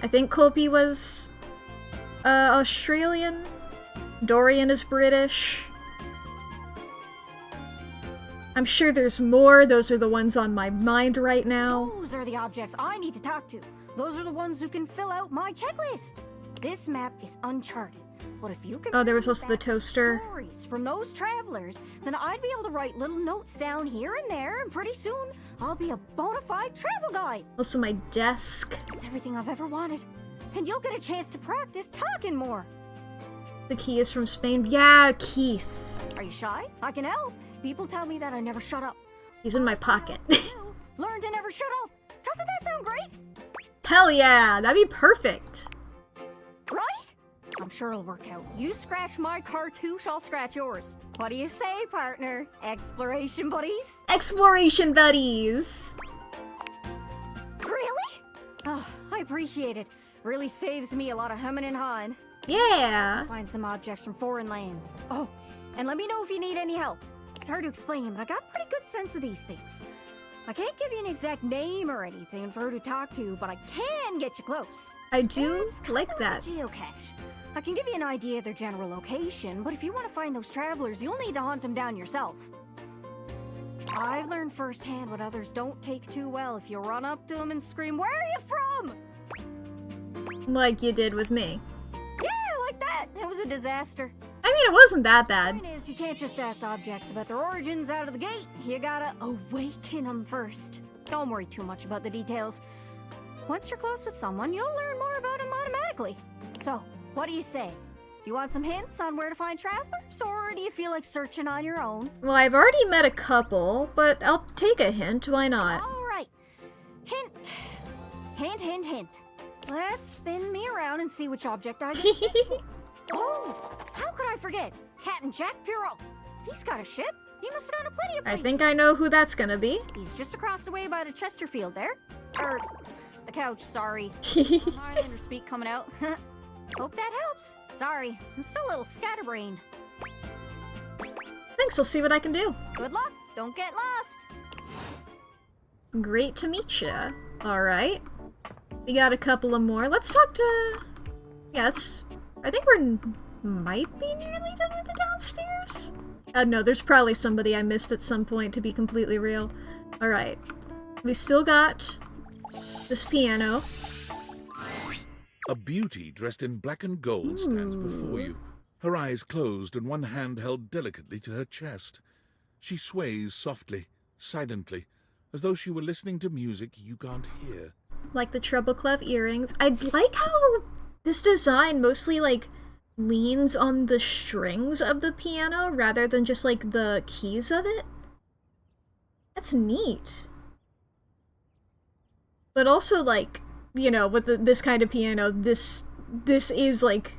I think Kopi was Australian. Dorian is British. I'm sure there's more. Those are the ones on my mind right now. Those are the objects I need to talk to. Those are the ones who can fill out my checklist. This map is uncharted. But if you can there was also the toaster. Stories from those travelers, then I'd be able to write little notes down here and there, and pretty soon I'll be a bona fide travel guide. Also my desk. It's everything I've ever wanted. And you'll get a chance to practice talking more. The key is from Spain. Yeah, Keith. Are you shy? I can help. People tell me that I never shut up. He's in my pocket. Learn to never shut up. Doesn't that sound great? Hell yeah, that'd be perfect. Right? I'm sure it'll work out. You scratch my cartouche, I'll scratch yours. What do you say, partner? Exploration buddies? Exploration buddies! Really? Oh, I appreciate it. Really saves me a lot of humming and hawing. Yeah. Find some objects from foreign lands. Oh, and let me know if you need any help. It's hard to explain, but I got a pretty good sense of these things. I can't give you an exact name or anything for her to talk to, but I can get you close. I do like that. Geocache. I can give you an idea of their general location, but if you want to find those travelers, you'll need to hunt them down yourself. I've learned firsthand what others don't take too well if you run up to them and scream, "Where are you from?" Like you did with me. Yeah, like that. It was a disaster. I mean, it wasn't that bad. Point is, you can't just ask objects about their origins out of the gate. You gotta awaken them first. Don't worry too much about the details. Once you're close with someone, you'll learn more about them automatically. So, what do you say? You want some hints on where to find travelers, or do you feel like searching on your own? Well, I've already met a couple, but I'll take a hint. Why not? Alright. Hint. Hint, hint, hint. Let's spin me around and see which object I get hit for. Oh, how could I forget? Captain Jack Pirro. He's got a ship. He must have gone to plenty of I places. think I know who that's gonna be. He's just across the way by the Chesterfield there. The couch, sorry. Highlander speak coming out. Hope that helps. Sorry, I'm still a little scatterbrained. Thanks, I'll see what I can do. Good luck. Don't get lost. Great to meet ya. Alright. We got a couple of more. Let's talk to... Yes. I think we're... might be nearly done with the downstairs? No, there's probably somebody I missed at some point, to be completely real. Alright. We still got... this piano. A beauty dressed in black and gold stands before you, her eyes closed and one hand held delicately to her chest. She sways softly, silently, as though she were listening to music you can't hear. Like the treble clef earrings. I like how this design mostly, like, leans on the strings of the piano rather than just, like, the keys of it. That's neat. But also, like, you know, with this kind of piano, this is, like,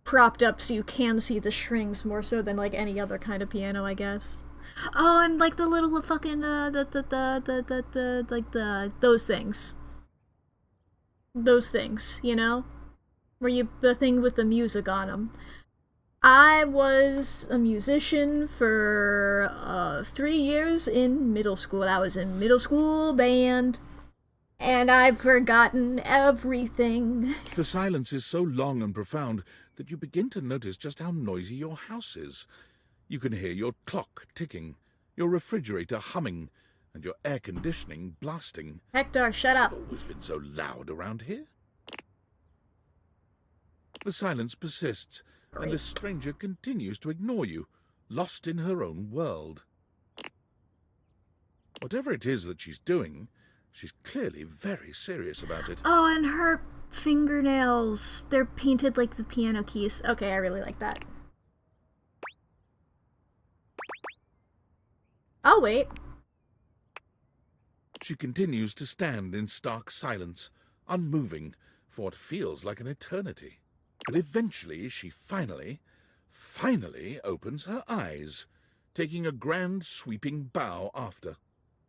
propped up so you can see the strings more so than, like, any other kind of piano, I guess. Oh, and, like, the little fucking, those things. Those things, you know? Where the thing with the music on them. I was a musician for 3 years in middle school. I was in middle school band. And I've forgotten everything. The silence is so long and profound that you begin to notice just how noisy your house is. You can hear your clock ticking, your refrigerator humming, and your air conditioning blasting. Hector, shut up. It's always been so loud around here. The silence persists, and the stranger continues to ignore you, lost in her own world. Whatever it is that she's doing, she's clearly very serious about it. Oh, and her fingernails. They're painted like the piano keys. Okay, I really like that. I'll wait. She continues to stand in stark silence, unmoving, for what feels like an eternity. But eventually she finally opens her eyes, taking a grand sweeping bow after.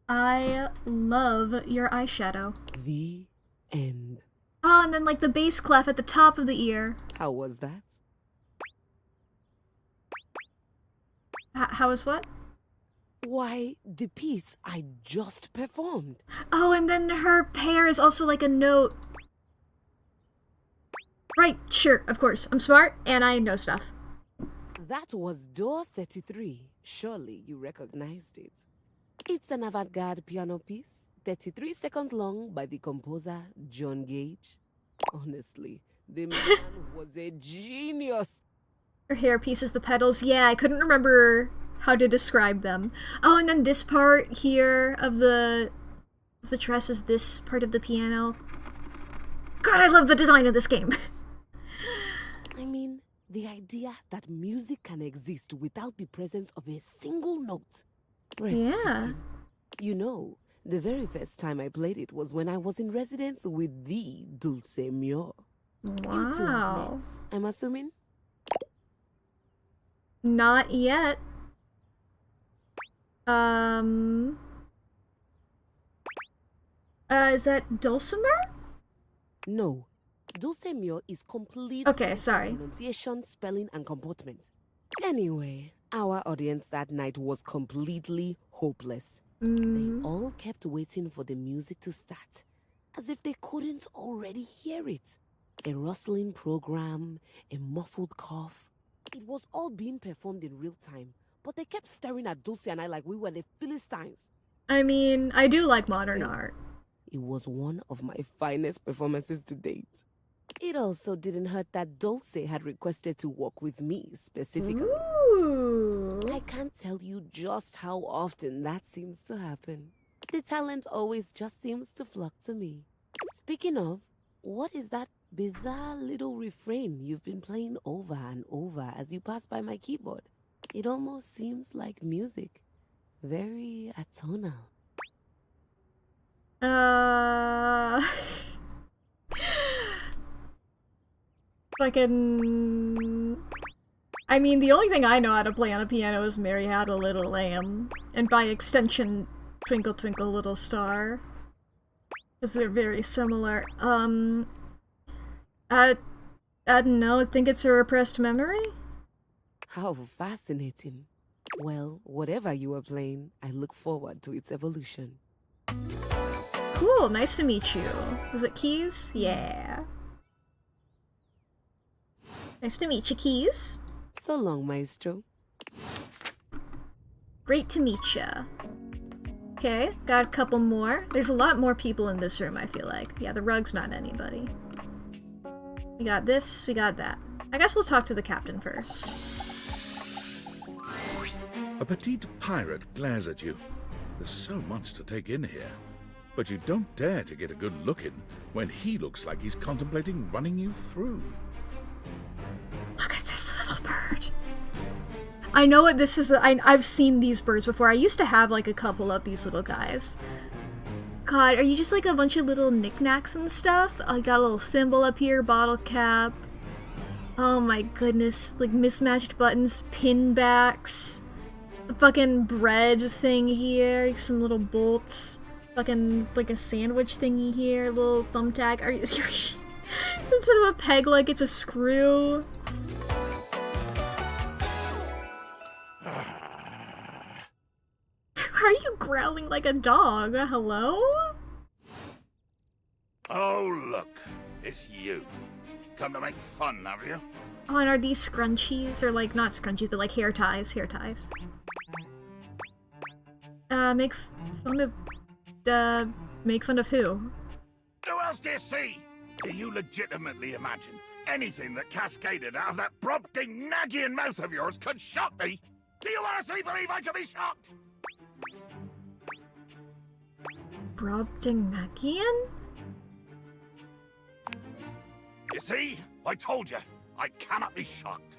I love your eyeshadow. The end. Oh, and then like the bass clef at the top of the ear. How was that? How was what? Why, the piece I just performed. Oh, and then her hair is also like a note. Right, sure, of course. I'm smart, and I know stuff. That was door 33. Surely you recognized it. It's an avant-garde piano piece, 33 seconds long by the composer John Gage. Honestly, the man was a genius. Her hairpiece is the pedals. Yeah, I couldn't remember how to describe them. Oh, and then this part here of the dress is this part of the piano. God, I love the design of this game. I mean, the idea that music can exist without the presence of a single note. Yeah. You know, the very first time I played it was when I was in residence with the Dulce Mio. You two have met, I'm assuming? Not yet. Is that Dulcimer? No. Dulce Mio is complete. Okay, sorry. Pronunciation, spelling, and comportment. Anyway, our audience that night was completely hopeless. They all kept waiting for the music to start, as if they couldn't already hear it. A rustling program, a muffled cough. It was all being performed in real time, but they kept staring at Dulce and I like we were the Philistines. I mean, I do like modern art. It was one of my finest performances to date. It also didn't hurt that Dulce had requested to work with me specifically. Ooh. I can't tell you just how often that seems to happen. The talent always just seems to flock to me. Speaking of, what is that bizarre little refrain you've been playing over and over as you pass by my keyboard? It almost seems like music. Very atonal. Fucking... I mean, the only thing I know how to play on a piano is Mary Had a Little Lamb. And by extension, Twinkle Twinkle Little Star. Because they're very similar. I don't know, I think it's a repressed memory? How fascinating. Well, whatever you are playing, I look forward to its evolution. Cool, nice to meet you. Was it Keys? Yeah. Nice to meet you, Keys. So long, Maestro. Great to meet ya. Okay, got a couple more. There's a lot more people in this room, I feel like. Yeah, the rug's not anybody. We got this, we got that. I guess we'll talk to the captain first. A petite pirate glares at you. There's so much to take in here. But you don't dare to get a good look in when he looks like he's contemplating running you through. Look at this little bird. I know what this is. I've seen these birds before. I used to have like a couple of these little guys. God, are you just like a bunch of little knickknacks and stuff? I got a little thimble up here, bottle cap. Oh my goodness, like mismatched buttons, pin backs. A fucking bread thing here, some little bolts. Fucking like a sandwich thingy here, a little thumbtack. Are you instead of a peg leg, it's a screw? Why are you growling like a dog? Hello? Oh, look. It's you. Come to make fun, have you? Oh, and are these scrunchies? Or like, not scrunchies, but like hair ties. Hair ties. Make fun of who? Who else do you see? Do you legitimately imagine anything that cascaded out of that Brobdingnagian mouth of yours could shock me? Do you honestly believe I could be shocked? Brobdingnagian? You see? I told you. I cannot be shocked.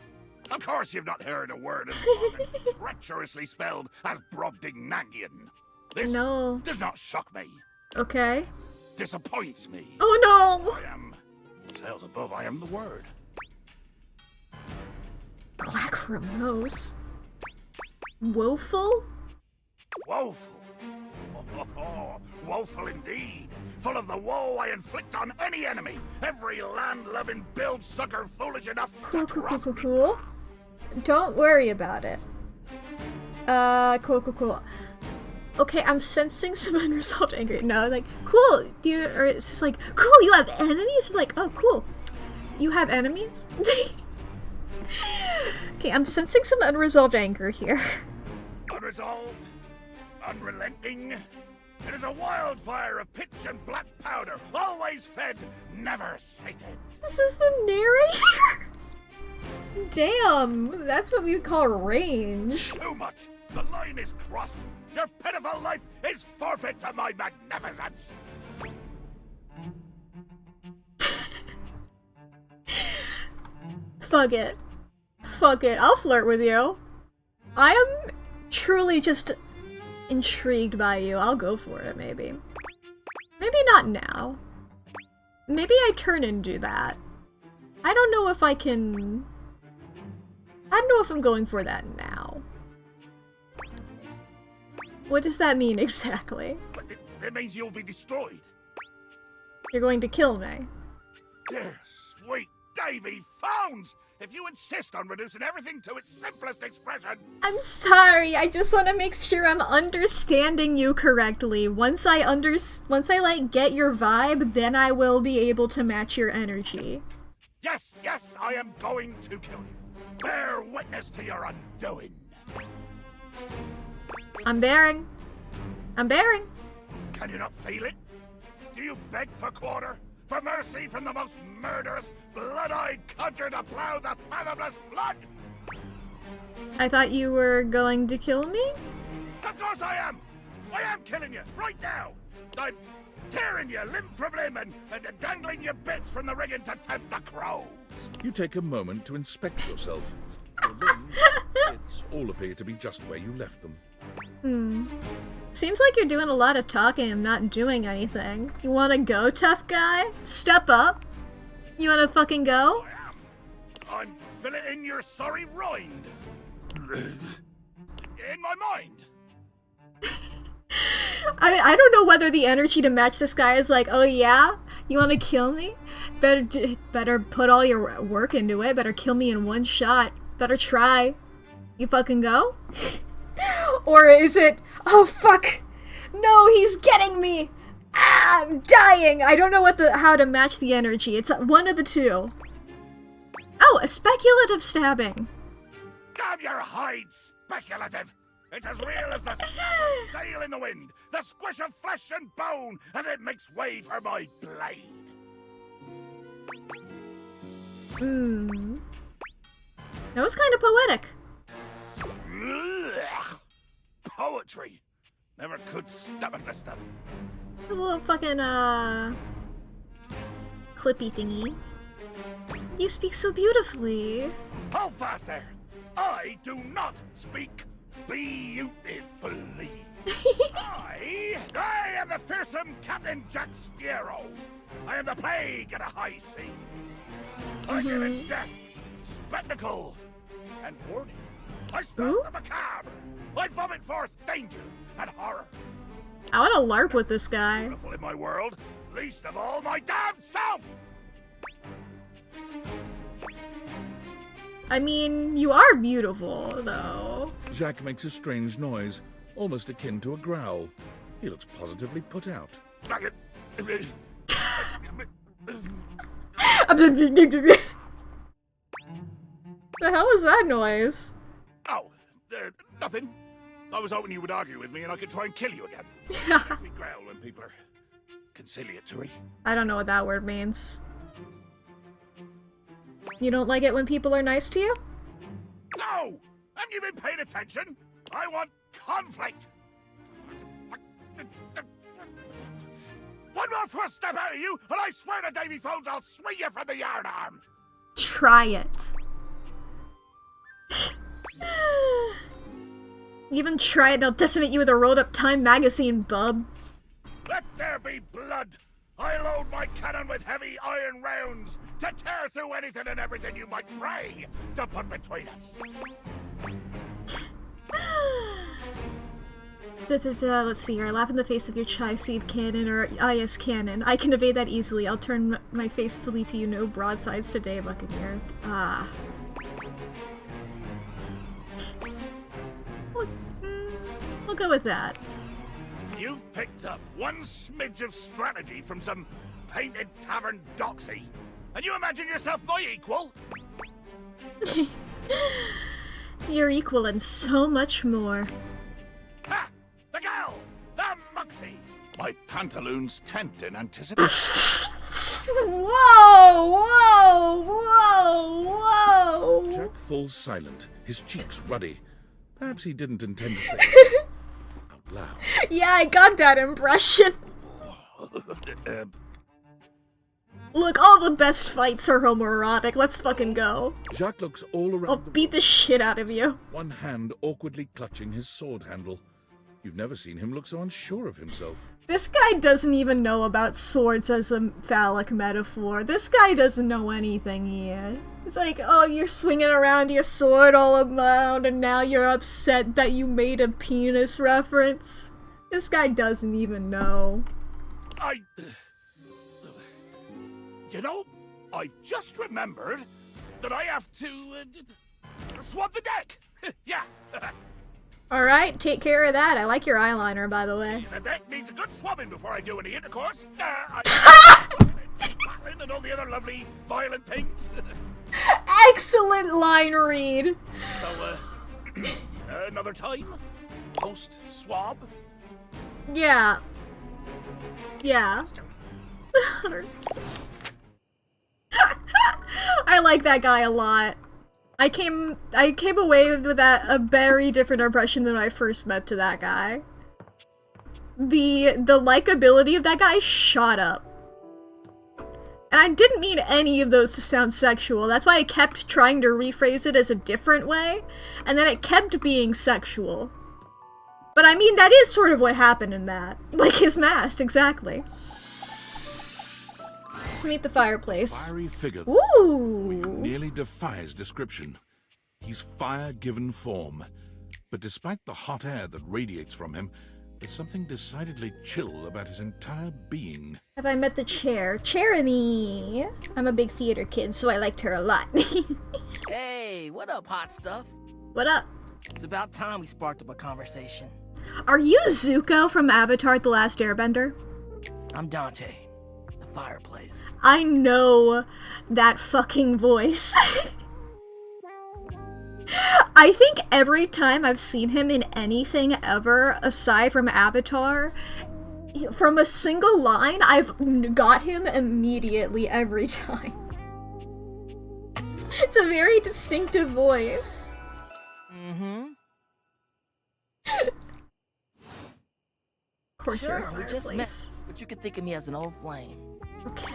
Of course you've not heard a word as long and treacherously spelled as Brobdingnagian. This does not shock me. Okay. Disappoints me. Oh no! I am... Sales above, I am the word. Lachrymose? Woeful? Woeful. Oh, woeful indeed. Full of the woe I inflict on any enemy. Every land-loving build-sucker foolish enough to cross me. Cool. Don't worry about it. Cool. Okay, I'm sensing some unresolved anger. No, like, cool, or it's just like, cool, you have enemies? It's like, oh, cool. You have enemies? Okay, I'm sensing some unresolved anger here. Unresolved? Unrelenting? It is a wildfire of pitch and black powder, always fed, never sated. This is the narrator? Damn, that's what we would call range. Too much. The line is crossed. Your pitiful life is forfeit to my magnificence. Fuck it. I'll flirt with you. I am truly just intrigued by you. I'll go for it, maybe. Maybe not now. Maybe I turn and do that. I don't know if I can... I don't know if I'm going for that now. What does that mean exactly? It means you'll be destroyed. You're going to kill me. Dear, sweet Davy Phones! If you insist on reducing everything to its simplest expression... I'm sorry, I just want to make sure I'm understanding you correctly. Once I like get your vibe, then I will be able to match your energy. Yes, I am going to kill you. Bear witness to your undoing. I'm bearing. Can you not feel it? Do you beg for quarter? for mercy from the most murderous, blood-eyed cudger to plow the fathomless flood? I thought you were going to kill me? Of course I am! I am killing you, right now! I'm tearing you limb from limb and dangling your bits from the rigging to tempt the crows! You take a moment to inspect yourself. Your limbs, it's all appear to be just where you left them. Seems like you're doing a lot of talking and not doing anything. You wanna go, tough guy? Step up? You wanna fucking go? I'm filleting your sorry rind. In my mind. I don't know whether the energy to match this guy is like, oh yeah? You wanna kill me? Better put all your work into it. Better kill me in one shot. Better try. You fucking go? Or is it, oh fuck! No, he's getting me! Ah, I'm dying! I don't know how to match the energy. It's one of the two. Oh, a speculative stabbing. Damn your hide, speculative! It's as real as the sail in the wind, the squish of flesh and bone as it makes way for my blade. That was kind of poetic. Ugh. Poetry. Never could stomach this stuff. A little fucking, clippy thingy. You speak so beautifully. Hold fast there. I do not speak beautifully. I am the fearsome Captain Jack Sparrow. I am the plague of the high seas. I deal in death, spectacle, and warning. I spout the macabre. I vomit forth danger and horror. I want to LARP with this guy. Beautiful in my world, least of all my damn self. I mean, you are beautiful, though. Jacques makes a strange noise, almost akin to a growl. He looks positively put out. The hell was that noise? Oh, nothing. I was hoping you would argue with me and I could try and kill you again. Makes me growl when people are conciliatory. I don't know what that word means. You don't like it when people are nice to you? No! Haven't you been paying attention? I want conflict! One more first step out of you, and I swear to Davy Phones I'll swing you from the yardarm! Try it. Even try it and I'll decimate you with a rolled-up Time magazine, bub. Let there be blood! I load my cannon with heavy iron rounds to tear through anything and everything you might pray to put between us. Let's see here. I laugh in the face of your chai-seed cannon or IS cannon. I can evade that easily. I'll turn my face fully to you. No broadsides today, Buccaneer. Ah. We'll go with that. You've picked up one smidge of strategy from some painted tavern doxy, and you imagine yourself my equal? You're equal and so much more. Ha! The gal! The muxie! My pantaloons tent in anticipation. Whoa! Whoa! Whoa! Whoa! Jack falls silent, his cheeks ruddy. Perhaps he didn't intend to say out loud. Yeah, I got that impression. Look, all the best fights are homoerotic. Let's fucking go. Jacques looks all around. I'll beat the shit out of you. One hand awkwardly clutching his sword handle. You've never seen him look so unsure of himself. This guy doesn't even know about swords as a phallic metaphor. This guy doesn't know anything here. It's like, oh, you're swinging around your sword all around and now you're upset that you made a penis reference. This guy doesn't even know. You know, I've just remembered that I have to swab the deck. Yeah. Alright, take care of that. I like your eyeliner, by the way. The deck needs a good swabbing before I do any intercourse. And all the other lovely violent things. Excellent line read. So, another time? Post-swab? Yeah. Yeah. I like that guy a lot. I came away with that a very different impression than when I first met to that guy. The likability of that guy shot up. And I didn't mean any of those to sound sexual. That's why I kept trying to rephrase it as a different way, and then it kept being sexual. But I mean, that is sort of what happened in that. Like his mask, exactly. Let's meet the fireplace. Fiery figure Ooh! nearly defies description. He's fire given form, but despite the hot air that radiates from him, there's something decidedly chill about his entire being. Have I met the chair? Jeremy! I'm a big theater kid, so I liked her a lot. Hey, what up, hot stuff? What up? It's about time we sparked up a conversation. Are you Zuko from Avatar: The Last Airbender? I'm Dante, the fireplace. I know that fucking voice. I think every time I've seen him in anything ever, aside from Avatar, from a single line, I've got him immediately every time. It's a very distinctive voice. Mm-hmm. Of course sure, you're a we just met, fireplace. but you can think of me as an old flame. Okay.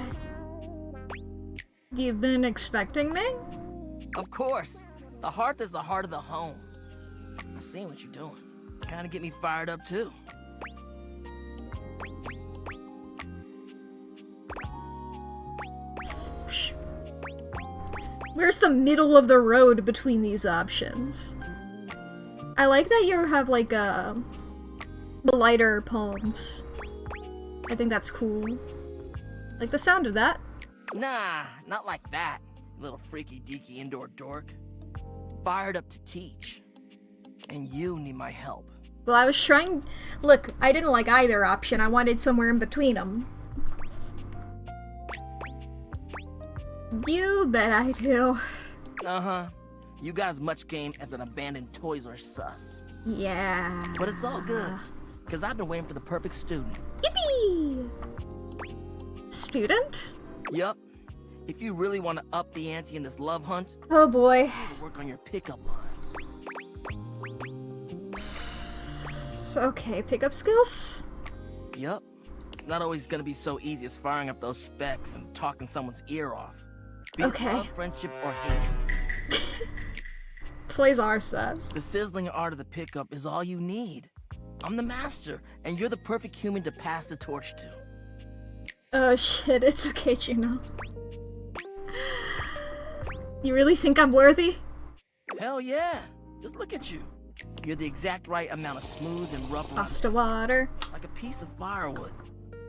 You've been expecting me? Of course. The hearth is the heart of the home. I seen what you're doing. Kinda get me fired up too. Where's the middle of the road between these options? I like that you have like lighter palms. I think that's cool. Like the sound of that. Nah, not like that, little freaky deaky indoor dork. Fired up to teach. And you need my help. Well, I was trying... Look, I didn't like either option. I wanted somewhere in between them. You bet I do. Uh-huh. You got as much game as an abandoned Toys R Us. Yeah. But it's all good, because I've been waiting for the perfect student. Yippee! Student? Yup. If you really want to up the ante in this love hunt, oh boy. you need to work on your pickup lines. Okay, pickup skills? Yup. It's not always gonna be so easy as firing up those specs and talking someone's ear off. Be it love, friendship, or hatred. Toys R Us. The sizzling art of the pickup is all you need. I'm the master, and you're the perfect human to pass the torch to. Oh shit, it's okay, Juno. You really think I'm worthy? Hell yeah. Just look at you. You're the exact right amount of smooth and rough. Pasta water. Like a piece of firewood.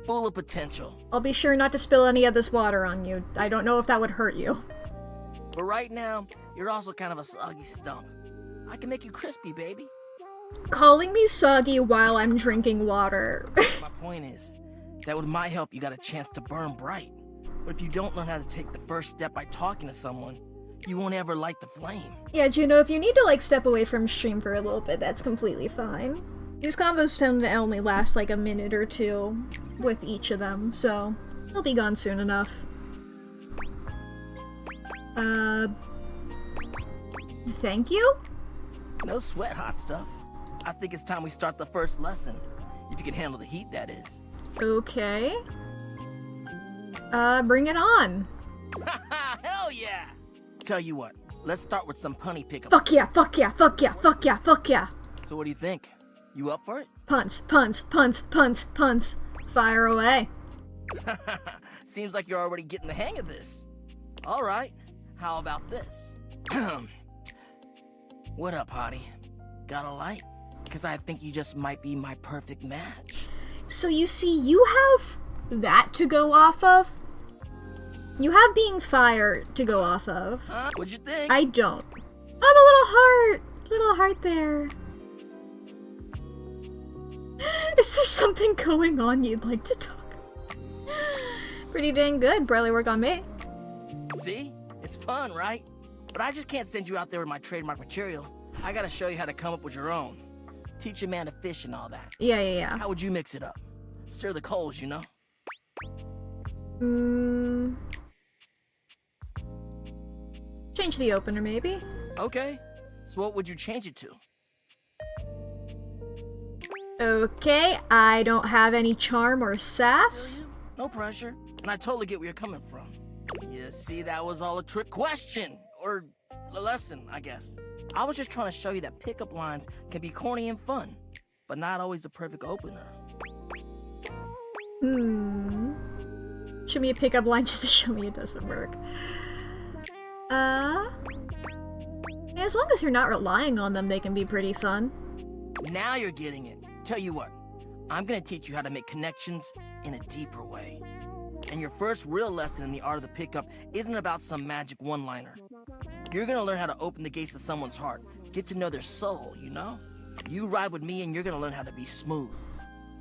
Full of potential. I'll be sure not to spill any of this water on you. I don't know if that would hurt you. But right now, you're also kind of a soggy stump. I can make you crispy, baby. Calling me soggy while I'm drinking water. My point is, that with my help, you got a chance to burn bright. But if you don't learn how to take the first step by talking to someone, you won't ever light the flame. Yeah, Juno, if you need to, like, step away from stream for a little bit, that's completely fine. These combos tend to only last, like, a minute or two with each of them, so they'll be gone soon enough. Thank you? No sweat, hot stuff. I think it's time we start the first lesson. If you can handle the heat, that is. Okay. Bring it on. Hell yeah! Tell you what, let's start with some punny pickup. Fuck yeah, fuck yeah, fuck yeah, fuck yeah, fuck yeah. So what do you think? You up for it? Punts, punts, punts, punts, punts. Fire away. Seems like you're already getting the hang of this. All right, how about this? What up, hottie? Got a light? Because I think you just might be my perfect match. So you see, you have that to go off of? You have being fire to go off of. What'd you think? I don't. Oh, the little heart! Little heart there. Is there something going on you'd like to talk? Pretty dang good. Barely work on me. See? It's fun, right? But I just can't send you out there with my trademark material. I gotta show you how to come up with your own. Teach a man to fish and all that. Yeah. How would you mix it up? Stir the coals, you know? Change the opener, maybe? Okay. So what would you change it to? Okay, I don't have any charm or sass. No pressure. And I totally get where you're coming from. You see, that was all a trick question. Or a lesson, I guess. I was just trying to show you that pickup lines can be corny and fun, but not always the perfect opener. Show me a pickup line just to show me it doesn't work. As long as you're not relying on them, they can be pretty fun. Now you're getting it. Tell you what, I'm gonna teach you how to make connections in a deeper way. And your first real lesson in the art of the pickup isn't about some magic one-liner. You're gonna learn how to open the gates of someone's heart, get to know their soul, you know? You ride with me and you're gonna learn how to be smooth,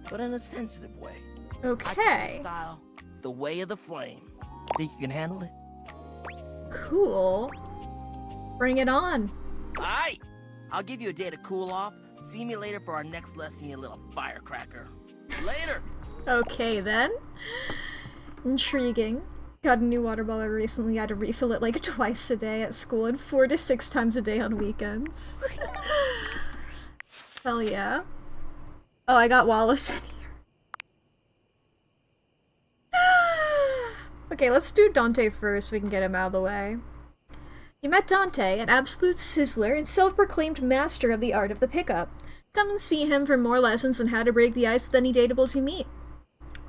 but in a sensitive way. Okay. Style, the way of the flame. Think you can handle it? Cool. Bring it on. Alright! I'll give you a day to cool off. See me later for our next lesson, you little firecracker. Later! Okay, then. Intriguing. Got a new water bottle recently. I had to refill it like twice a day at school and 4 to 6 times a day on weekends. Hell yeah. Oh, I got Wallace in here. Okay, let's do Dante first so we can get him out of the way. You met Dante, an absolute sizzler and self-proclaimed master of the art of the pickup. Come and see him for more lessons on how to break the ice with any dateables you meet.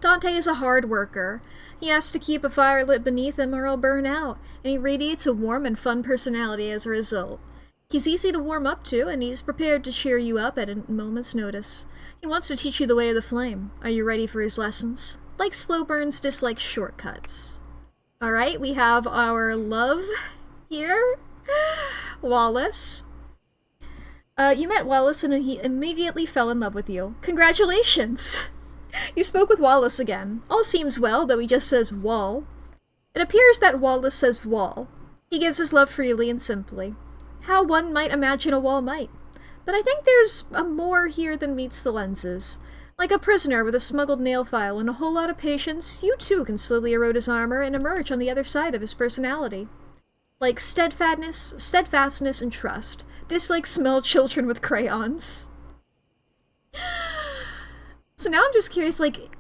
Dante is a hard worker. He has to keep a fire lit beneath him or he'll burn out, and he radiates a warm and fun personality as a result. He's easy to warm up to, and he's prepared to cheer you up at a moment's notice. He wants to teach you the way of the flame. Are you ready for his lessons? Like slow burns, dislikes shortcuts. Alright, we have our love here. Wallace. You met Wallace and he immediately fell in love with you. Congratulations! You spoke with Wallace again. All seems well, though he just says Wall. It appears that Wallace says Wall. He gives his love freely and simply. How one might imagine a wall might. But I think there's a more here than meets the lenses. Like a prisoner with a smuggled nail file and a whole lot of patience, you too can slowly erode his armor and emerge on the other side of his personality. Like steadfastness and trust. Dislike smell children with crayons. So now I'm just curious, like,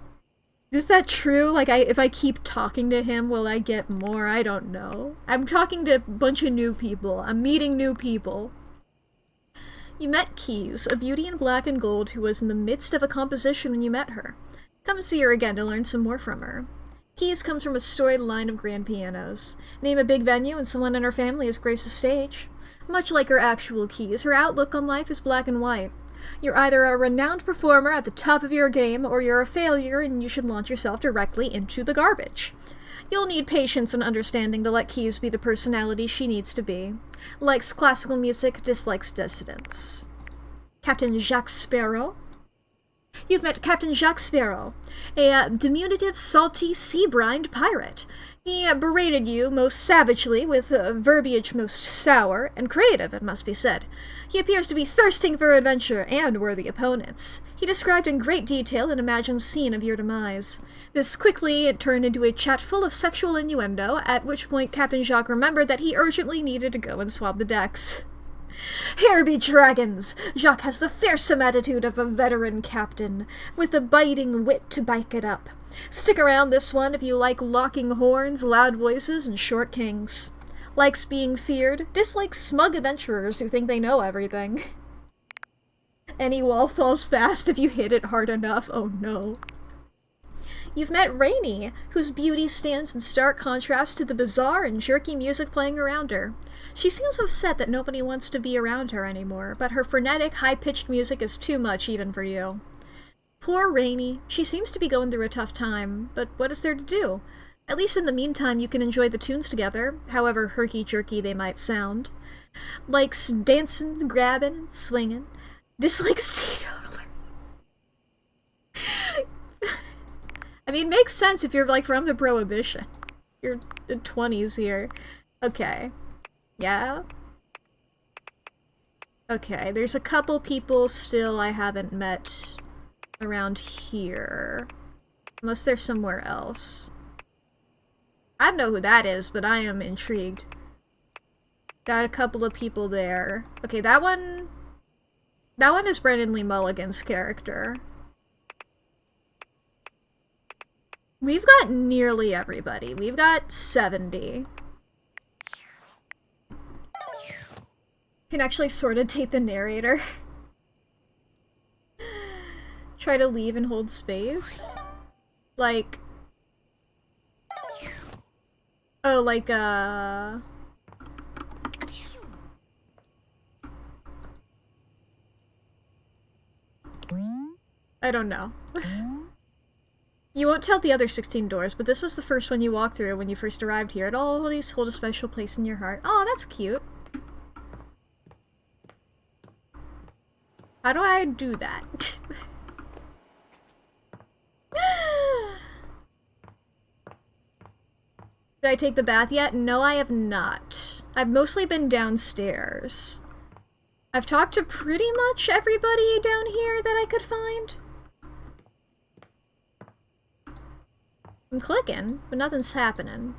is that true? Like, if I keep talking to him, will I get more? I don't know. I'm talking to a bunch of new people. I'm meeting new people. You met Keys, a beauty in black and gold who was in the midst of a composition when you met her. Come see her again to learn some more from her. Keys comes from a storied line of grand pianos. Name a big venue and someone in her family has graced the stage. Much like her actual Keys, her outlook on life is black and white. You're either a renowned performer at the top of your game, or you're a failure and you should launch yourself directly into the garbage. You'll need patience and understanding to let Keys be the personality she needs to be. Likes classical music, dislikes dissidents. Captain Jacques Sparrow. You've met Captain Jacques Sparrow, a diminutive, salty, sea-brined pirate. He berated you most savagely with verbiage most sour and creative, it must be said. He appears to be thirsting for adventure and worthy opponents. He described in great detail an imagined scene of your demise. This quickly turned into a chat full of sexual innuendo, at which point Captain Jacques remembered that he urgently needed to go and swab the decks. Here be dragons! Jacques has the fearsome attitude of a veteran captain, with a biting wit to bike it up. Stick around this one if you like locking horns, loud voices, and short kings. Likes being feared, dislikes smug adventurers who think they know everything. Any wall falls fast if you hit it hard enough, oh no. You've met Rainey, whose beauty stands in stark contrast to the bizarre and jerky music playing around her. She seems upset that nobody wants to be around her anymore, but her frenetic, high-pitched music is too much even for you. Poor Rainey. She seems to be going through a tough time, but what is there to do? At least in the meantime you can enjoy the tunes together, however herky-jerky they might sound. Likes dancing, grabbing, and swinging. Dislikes teetotaler. I mean, it makes sense if you're, like, from the Prohibition. You're the 20s here. Okay. Yeah? Okay, there's a couple people still I haven't met around here. Unless they're somewhere else. I don't know who that is, but I am intrigued. Got a couple of people there. Okay, that one is Brendan Lee Mulligan's character. We've got nearly everybody. We've got 70. Can actually sort of take the narrator. Try to leave and hold space. Like... Oh, like, I don't know. You won't tell the other 16 doors, but this was the first one you walked through when you first arrived here. It always hold a special place in your heart. Oh, that's cute. How do I do that? Did I take the bath yet? No, I have not. I've mostly been downstairs. I've talked to pretty much everybody down here that I could find. I'm clicking, but nothing's happening.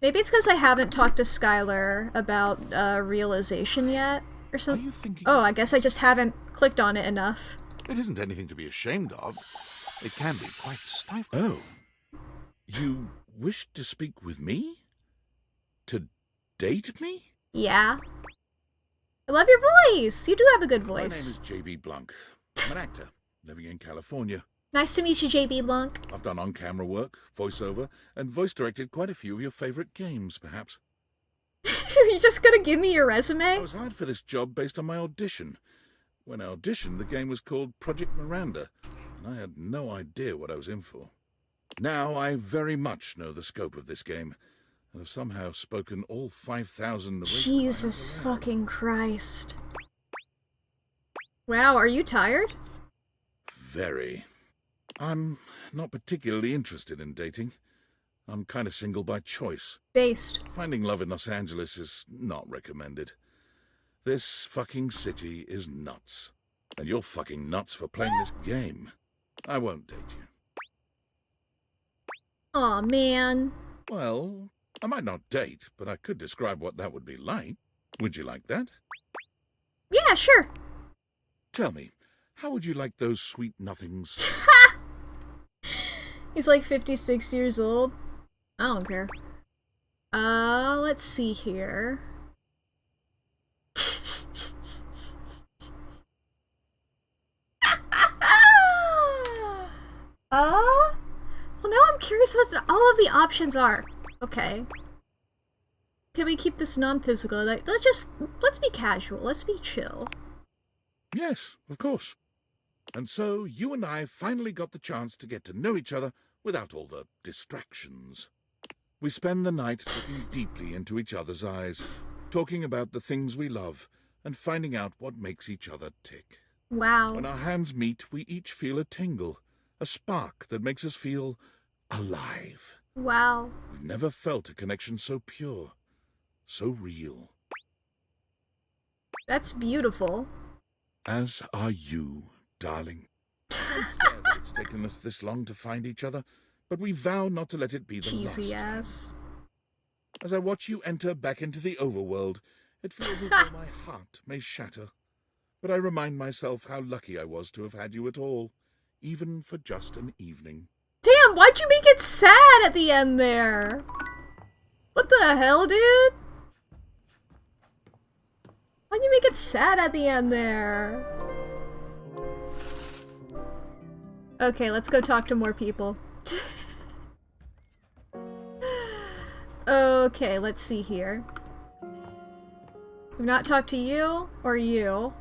Maybe it's because I haven't talked to Skylar about realization yet, or something. Oh, I guess I just haven't clicked on it enough. It isn't anything to be ashamed of. It can be quite stifling. Oh. You wish to speak with me? To date me? Yeah. I love your voice! You do have a good voice. My name is J.B. Blanc. I'm an actor, living in California. Nice to meet you, J.B. Blanc. I've done on-camera work, voiceover, and voice-directed quite a few of your favorite games, perhaps. Are you just gonna give me your resume? I was hired for this job based on my audition. When I auditioned, the game was called Project Miranda, and I had no idea what I was in for. Now I very much know the scope of this game, and have somehow spoken all 5,000 of Jesus fucking Christ. Wow, are you tired? Very. I'm not particularly interested in dating. I'm kind of single by choice. Based. Finding love in Los Angeles is not recommended. This fucking city is nuts. And you're fucking nuts for playing this game. I won't date you. Aw, man. Well, I might not date, but I could describe what that would be like. Would you like that? Yeah, sure. Tell me, how would you like those sweet nothings? He's like 56 years old. I don't care. Let's see here. Well, now I'm curious what all of the options are. Okay. Can we keep this non-physical? Like, let's be casual. Let's be chill. Yes, of course. And so you and I finally got the chance to get to know each other without all the distractions. We spend the night looking deeply into each other's eyes, talking about the things we love, and finding out what makes each other tick. Wow. When our hands meet, we each feel a tingle, a spark that makes us feel alive. Wow. We've never felt a connection so pure, so real. That's beautiful. As are you, darling. It's unfair that it's taken us this long to find each other, but we vow not to let it be the last. Cheesy ass. As I watch you enter back into the overworld, it feels as though my heart may shatter. But I remind myself how lucky I was to have had you at all, even for just an evening. Damn, why'd you make it sad at the end there? What the hell, dude? Why'd you make it sad at the end there? Okay, let's go talk to more people. Okay, let's see here. We've not talked to you or you.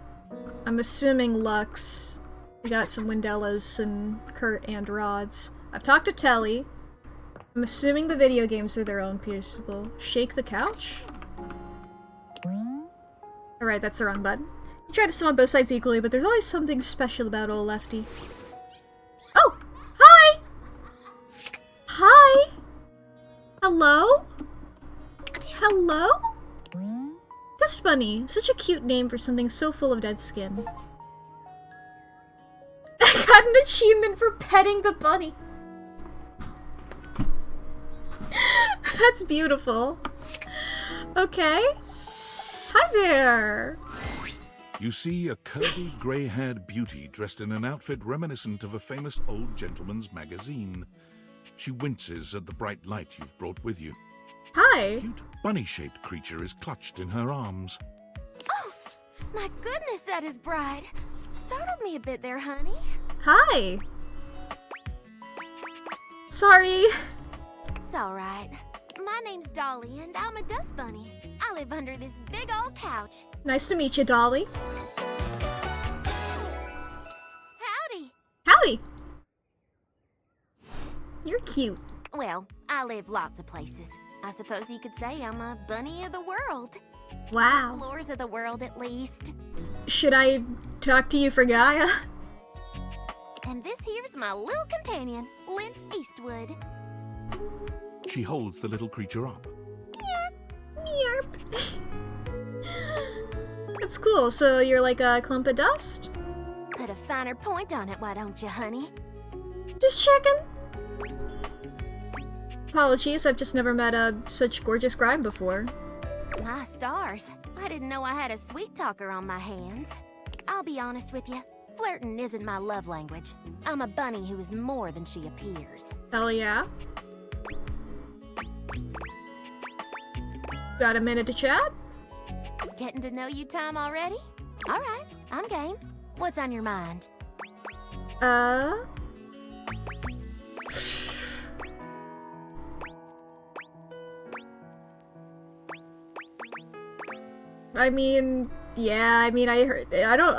I'm assuming Lux. We got some Windellas and Kurt and Rods. I've talked to Telly. I'm assuming the video games are their own pierceable. Shake the couch? Alright, that's the wrong button. You try to sit on both sides equally, but there's always something special about old Lefty. Oh! Hi! Hi! Hello? Hello? Dust Bunny. Such a cute name for something so full of dead skin. I got an achievement for petting the bunny. That's beautiful. Okay. Hi there. You see a curvy, grey-haired beauty dressed in an outfit reminiscent of a famous old gentleman's magazine. She winces at the bright light you've brought with you. Hi. A cute, bunny-shaped creature is clutched in her arms. Oh, my goodness, that is bright. Startled me a bit there, honey. Hi. Sorry. It's all right. My name's Dolly, and I'm a dust bunny. I live under this big old couch. Nice to meet you, Dolly. Howdy. Howdy. You're cute. Well, I live lots of places. I suppose you could say I'm a bunny of the world. Wow. Floors of the world, at least. Should I talk to you for Gaia? And this here's my little companion, Lint Eastwood. She holds the little creature up. Meerp. That's cool. So you're like a clump of dust? Put a finer point on it, why don't you, honey? Just checking. Apologies, I've just never met such gorgeous grime before. My stars. I didn't know I had a sweet talker on my hands. I'll be honest with you. Flirting isn't my love language. I'm a bunny who is more than she appears. Hell yeah. Got a minute to chat? Getting to know you time already? Alright, I'm game. What's on your mind? I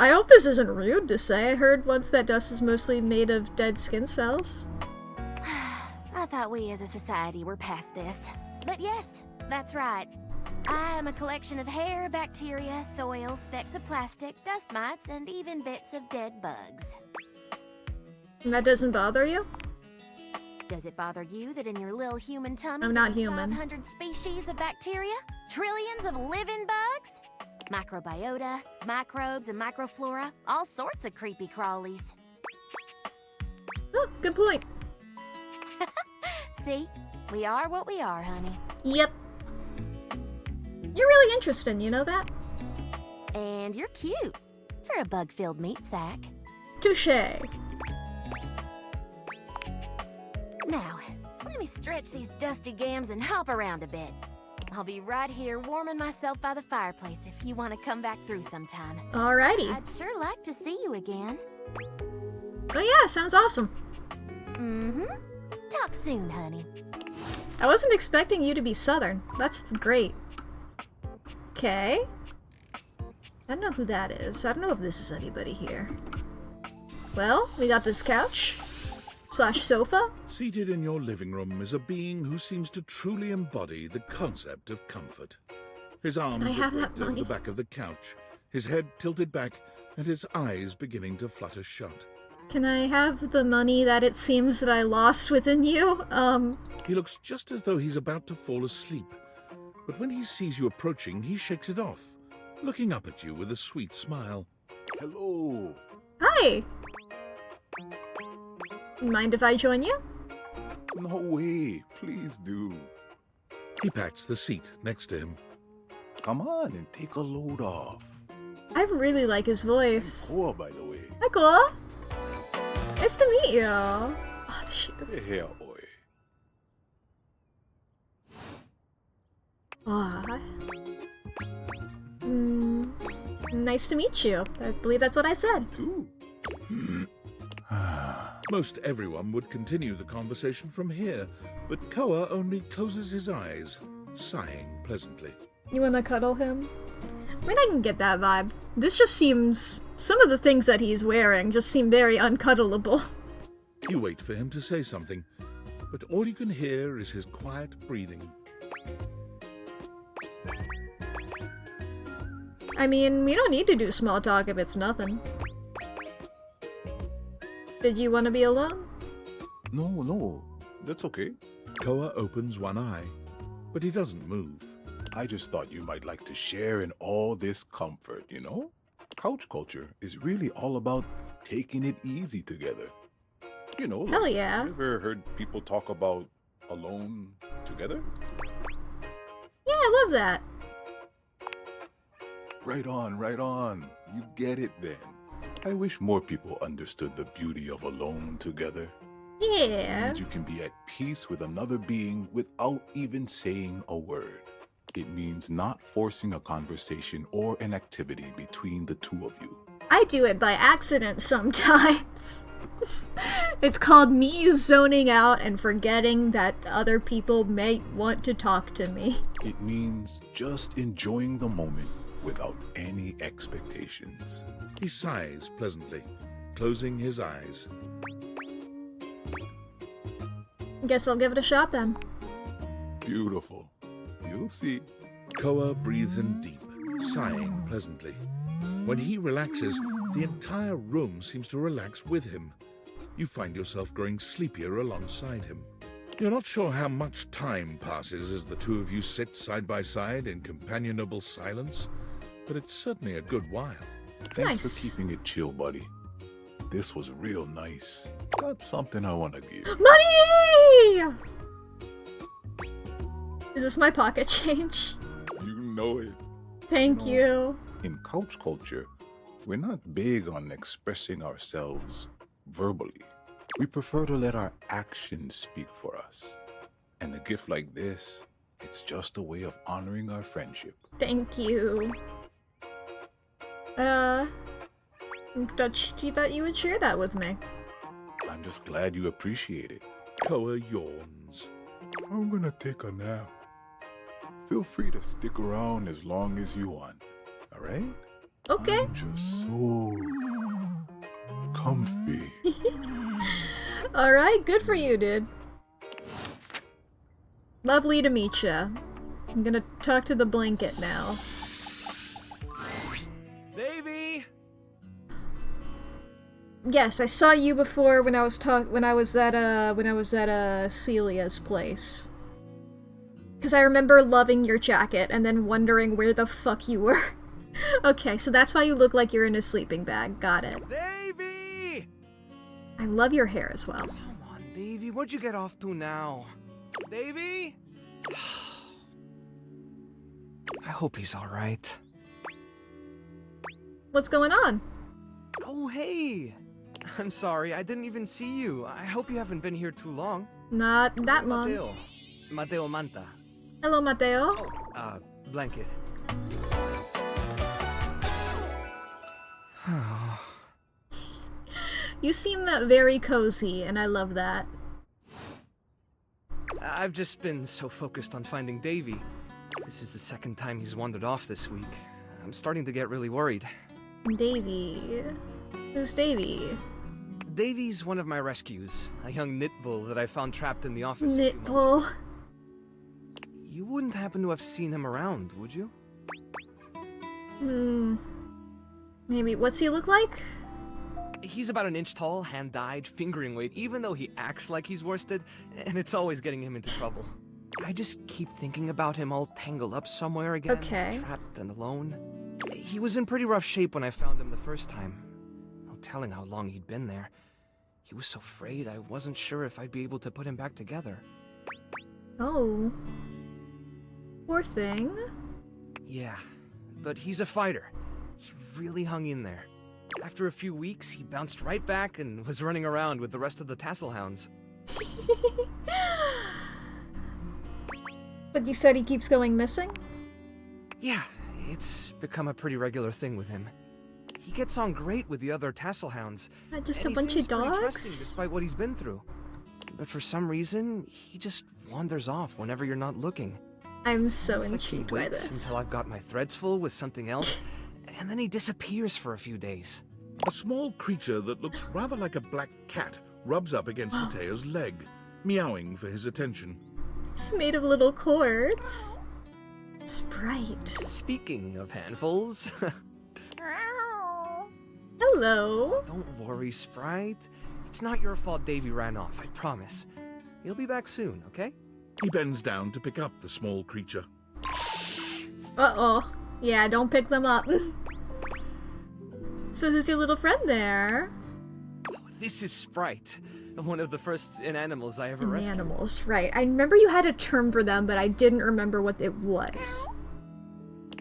hope this isn't rude to say. I heard once that dust is mostly made of dead skin cells. I thought we as a society were past this. But yes, that's right. I am a collection of hair, bacteria, soil, specks of plastic, dust mites, and even bits of dead bugs. And that doesn't bother you? Does it bother you that in your little human tummy I'm not there are human. 500 species of bacteria? Trillions of living bugs? Microbiota, microbes, and microflora. All sorts of creepy crawlies. Oh, good point. See? We are what we are, honey. Yep. You're really interesting, you know that? And you're cute. For a bug-filled meat sack. Touché. Now, let me stretch these dusty gams and hop around a bit. I'll be right here warming myself by the fireplace if you want to come back through sometime. Alrighty. I'd sure like to see you again. Oh yeah, sounds awesome. Mm-hmm. Talk soon, honey. I wasn't expecting you to be Southern. That's great. Okay. I don't know who that is. I don't know if this is anybody here. Well, we got this couch. / sofa. Seated in your living room is a being who seems to truly embody the concept of comfort. His arms are draped over the back of the couch, his head tilted back, and his eyes beginning to flutter shut. Can I have the money that it seems that I lost within you? He looks just as though he's about to fall asleep, but when he sees you approaching, he shakes it off, looking up at you with a sweet smile. Hello. Hi. Mind if I join you? No way. Please do. He pats the seat next to him. Come on and take a load off. I really like his voice. Cool, by the way. Hi, cool. Nice to meet you. Oh, she is. Hey, boy. Nice to meet you. I believe that's what I said. Too. Most everyone would continue the conversation from here, but Koa only closes his eyes, sighing pleasantly. You wanna cuddle him? I mean, I can get that vibe. This just seems... Some of the things that he's wearing just seem very uncuddleable. You wait for him to say something, but all you can hear is his quiet breathing. I mean, we don't need to do small talk if it's nothing. Did you want to be alone? No. That's okay. Koa opens one eye, but he doesn't move. I just thought you might like to share in all this comfort, you know? Couch culture is really all about taking it easy together. You know, Hell yeah. You ever heard people talk about alone together? I love that. Right on, right on. You get it then. I wish more people understood the beauty of alone together. Yeah. It means you can be at peace with another being without even saying a word. It means not forcing a conversation or an activity between the two of you. I do it by accident sometimes. It's called me zoning out and forgetting that other people may want to talk to me. It means just enjoying the moment without any expectations. He sighs pleasantly, closing his eyes. Guess I'll give it a shot then. Beautiful. You'll see. Koa breathes in deep, sighing pleasantly. When he relaxes, the entire room seems to relax with him. You find yourself growing sleepier alongside him. You're not sure how much time passes as the two of you sit side by side in companionable silence, but it's certainly a good while. Thanks for keeping it chill, buddy. This was real nice. Got something I want to give. Money! Is this my pocket change? You know it. Thank you. In couch culture, we're not big on expressing ourselves verbally. We prefer to let our actions speak for us. And a gift like this, it's just a way of honoring our friendship. Thank you. Touchy that you would share that with me. I'm just glad you appreciate it. Koa yawns. I'm gonna take a nap. Feel free to stick around as long as you want, alright? Okay. I'm just so comfy. Alright, good for you, dude. Lovely to meet ya. I'm gonna talk to the blanket now. Davy! Yes, I saw you before when I was at Celia's place. Because I remember loving your jacket and then wondering where the fuck you were. Okay, so that's why you look like you're in a sleeping bag. Got it. Davy! I love your hair as well. Come on, Davy, what'd you get off to now? Davy? I hope he's alright. What's going on? Oh, hey! I'm sorry, I didn't even see you. I hope you haven't been here too long. Not that long. Mateo Manta. Hello, Mateo. Blanket. You seem very cozy, and I love that. I've just been so focused on finding Davy. This is the second time he's wandered off this week. I'm starting to get really worried. Davy. Who's Davy? Davy's one of my rescues, a young knit bull that I found trapped in the office. Knit bull. You wouldn't happen to have seen him around, would you? Maybe. What's he look like? He's about an inch tall, hand-dyed, fingering weight, even though he acts like he's worsted, and it's always getting him into trouble. I just keep thinking about him all tangled up somewhere again, trapped and alone. He was in pretty rough shape when I found him the first time. No telling how long he'd been there. He was so frayed I wasn't sure if I'd be able to put him back together. Oh. Poor thing. Yeah, but he's a fighter. He really hung in there. After a few weeks, he bounced right back and was running around with the rest of the tassel hounds. But you said he keeps going missing? Yeah, it's become a pretty regular thing with him. He gets on great with the other tassel hounds. Just a bunch of dogs? Despite what he's been through. But for some reason, he just wanders off whenever you're not looking. I'm so It's intrigued like he by waits this. until I've got my threads full with something else, and then he disappears for a few days. A small creature that looks rather like a black cat rubs up against Mateo's leg, meowing for his attention. Made of little cords. Sprite. Speaking of handfuls... Hello. Don't worry, Sprite. It's not your fault Davy ran off, I promise. He'll be back soon, okay? He bends down to pick up the small creature. Uh-oh. Yeah, don't pick them up. So who's your little friend there? This is Sprite. One of the first inanimals I ever rescued. Animals, right. I remember you had a term for them, but I didn't remember what it was.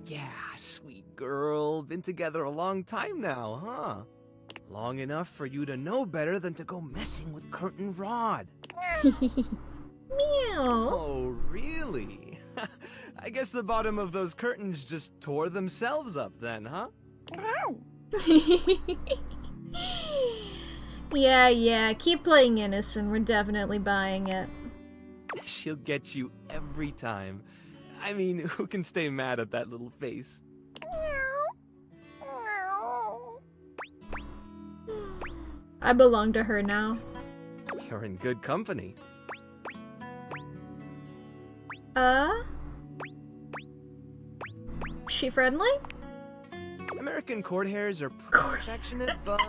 Yeah, sweet girl. Been together a long time now, huh? Long enough for you to know better than to go messing with Curtain Rod. Meow. Oh, really? I guess the bottom of those curtains just tore themselves up then, huh? Yeah, keep playing innocent. We're definitely buying it. She'll get you every time. I mean, who can stay mad at that little face? I belong to her now. You're in good company. She friendly? American court hares are pretty affectionate, but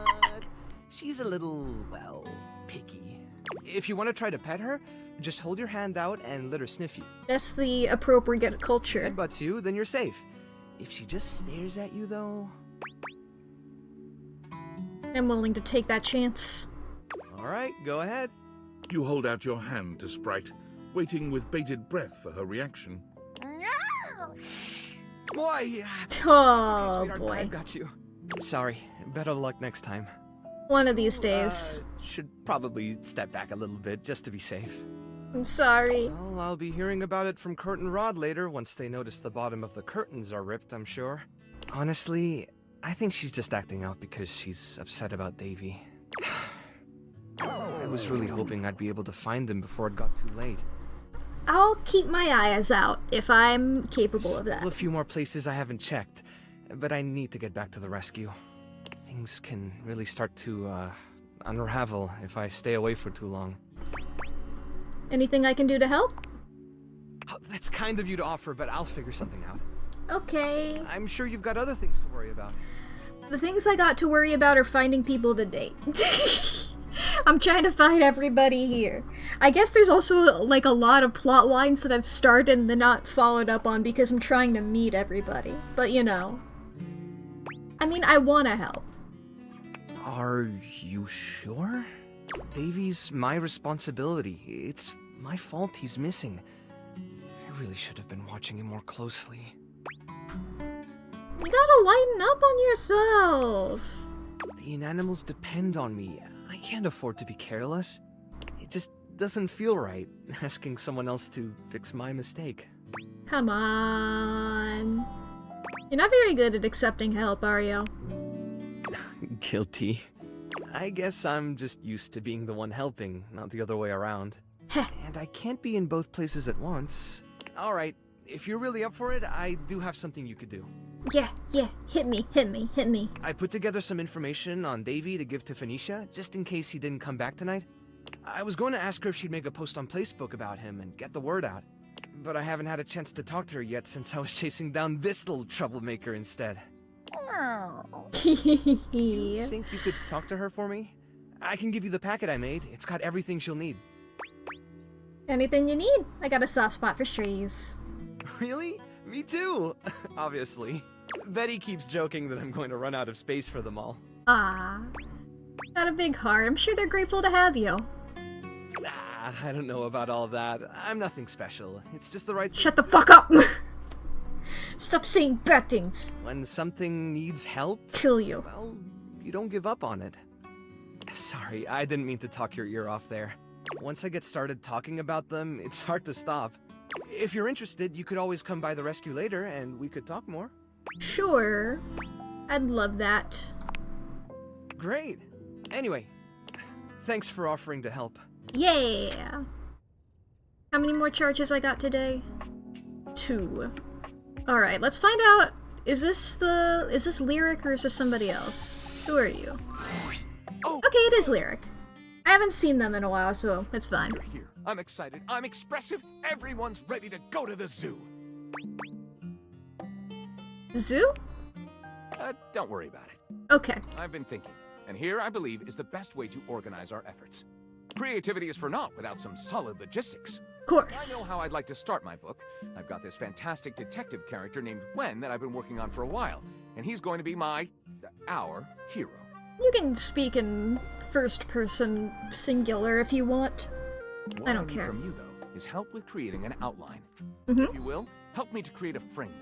she's a little, well, picky. If you want to try to pet her, just hold your hand out and let her sniff you. That's the appropriate culture. If she butts you, then you're safe. If she just stares at you, though... I'm willing to take that chance. Alright, go ahead. You hold out your hand to Sprite, waiting with bated breath for her reaction. Boy! Oh, okay, boy. I got you. Sorry, better luck next time. One of these days. Should probably step back a little bit, just to be safe. I'm sorry. Well, I'll be hearing about it from Curtain Rod later, once they notice the bottom of the curtains are ripped, I'm sure. Honestly, I think she's just acting out because she's upset about Davy. I was really hoping I'd be able to find him before it got too late. I'll keep my eyes out if I'm capable of that. Still a few more places I haven't checked, but I need to get back to the rescue. Things can really start to, unravel if I stay away for too long. Anything I can do to help? Oh, that's kind of you to offer, but I'll figure something out. Okay. I'm sure you've got other things to worry about. The things I got to worry about are finding people to date. I'm trying to find everybody here. I guess there's also, like, a lot of plot lines that I've started and then not followed up on because I'm trying to meet everybody. But, you know. I mean, I want to help. Are you sure? Davy's my responsibility. It's my fault he's missing. I really should have been watching him more closely. You gotta lighten up on yourself. The inanimals depend on me. I can't afford to be careless. It just doesn't feel right, asking someone else to fix my mistake. Come on. You're not very good at accepting help, are you? Guilty. I guess I'm just used to being the one helping, not the other way around. And I can't be in both places at once. Alright, if you're really up for it, I do have something you could do. Yeah, hit me. I put together some information on Davy to give to Phoenicia, just in case he didn't come back tonight. I was going to ask her if she'd make a post on Facebook about him and get the word out. But I haven't had a chance to talk to her yet since I was chasing down this little troublemaker instead. You think you could talk to her for me? I can give you the packet I made. It's got everything she'll need. Anything you need. I got a soft spot for trees. Really? Me too! Obviously. Betty keeps joking that I'm going to run out of space for them all. Ah, got a big heart. I'm sure they're grateful to have you. I don't know about all that. I'm nothing special. It's just the right... Shut the fuck up! Stop saying bad things. When something needs help... Kill you. Well, you don't give up on it. Sorry, I didn't mean to talk your ear off there. Once I get started talking about them, it's hard to stop. If you're interested, you could always come by the rescue later, and we could talk more. Sure. I'd love that. Great. Anyway, thanks for offering to help. Yeah. How many more charges I got today? 2. Alright, let's find out. Is this Lyric or is this somebody else? Who are you? Okay, it is Lyric. I haven't seen them in a while, so it's fine. Here. I'm excited. I'm expressive. Everyone's ready to go to the zoo. Zoo? Don't worry about it. Okay. I've been thinking, and here I believe is the best way to organize our efforts. Creativity is for naught without some solid logistics. Of course. I know how I'd like to start my book. I've got this fantastic detective character named Gwen that I've been working on for a while, and he's going to be our hero. You can speak in first person singular if you want. What I don't need care. from you, though, is help with creating an outline. Mhm. If you will, help me to create a framework.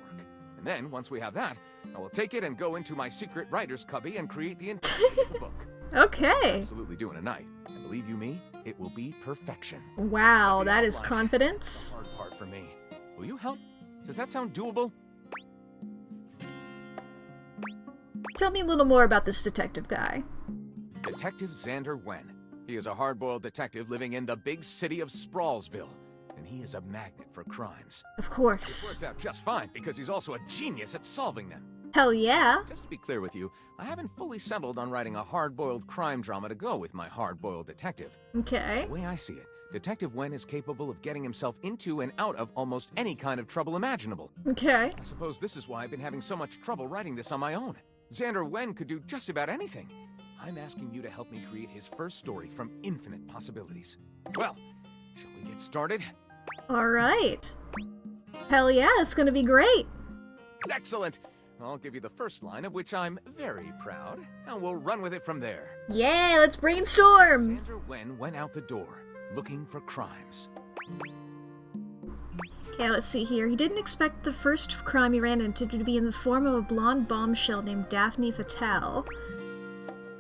And then, once we have that, I will take it and go into my secret writer's cubby and create the entire book. Okay. Absolutely do in a night. And believe you me, it will be perfection. Wow, that is confidence. Hard part for me. Will you help? Does that sound doable? Tell me a little more about this detective guy. Detective Xander Wen. He is a hard-boiled detective living in the big city of Sprawlsville, and he is a magnet for crimes. Of course. It works out just fine because he's also a genius at solving them. Hell yeah. Just to be clear with you, I haven't fully settled on writing a hard-boiled crime drama to go with my hard-boiled detective. Okay. The way I see it, Detective Wen is capable of getting himself into and out of almost any kind of trouble imaginable. Okay. I suppose this is why I've been having so much trouble writing this on my own. Xander Wen could do just about anything. I'm asking you to help me create his first story from infinite possibilities. Well, shall we get started? Alright. Hell yeah, it's gonna be great. Excellent! I'll give you the first line, of which I'm very proud, and we'll run with it from there. Yeah, let's brainstorm! Xander Wen went out the door, looking for crimes. Okay, let's see here. He didn't expect the first crime he ran into to be in the form of a blonde bombshell named Daphne Fatale.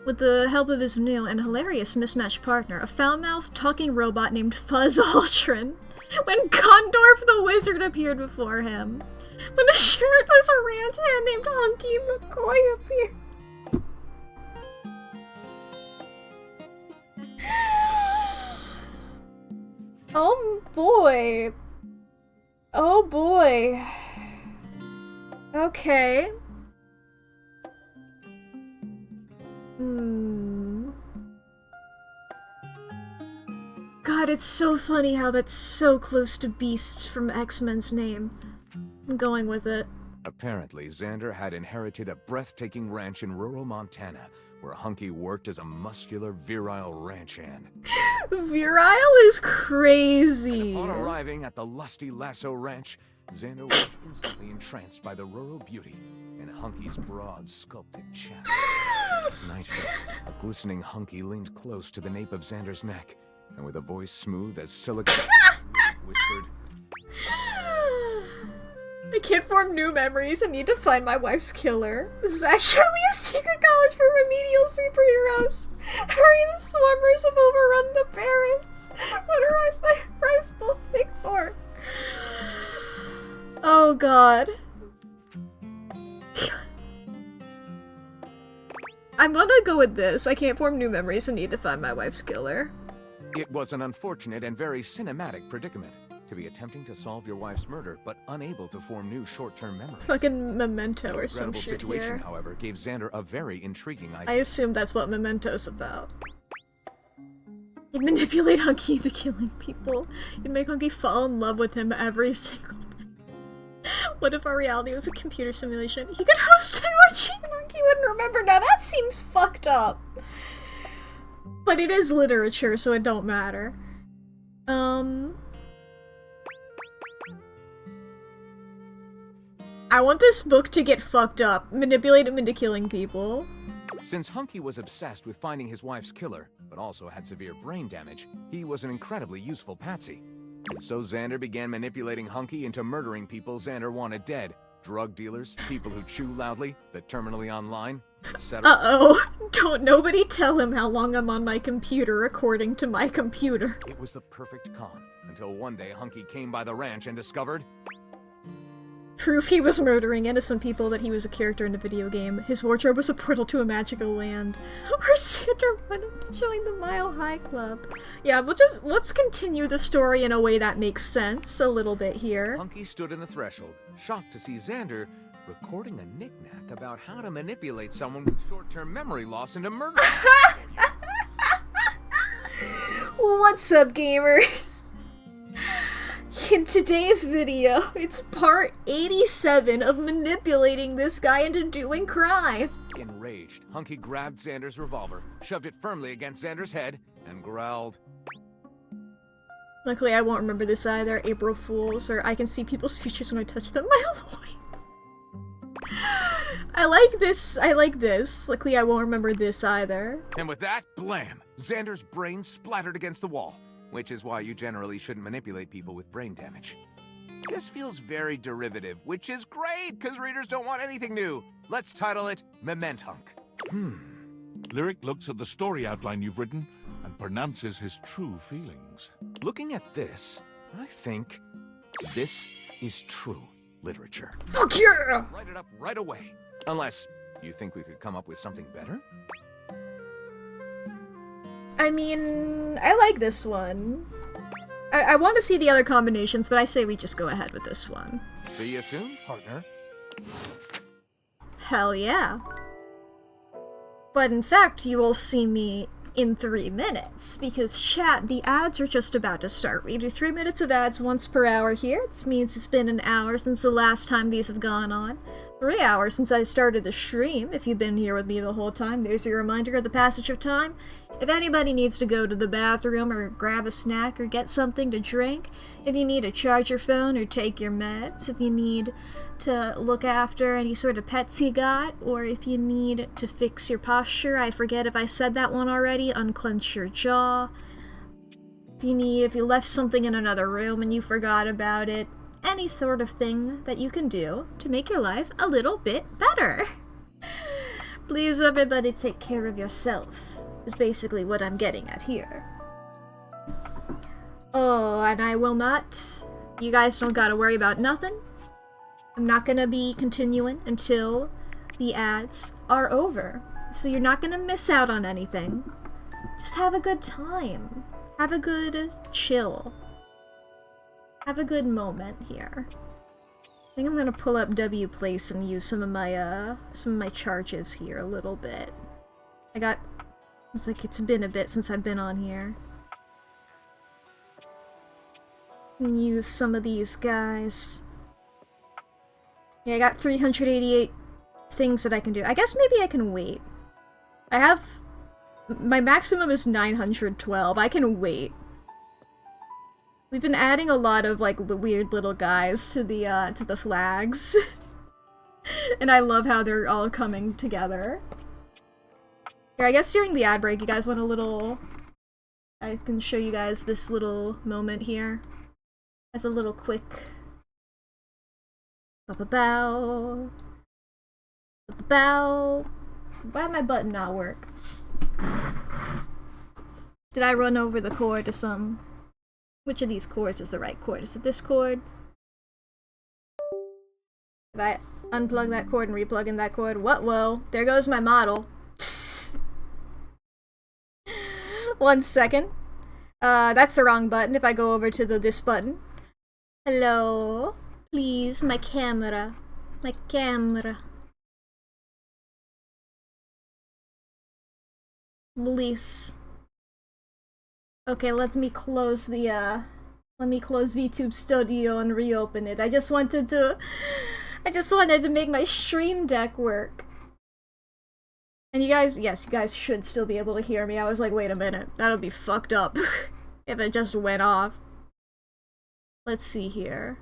With the help of his new and hilarious mismatched partner, a foul-mouthed talking robot named Fuzz Aldrin, when Gondorf the Wizard appeared before him. When a shirtless ranch hand named Hunky McCoy appeared. Oh boy. Oh boy. Okay. God, it's so funny how that's so close to Beast from X-Men's name. I'm going with it. Apparently, Xander had inherited a breathtaking ranch in rural Montana, where Hunky worked as a muscular, virile ranch hand. Virile is crazy. Upon arriving at the lusty Lasso Ranch, Xander was instantly entranced by the rural beauty and Hunky's broad, sculpted chest. As night fell, a glistening Hunky leaned close to the nape of Xander's neck, and with a voice smooth as silicon, whispered, I can't form new memories and need to find my wife's killer. This is actually a secret college for remedial superheroes. Hurry, the swarmers have overrun the parents. What a price will pay for? Oh god. I'm gonna go with this. I can't form new memories and need to find my wife's killer. It was an unfortunate and very cinematic predicament. To be attempting to solve your wife's murder, but unable to form new short-term memories. Fucking Memento or some Incredible shit situation, here. however, gave Xander a very intriguing idea. I assume that's what Memento's about. He'd manipulate Hunky into killing people. He'd make Hunky fall in love with him every single day. What if our reality was a computer simulation? He could host an orgy and Hunky wouldn't remember. Now that seems fucked up. But it is literature, so it don't matter. I want this book to get fucked up. Manipulate him into killing people. Since Hunky was obsessed with finding his wife's killer, but also had severe brain damage, he was an incredibly useful patsy. And so Xander began manipulating Hunky into murdering people Xander wanted dead. Drug dealers, people who chew loudly, the terminally online, etc. Uh-oh. Don't nobody tell him how long I'm on my computer according to my computer. It was the perfect con, until one day Hunky came by the ranch and discovered... Proof he was murdering innocent people that he was a character in a video game. His wardrobe was a portal to a magical land. Or Xander wanted to join the Mile High Club. Yeah, let's continue the story in a way that makes sense a little bit here. Hunky stood in the threshold, shocked to see Xander recording a knick-knack about how to manipulate someone with short-term memory loss into murder. What's up, gamers? In today's video, it's part 87 of manipulating this guy into doing crime. Enraged, Hunky grabbed Xander's revolver, shoved it firmly against Xander's head, and growled. Luckily, I won't remember this either. April Fools, or I can see people's futures when I touch them. My loins. I like this. Luckily, I won't remember this either. And with that, blam! Xander's brain splattered against the wall, which is why you generally shouldn't manipulate people with brain damage. This feels very derivative, which is great, because readers don't want anything new. Let's title it Mementhunk. Lyric looks at the story outline you've written and pronounces his true feelings. Looking at this, I think this is true literature. Fuck yeah! Write it up right away. Unless you think we could come up with something better? I mean, I like this one. I want to see the other combinations, but I say we just go ahead with this one. See you soon, partner. Hell yeah. But in fact, you will see me in 3 minutes, because chat, the ads are just about to start. We do 3 minutes of ads once per hour here. This means it's been an hour since the last time these have gone on. 3 hours since I started the stream. If you've been here with me the whole time, there's your reminder of the passage of time. If anybody needs to go to the bathroom or grab a snack or get something to drink, if you need to charge your phone or take your meds, if you need to look after any sort of pets you got, or if you need to fix your posture, I forget if I said that one already, unclench your jaw. If you left something in another room and you forgot about it, any sort of thing that you can do to make your life a little bit better. Please, everybody, take care of yourself, is basically what I'm getting at here. Oh, and I will not. You guys don't gotta worry about nothing. I'm not gonna be continuing until the ads are over. So you're not gonna miss out on anything. Just have a good time. Have a good chill. Have a good moment here. I think I'm gonna pull up WPlace and use some of my charges here a little bit. It's like it's been a bit since I've been on here. And use some of these guys. Yeah, I got 388 things that I can do. I guess maybe I can wait. My maximum is 912. I can wait. We've been adding a lot of, like, the weird little guys to the flags. And I love how they're all coming together. Here, I guess during the ad break, you guys want a little... I can show you guys this little moment here. As a little quick... Ba-ba-bow. Ba-ba-bow. Why did my button not work? Did I run over the cord to some... Which of these chords is the right chord? Is it this chord? If I unplug that cord and replug in that cord, what? Whoa, there goes my model. 1 second. That's the wrong button. If I go over to this button. Hello? Please, my camera. My camera. Please. Okay, let me close VTube Studio and reopen it. I just wanted to make my stream deck work. And you guys, yes, you guys should still be able to hear me. I was like, wait a minute, that'll be fucked up if it just went off. Let's see here.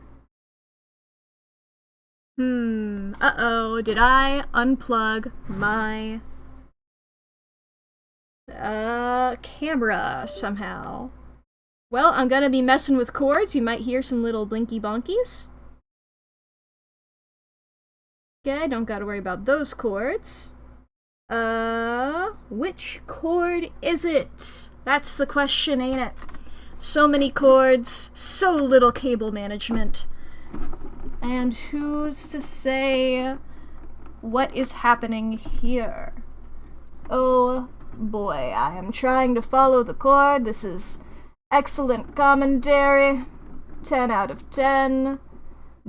Uh-oh, did I unplug my camera somehow? Well, I'm gonna be messing with cords. You might hear some little blinky bonkies. Okay, don't gotta worry about those cords. Which cord is it? That's the question, ain't it? So many cords, so little cable management. And who's to say what is happening here? Oh boy, I am trying to follow the cord. This is excellent commentary. 10 out of 10.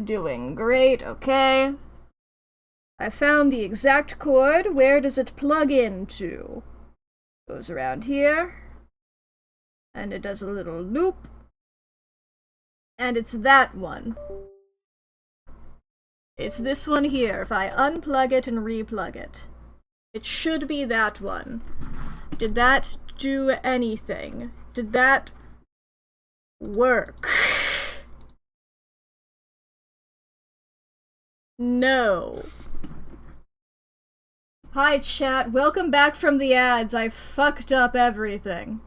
Doing great, okay. I found the exact cord. Where does it plug into? Goes around here. And it does a little loop. And it's that one. It's this one here. If I unplug it and replug it, it should be that one. Did that do anything? Did that work? No. Hi chat, welcome back from the ads. I fucked up everything.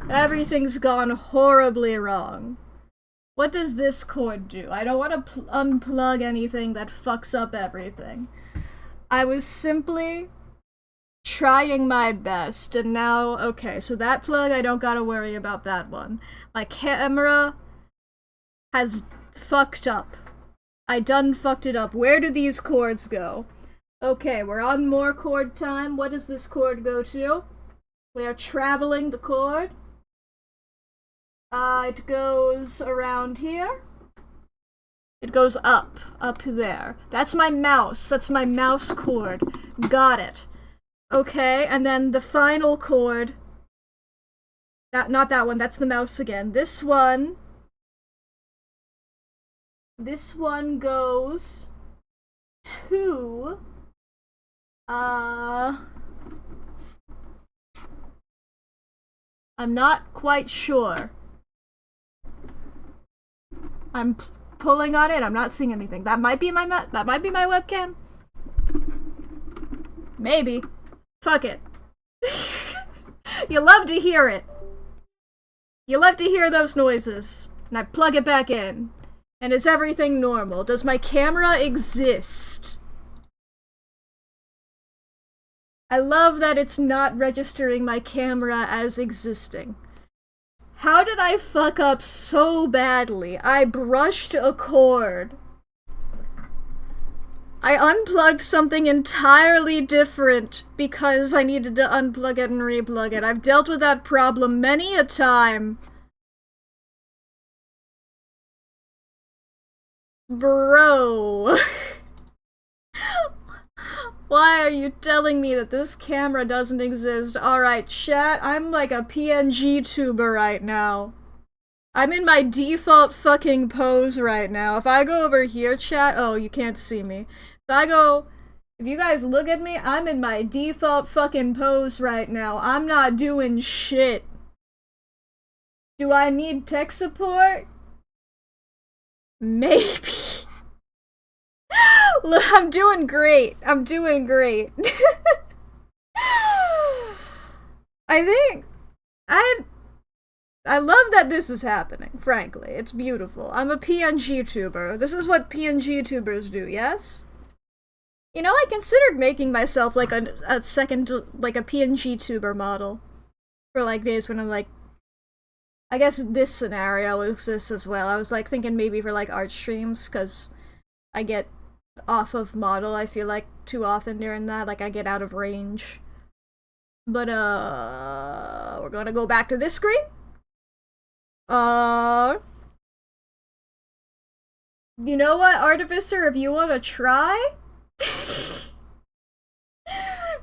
Everything's gone horribly wrong. What does this cord do? I don't want to unplug anything that fucks up everything. I was simply trying my best, and now, okay, so that plug, I don't gotta worry about that one. My camera has fucked up. I done fucked it up. Where do these cords go? Okay, we're on more cord time. What does this cord go to? We are traveling the cord. It goes around here. It goes up there. That's my mouse. That's my mouse cord. Got it. Okay, and then the final cord. Not that one, that's the mouse again. This one goes to I'm not quite sure. I'm pulling on it. I'm not seeing anything. That might be my webcam. Maybe. Fuck it. You love to hear it. You love to hear those noises. And I plug it back in. And is everything normal? Does my camera exist? I love that it's not registering my camera as existing. How did I fuck up so badly? I brushed a cord. I unplugged something entirely different because I needed to unplug it and replug it. I've dealt with that problem many a time. Bro. Why are you telling me that this camera doesn't exist? Alright, chat, I'm like a PNG tuber right now. I'm in my default fucking pose right now. If I go over here, chat, oh, you can't see me. If you guys look at me, I'm in my default fucking pose right now. I'm not doing shit. Do I need tech support? Maybe. Look, I'm doing great. I'm doing great. I love that this is happening, frankly. It's beautiful. I'm a PNG tuber. This is what PNG tubers do, yes? You know, I considered making myself like a second, like a PNG tuber model. For like days when I'm like, I guess this scenario exists as well. I was like thinking maybe for like art streams, because I get off of model, I feel like, too often during that. Like, I get out of range. But, we're gonna go back to this screen. You know what, Artificer, if you wanna try,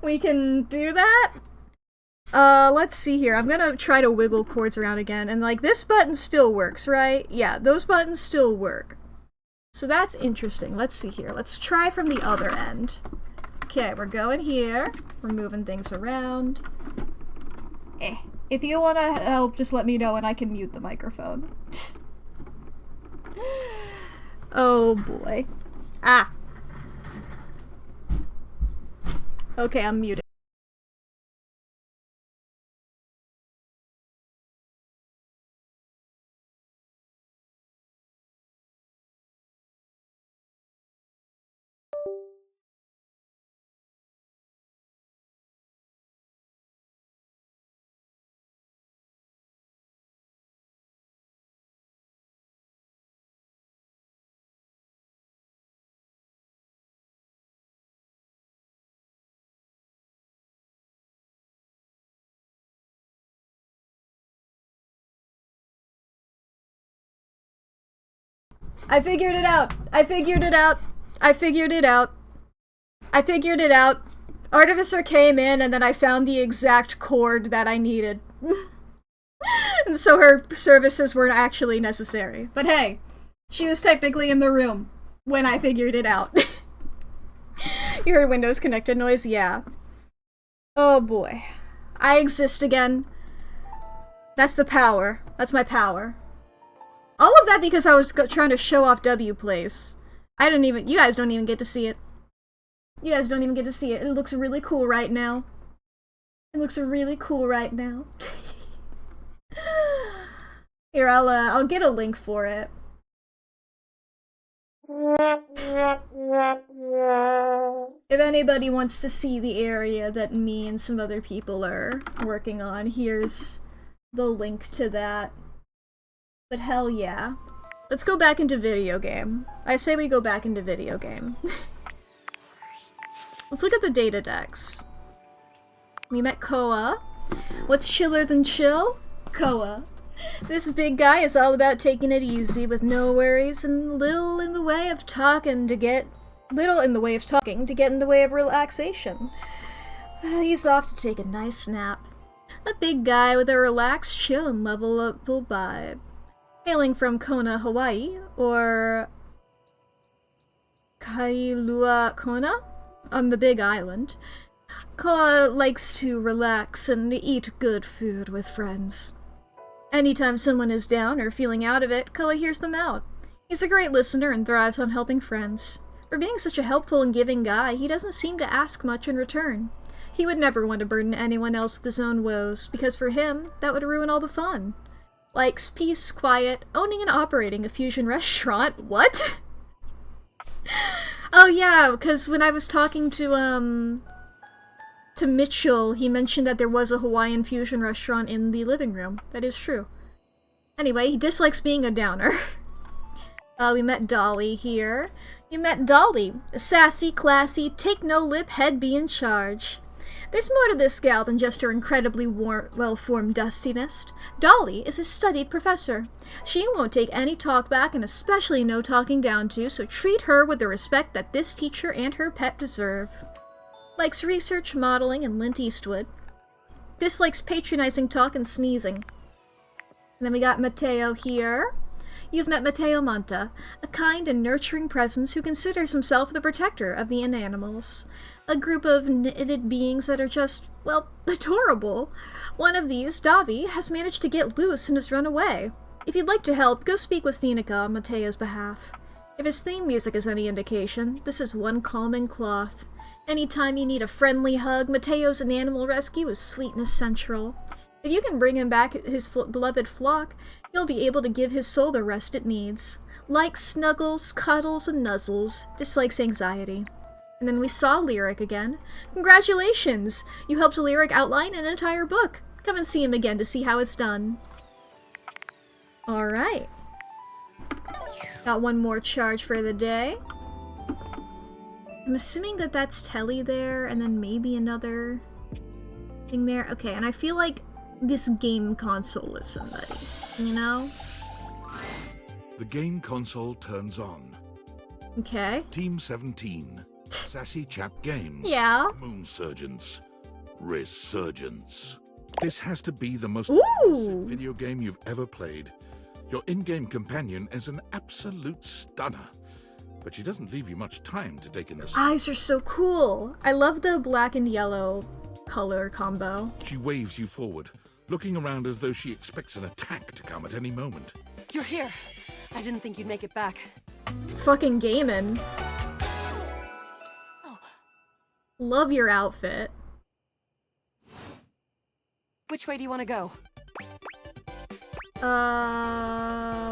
we can do that. Let's see here. I'm gonna try to wiggle cords around again, and like, this button still works, right? Yeah, those buttons still work. So that's interesting. Let's see here. Let's try from the other end. Okay, we're going here. We're moving things around. If you want to help, just let me know and I can mute the microphone. Oh boy. Ah! Okay, I'm muted. I figured it out! I figured it out! I figured it out! I figured it out! Artificer came in and then I found the exact cord that I needed. And so her services weren't actually necessary. But hey, she was technically in the room when I figured it out. You heard Windows connected noise? Yeah. Oh boy. I exist again. That's the power. That's my power. All of that because I was trying to show off W Plays. You guys don't even get to see it. You guys don't even get to see it. It looks really cool right now. It looks really cool right now. Here, I'll get a link for it. If anybody wants to see the area that me and some other people are working on, here's the link to that. But hell yeah. Let's go back into video game. I say we go back into video game. Let's look at the data decks. We met Koa. What's chiller than chill? Koa. This big guy is all about taking it easy with no worries and little in the way of talking to get in the way of relaxation. He's off to take a nice nap. A big guy with a relaxed, chill, and level-up vibe. Hailing from Kona, Hawaii, or Kailua Kona, on the Big Island, Koa likes to relax and eat good food with friends. Anytime someone is down or feeling out of it, Koa hears them out. He's a great listener and thrives on helping friends. For being such a helpful and giving guy, he doesn't seem to ask much in return. He would never want to burden anyone else with his own woes, because for him, that would ruin all the fun. Likes peace, quiet, owning and operating a fusion restaurant. What? Oh yeah, because when I was talking to Mitchell, he mentioned that there was a Hawaiian fusion restaurant in the living room. That is true. Anyway, he dislikes being a downer. We met Dolly here. You met Dolly, a sassy, classy, take-no-lip head be in charge. There's more to this gal than just her incredibly well-formed dustiness. Dolly is a studied professor. She won't take any talk back and especially no talking down to, so treat her with the respect that this teacher and her pet deserve. Likes research, modeling, and Clint Eastwood. Dislikes patronizing talk and sneezing. And then we got Mateo here. You've met Mateo Monta, a kind and nurturing presence who considers himself the protector of the inanimals. A group of knitted beings that are just, well, adorable. One of these, Davi, has managed to get loose and has run away. If you'd like to help, go speak with Phoenica on Mateo's behalf. If his theme music is any indication, this is one calming cloth. Anytime you need a friendly hug, Mateo's an animal rescue is sweetness central. If you can bring him back his beloved flock, you'll be able to give his soul the rest it needs. Likes snuggles, cuddles, and nuzzles. Dislikes anxiety. And then we saw Lyric again. Congratulations! You helped Lyric outline an entire book. Come and see him again to see how it's done. Alright. Got one more charge for the day. I'm assuming that that's Telly there, and then maybe another thing there. Okay, and I feel like this game console is somebody, you know? The game console turns on. Okay. Team 17. Sassy Chap Games. Yeah. Moon Surgeons. Resurgence. This has to be the most Ooh. immersive video game you've ever played. Your in-game companion is an absolute stunner, but she doesn't leave you much time to take in the eyes are so cool. I love the black and yellow color combo. She waves you forward, looking around as though she expects an attack to come at any moment. You're here. I didn't think you'd make it back. Fucking gaming. Love your outfit. Which way do you want to go?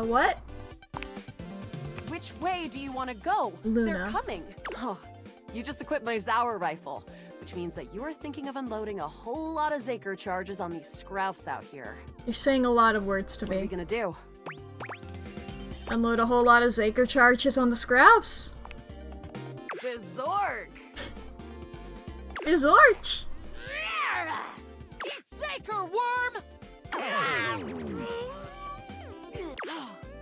What? Which way do you want to go? Luna. They're coming. Oh, you just equipped my Zauer rifle, which means that you are thinking of unloading a whole lot of Zaker charges on these scroufs out here. You're saying a lot of words to me. What are you gonna do? Unload a whole lot of Zaker charges on the scroufs. Bizork! Bizorch! Zaker worm!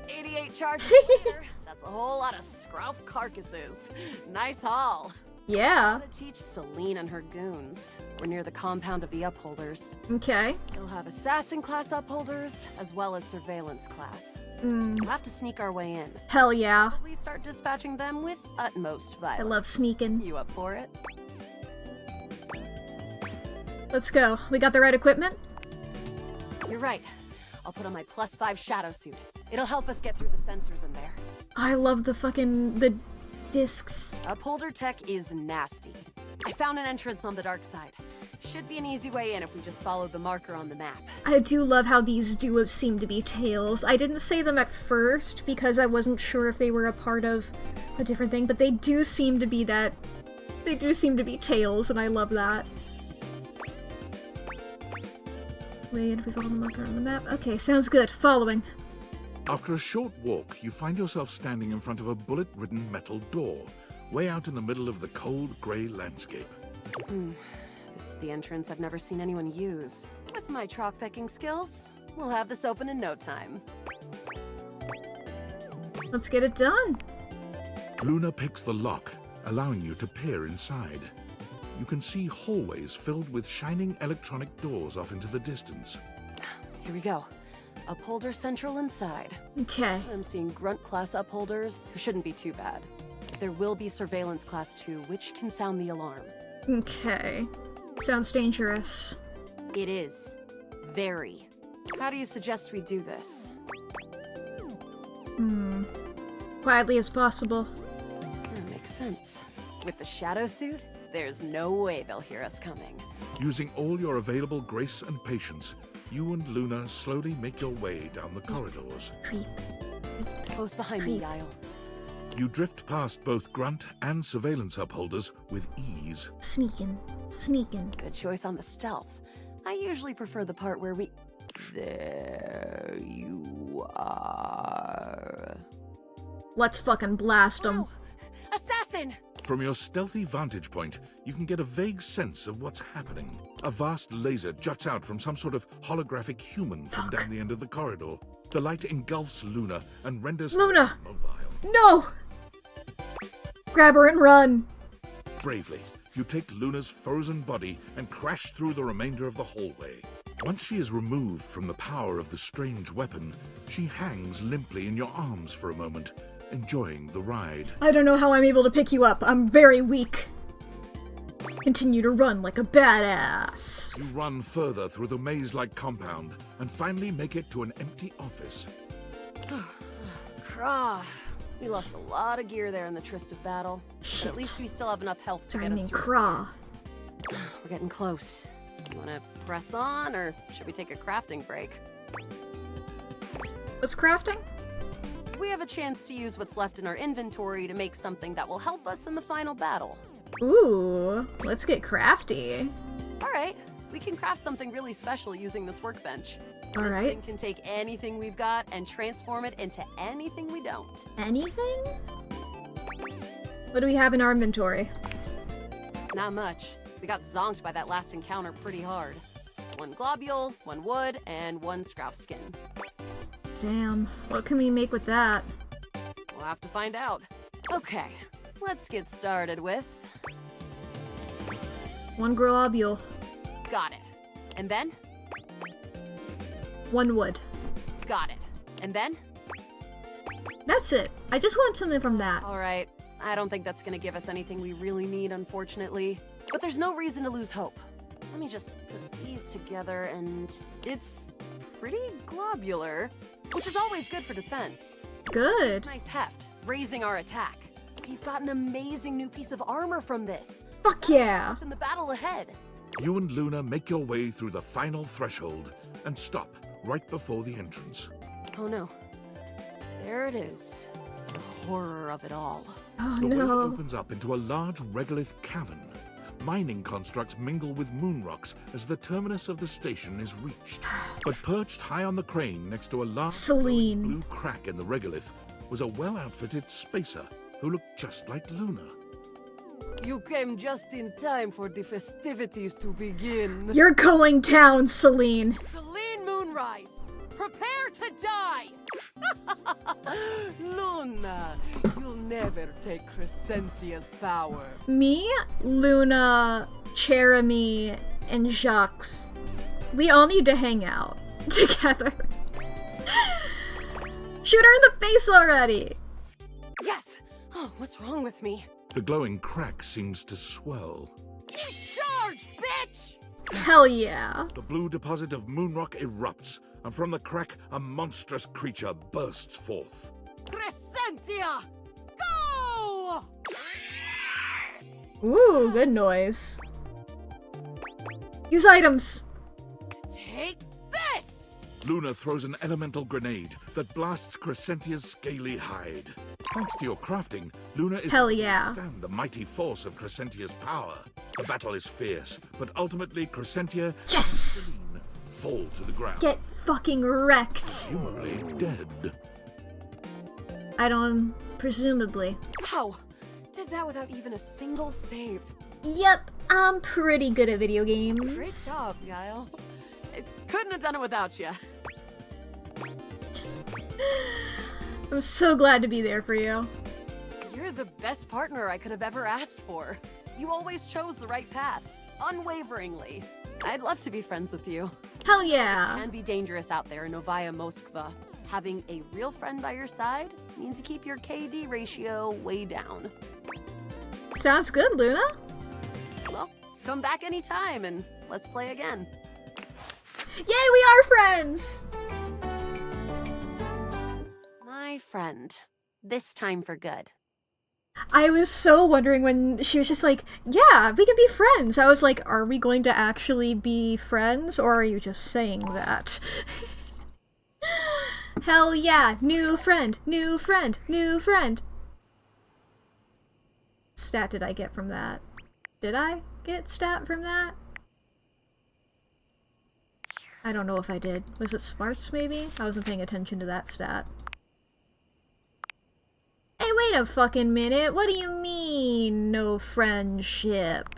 88 charges later. That's a whole lot of scrouf carcasses. Nice haul. Yeah. Gotta teach Celine and her goons. We're near the compound of the upholders. Okay. They'll have assassin class upholders as well as surveillance class. Mm. We'll have to sneak our way in. Hell yeah. Probably start dispatching them with utmost violence. I love sneaking. You up for it? Let's go. We got the right equipment? You're right. I'll put on my +5 shadow suit. It'll help us get through the sensors in there. I love the fucking... Discs. Upholder tech is nasty. I found an entrance on the dark side. Should be an easy way in if we just follow the marker on the map. I do love how these do seem to be tails. I didn't say them at first because I wasn't sure if they were a part of a different thing, but they do seem to be that. They do seem to be tails, and I love that. Wait, if we follow the marker on the map. Okay, sounds good. Following. After a short walk, you find yourself standing in front of a bullet-ridden metal door, way out in the middle of the cold, grey landscape. This is the entrance I've never seen anyone use. With my trock-pecking skills, we'll have this open in no time. Let's get it done. Luna picks the lock, allowing you to peer inside. You can see hallways filled with shining electronic doors off into the distance. Here we go. Upholder central inside. Okay. I'm seeing grunt class upholders, who shouldn't be too bad. There will be surveillance class 2, which can sound the alarm. Okay. Sounds dangerous. It is. Very. How do you suggest we do this? Quietly as possible. Makes sense. With the shadow suit, there's no way they'll hear us coming. Using all your available grace and patience, you and Luna slowly make your way down the corridors. Creep. Close behind me, Yyle. You drift past both grunt and surveillance upholders with ease. Sneaking. Sneaking. Good choice on the stealth. I usually prefer the part where we... There you are. Let's fucking blast them. Assassin! From your stealthy vantage point, you can get a vague sense of what's happening. A vast laser juts out from some sort of holographic human from down the end of the corridor. The light engulfs Luna and renders Luna! her immobile. No! Grab her and run. Bravely, you take Luna's frozen body and crash through the remainder of the hallway. Once she is removed from the power of the strange weapon, she hangs limply in your arms for a moment, enjoying the ride. I don't know how I'm able to pick you up. I'm very weak. Continue to run like a badass. You run further through the maze-like compound and finally make it to an empty office. Krah. We lost a lot of gear there in the tryst of battle. But at least we still have enough health to get us through. Krah. We're getting close. You want to press on, or should we take a crafting break? What's crafting? We have a chance to use what's left in our inventory to make something that will help us in the final battle. Ooh, let's get crafty. Alright, we can craft something really special using this workbench. All this right. thing can take anything we've got and transform it into anything we don't. Anything? What do we have in our inventory? Not much. We got zonked by that last encounter pretty hard. 1 globule, 1 wood, and 1 scrap skin. Damn, what can we make with that? We'll have to find out. Okay, let's get started with... 1 globule. Got it. And then? 1 wood. Got it. And then? That's it. I just want something from that. Alright, I don't think that's gonna give us anything we really need, unfortunately. But there's no reason to lose hope. Let me just put these together and... It's pretty globular, which is always good for defense. Good. It's nice heft, raising our attack. We've got an amazing new piece of armor from this. Fuck yeah. In the battle ahead. You and Luna make your way through the final threshold and stop right before the entrance. Oh no. There it is. The horror of it all. Oh The way no. opens up into a large regolith cavern. Mining constructs mingle with moon rocks as the terminus of the station is reached. But perched high on the crane next to a large Celine. blue crack in the regolith was a well-outfitted spacer who looked just like Luna. You came just in time for the festivities to begin. You're going down, Celine. Celine Moonrise, prepare to die! Luna, you'll never take Crescentia's power. Me, Luna, Jeremy, and Jacques. We all need to hang out together. Shoot her in the face already! Yes! Oh, what's wrong with me? The glowing crack seems to swell. Charge, bitch! Hell yeah. The blue deposit of moonrock erupts, and from the crack, a monstrous creature bursts forth. Crescentia! Go! Ooh, good noise. Use items. Take this! Luna throws an elemental grenade that blasts Crescentia's scaly hide. Thanks to your crafting, Luna is Hell able to yeah. withstand the mighty force of Crescentia's power. The battle is fierce, but ultimately Crescentia and Celine fall to the ground. Get fucking wrecked. Presumably dead. I don't... presumably. Wow! Did that without even a single save. Yep, I'm pretty good at video games. Great job, Guile. I couldn't have done it without you. I'm so glad to be there for you. You're the best partner I could have ever asked for. You always chose the right path, unwaveringly. I'd love to be friends with you. Hell yeah! It can be dangerous out there in Novaya Moskva. Having a real friend by your side means you keep your KD ratio way down. Sounds good, Luna. Well, come back anytime and let's play again. Yay, we are friends! My friend. This time for good. I was so wondering when she was just like, yeah, we can be friends. I was like, are we going to actually be friends, or are you just saying that? Hell yeah, new friend, new friend, new friend. Stat did I get from that? Did I get stat from that? I don't know if I did. Was it smarts, maybe? I wasn't paying attention to that stat. Hey, wait a fucking minute. What do you mean, no friendship?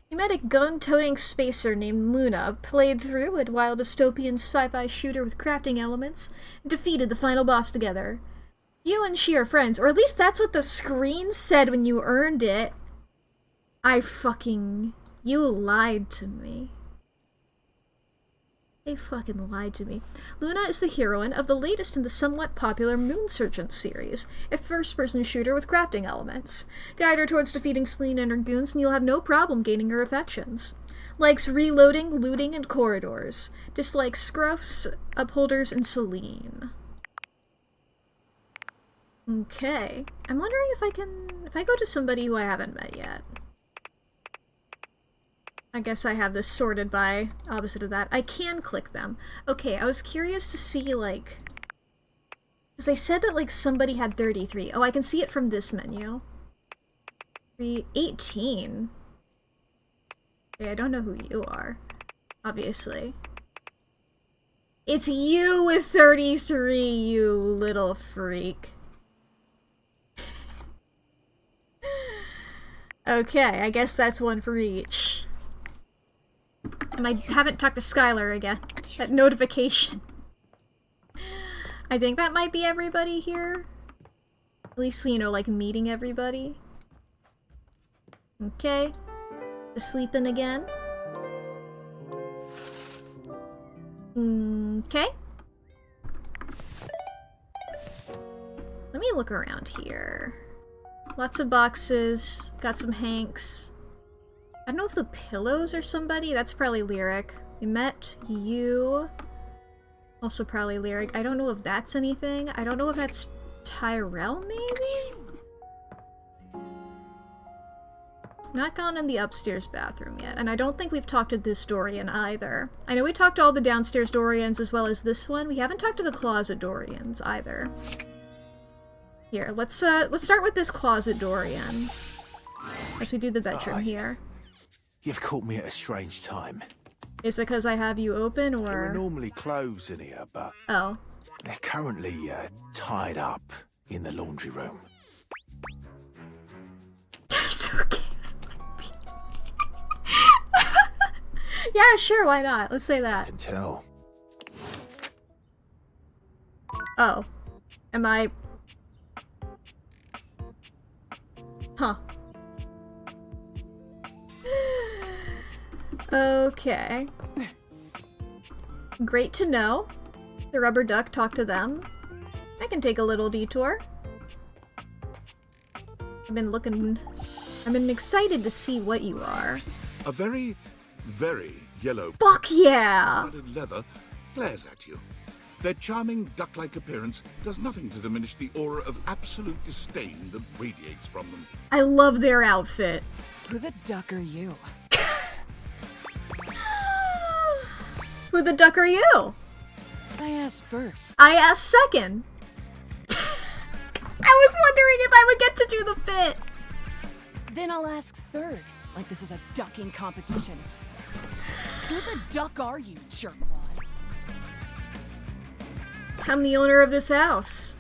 You met a gun-toting spacer named Luna, played through a wild dystopian sci-fi shooter with crafting elements, and defeated the final boss together. You and she are friends, or at least that's what the screen said when you earned it. You lied to me. They fucking lied to me. Luna is the heroine of the latest in the somewhat popular Moonsurgent series, a first-person shooter with crafting elements. Guide her towards defeating Celine and her goons, and you'll have no problem gaining her affections. Likes reloading, looting, and corridors. Dislikes scruffs, upholders, and Celine. Okay. I'm wondering if I go to somebody who I haven't met yet. I guess I have this sorted by opposite of that. I can click them. Okay, I was curious to see, like... because they said that, like, somebody had 33. Oh, I can see it from this menu. 18. Okay, I don't know who you are. Obviously. It's you with 33, you little freak. Okay, I guess that's one for each. And I haven't talked to Skylar again. That notification. I think that might be everybody here. At least, you know, like, meeting everybody. Okay. Just sleeping again. Okay. Let me look around here. Lots of boxes. Got some hanks. I don't know if the pillows are somebody. That's probably Lyric. We met you. Also probably Lyric. I don't know if that's anything. I don't know if that's Tyrell, maybe? Not gone in the upstairs bathroom yet. And I don't think we've talked to this Dorian either. I know we talked to all the downstairs Dorians as well as this one. We haven't talked to the closet Dorians either. Here, let's start with this closet Dorian. As we do the bedroom here. You've caught me at a strange time. Is it because I have you open, or...? There are normally clothes in here, but... Oh. They're currently, tied up in the laundry room. It's okay. Yeah, sure, why not? Let's say that. I can tell. Oh. Am I... Huh. Okay. Great to know. The rubber duck, talk to them. I can take a little detour. I've been excited to see what you are. A very, very yellow... Fuck yeah! Studded leather glares at you. Their charming duck-like appearance does nothing to diminish the aura of absolute disdain that radiates from them. I love their outfit. Who the duck are you? Who the duck are you? I asked first. I asked second. I was wondering if I would get to do the bit. Then I'll ask third, like this is a ducking competition. Who the duck are you, jerkwad? I'm the owner of this house.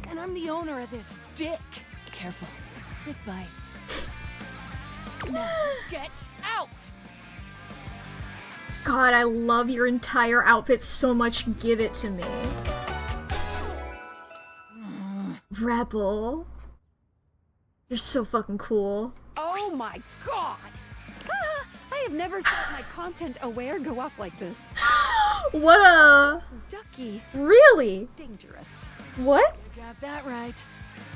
And I'm the owner of this dick. Careful, it bites. Now get out! God, I love your entire outfit so much. Give it to me. Rebel. You're so fucking cool. Oh my god! I have never felt my content aware go off like this. What a... Ducky. Really? Dangerous. What? You got that right.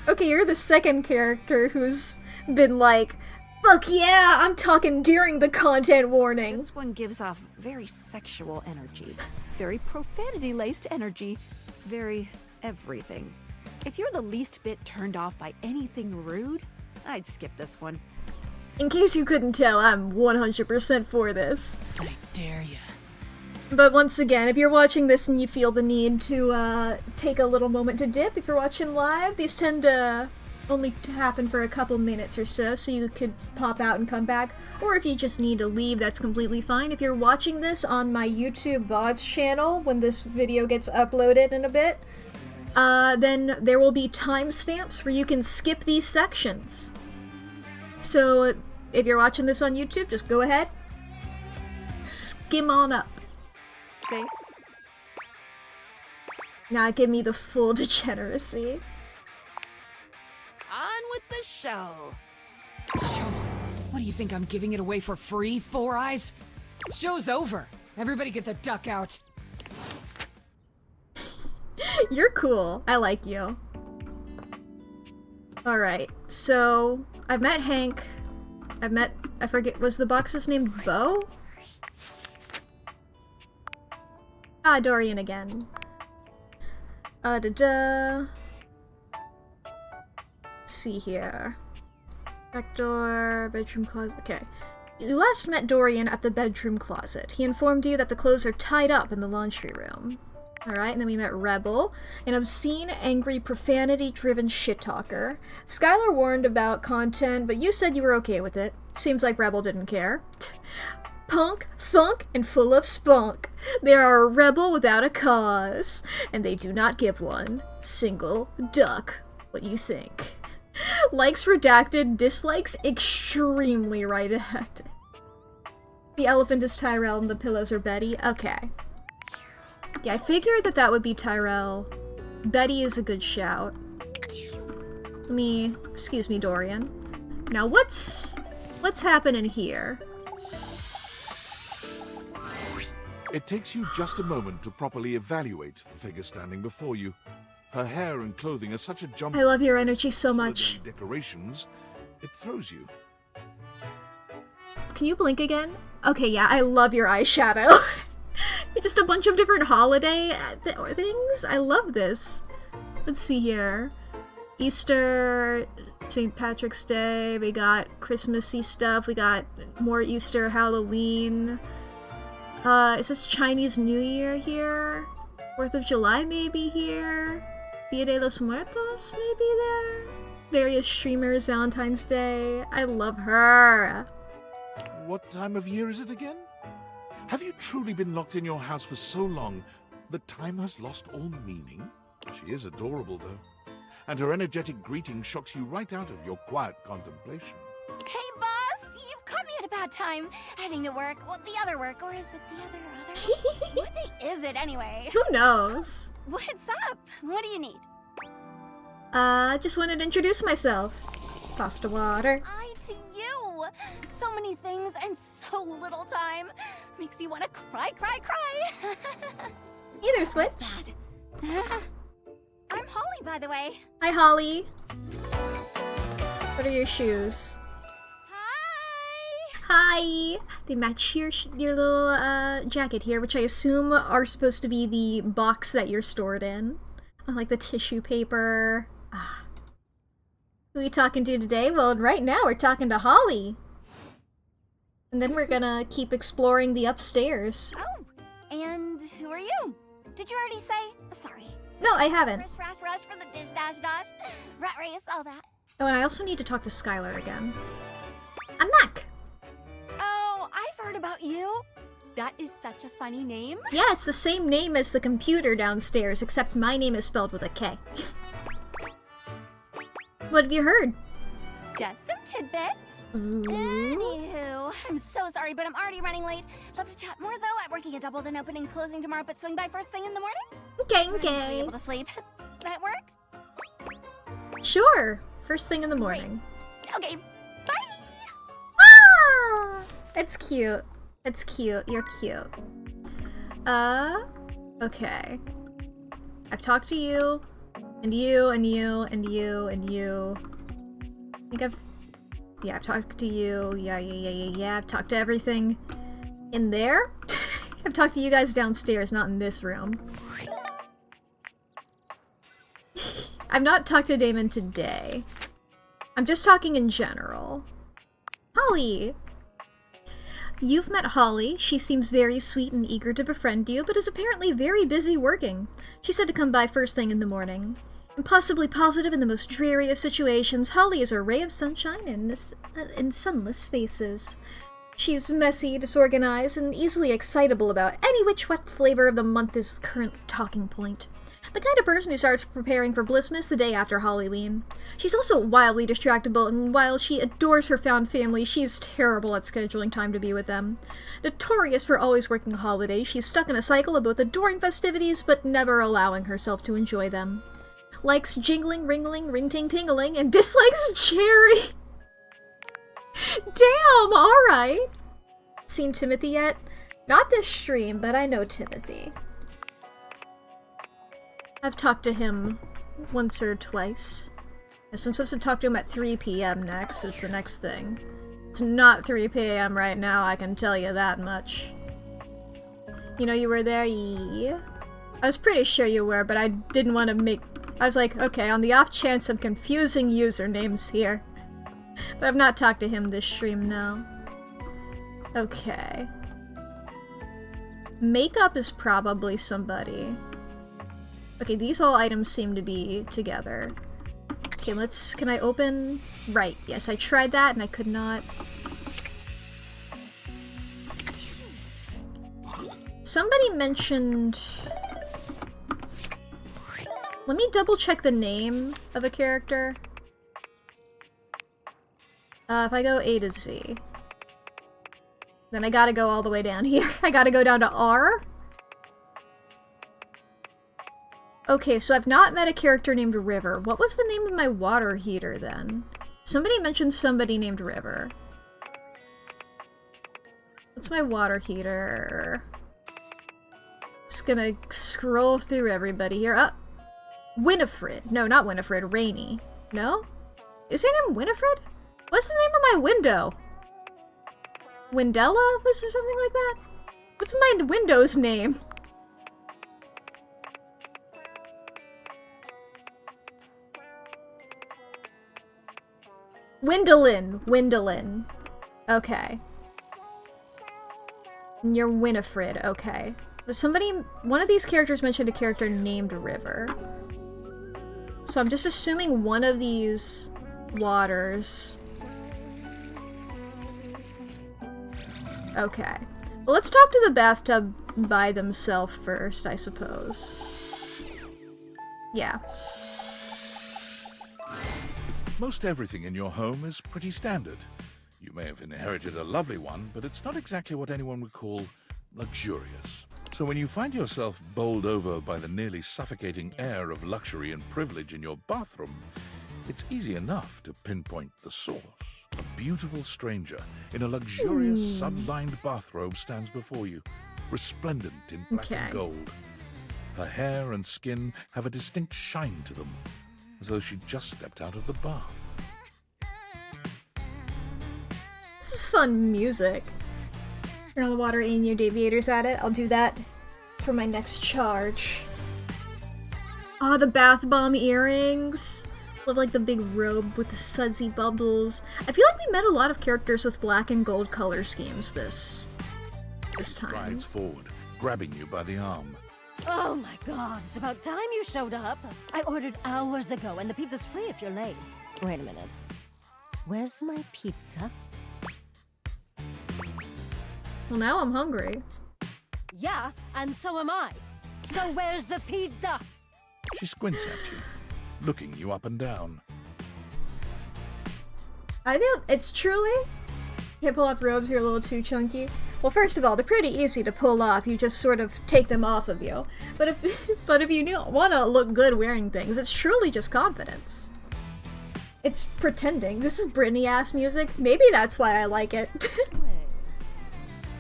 Okay, you're the second character who's been like, fuck yeah, I'm talking during the content warning. This one gives off very sexual energy. Very profanity-laced energy. Very everything. If you're the least bit turned off by anything rude, I'd skip this one. In case you couldn't tell, I'm 100% for this. I dare ya. But once again, if you're watching this and you feel the need to take a little moment to dip, if you're watching live, these tend to only happen for a couple minutes or so, so you could pop out and come back. Or if you just need to leave, that's completely fine. If you're watching this on my YouTube VODs channel, when this video gets uploaded in a bit, then there will be timestamps where you can skip these sections. So if you're watching this on YouTube, just go ahead, skim on up. See? Now give me the full degeneracy. On with the show. Show? What do you think I'm giving it away for free, Four Eyes? Show's over. Everybody get the duck out. You're cool. I like you. Alright, so I've met Hank. I forget, was the box's name Bo? Ah, Dorian again. Let's see here. Back door, bedroom closet. Okay. You last met Dorian at the bedroom closet. He informed you that the clothes are tied up in the laundry room. Alright, and then we met Rebel, an obscene, angry, profanity-driven shit-talker. Skylar warned about content, but you said you were okay with it. Seems like Rebel didn't care. Punk, funk, and full of spunk. They are a rebel without a cause, and they do not give one. Single duck. What do you think? Likes redacted, dislikes extremely right ahead. The elephant is Tyrell and the pillows are Betty. Okay. Yeah, I figured that would be Tyrell. Betty is a good shout. Excuse me, Dorian. Now what's happening here? It takes you just a moment to properly evaluate the figure standing before you. Her hair and clothing are such a jump. I love your energy so much. Decorations, it throws you. Can you blink again? Okay, yeah, I love your eyeshadow. Just a bunch of different holiday things. I love this. Let's see here. Easter, St. Patrick's Day, we got Christmassy stuff, we got more Easter, Halloween. Is this Chinese New Year here? 4th of July maybe here? Dia de los Muertos maybe there? Various streamers, Valentine's Day. I love her. What time of year is it again? Have you truly been locked in your house for so long that time has lost all meaning? She is adorable, though. And her energetic greeting shocks you right out of your quiet contemplation. Hey, boss! You've caught me at a bad time. Heading to work. Well, the other work. Or is it the other? What day is it, anyway? Who knows? What's up? What do you need? Just wanted to introduce myself. Pasta water. I to you! So many things and so little time. Makes you want to cry. Either switch. I'm Holly, by the way. Hi, Holly. What are your shoes? Hi! They match your little jacket here, which I assume are supposed to be the box that you're stored in. I like the tissue paper. Ah. Who are we talking to today? Well, right now we're talking to Holly. And then we're gonna keep exploring the upstairs. Oh, and who are you? Did you already say? Sorry. No, I haven't. Rush for the dish dash dash. Rat race, all that. Oh, and I also need to talk to Skylar again. I'm Mac! Oh, I've heard about you. That is such a funny name. Yeah, it's the same name as the computer downstairs, except my name is spelled with a K. What have you heard? Just some tidbits. Ooh. Anywho, I'm so sorry, but I'm already running late. Love to chat more, though. I'm working a double, then opening and closing tomorrow, but swing by first thing in the morning. Okay, So I'm usually okay. able to sleep. That work? Sure. First thing in the morning. Okay, bye! Ah! It's cute. It's cute. You're cute. Okay. I've talked to you, and you, and you, and you, and you. I think I've talked to you. Yeah. I've talked to everything in there. I've talked to you guys downstairs, not in this room. I've not talked to Damon today. I'm just talking in general. Holly! You've met Holly. She seems very sweet and eager to befriend you, but is apparently very busy working. She said to come by first thing in the morning. Impossibly positive in the most dreary of situations, Holly is a ray of sunshine in sunless spaces. She's messy, disorganized, and easily excitable about any which what flavor of the month is the current talking point. The kind of person who starts preparing for Blissmas the day after Halloween. She's also wildly distractible, and while she adores her found family, she's terrible at scheduling time to be with them. Notorious for always working holidays, she's stuck in a cycle of both adoring festivities but never allowing herself to enjoy them. Likes jingling, ringling, ring-ting-tingling, and dislikes Cherry. Damn, alright. Seen Timothy yet? Not this stream, but I know Timothy. I've talked to him once or twice. So I'm supposed to talk to him at 3 p.m. next, is the next thing. It's not 3 p.m. right now, I can tell you that much. You know you were there? Yeah. I was pretty sure you were, but I didn't want to make... I was like, okay, on the off chance I'm confusing usernames here. But I've not talked to him this stream, no. Okay. Makeup is probably somebody. Okay, these all items seem to be together. Okay, can I open? Right, yes, I tried that and I could not. Somebody mentioned... Let me double check the name of a character. If I go A to Z, then I gotta go all the way down here. I gotta go down to R? Okay, so I've not met a character named River. What was the name of my water heater then? Somebody mentioned somebody named River. What's my water heater? Just gonna scroll through everybody here. Oh, Winifred. No, not Winifred. Rainy. No? Is her name Winifred? What's the name of my window? Windella? Was there something like that? What's my window's name? Windolin. Okay. And you're Winifred, okay. But one of these characters mentioned a character named River. So I'm just assuming one of these waters. Okay. Well, let's talk to the bathtub by themselves first, I suppose. Yeah. Most everything in your home is pretty standard. You may have inherited a lovely one, but it's not exactly what anyone would call luxurious. So when you find yourself bowled over by the nearly suffocating air of luxury and privilege in your bathroom, it's easy enough to pinpoint the source. A beautiful stranger in a luxurious sun-lined bathrobe stands before you, resplendent in black and gold. Her hair and skin have a distinct shine to them, as though she'd just stepped out of the bath. This is fun music. Turn on the water, aim your deviators at it. I'll do that for my next charge. Ah, the bath bomb earrings. Love like the big robe with the sudsy bubbles. I feel like we met a lot of characters with black and gold color schemes this time. Strides forward, grabbing you by the arm. Oh my god, it's about time you showed up. I ordered hours ago and the pizza's free if you're late. Wait a minute. Where's my pizza? Well, now I'm hungry. Yeah, and so am I. So where's the pizza? She squints at you, looking you up and down. I think it's truly... Can't pull off robes, you're a little too chunky. Well, first of all, they're pretty easy to pull off. You just sort of take them off of you. But if you want to look good wearing things, it's truly just confidence. It's pretending. This is Britney-ass music. Maybe that's why I like it.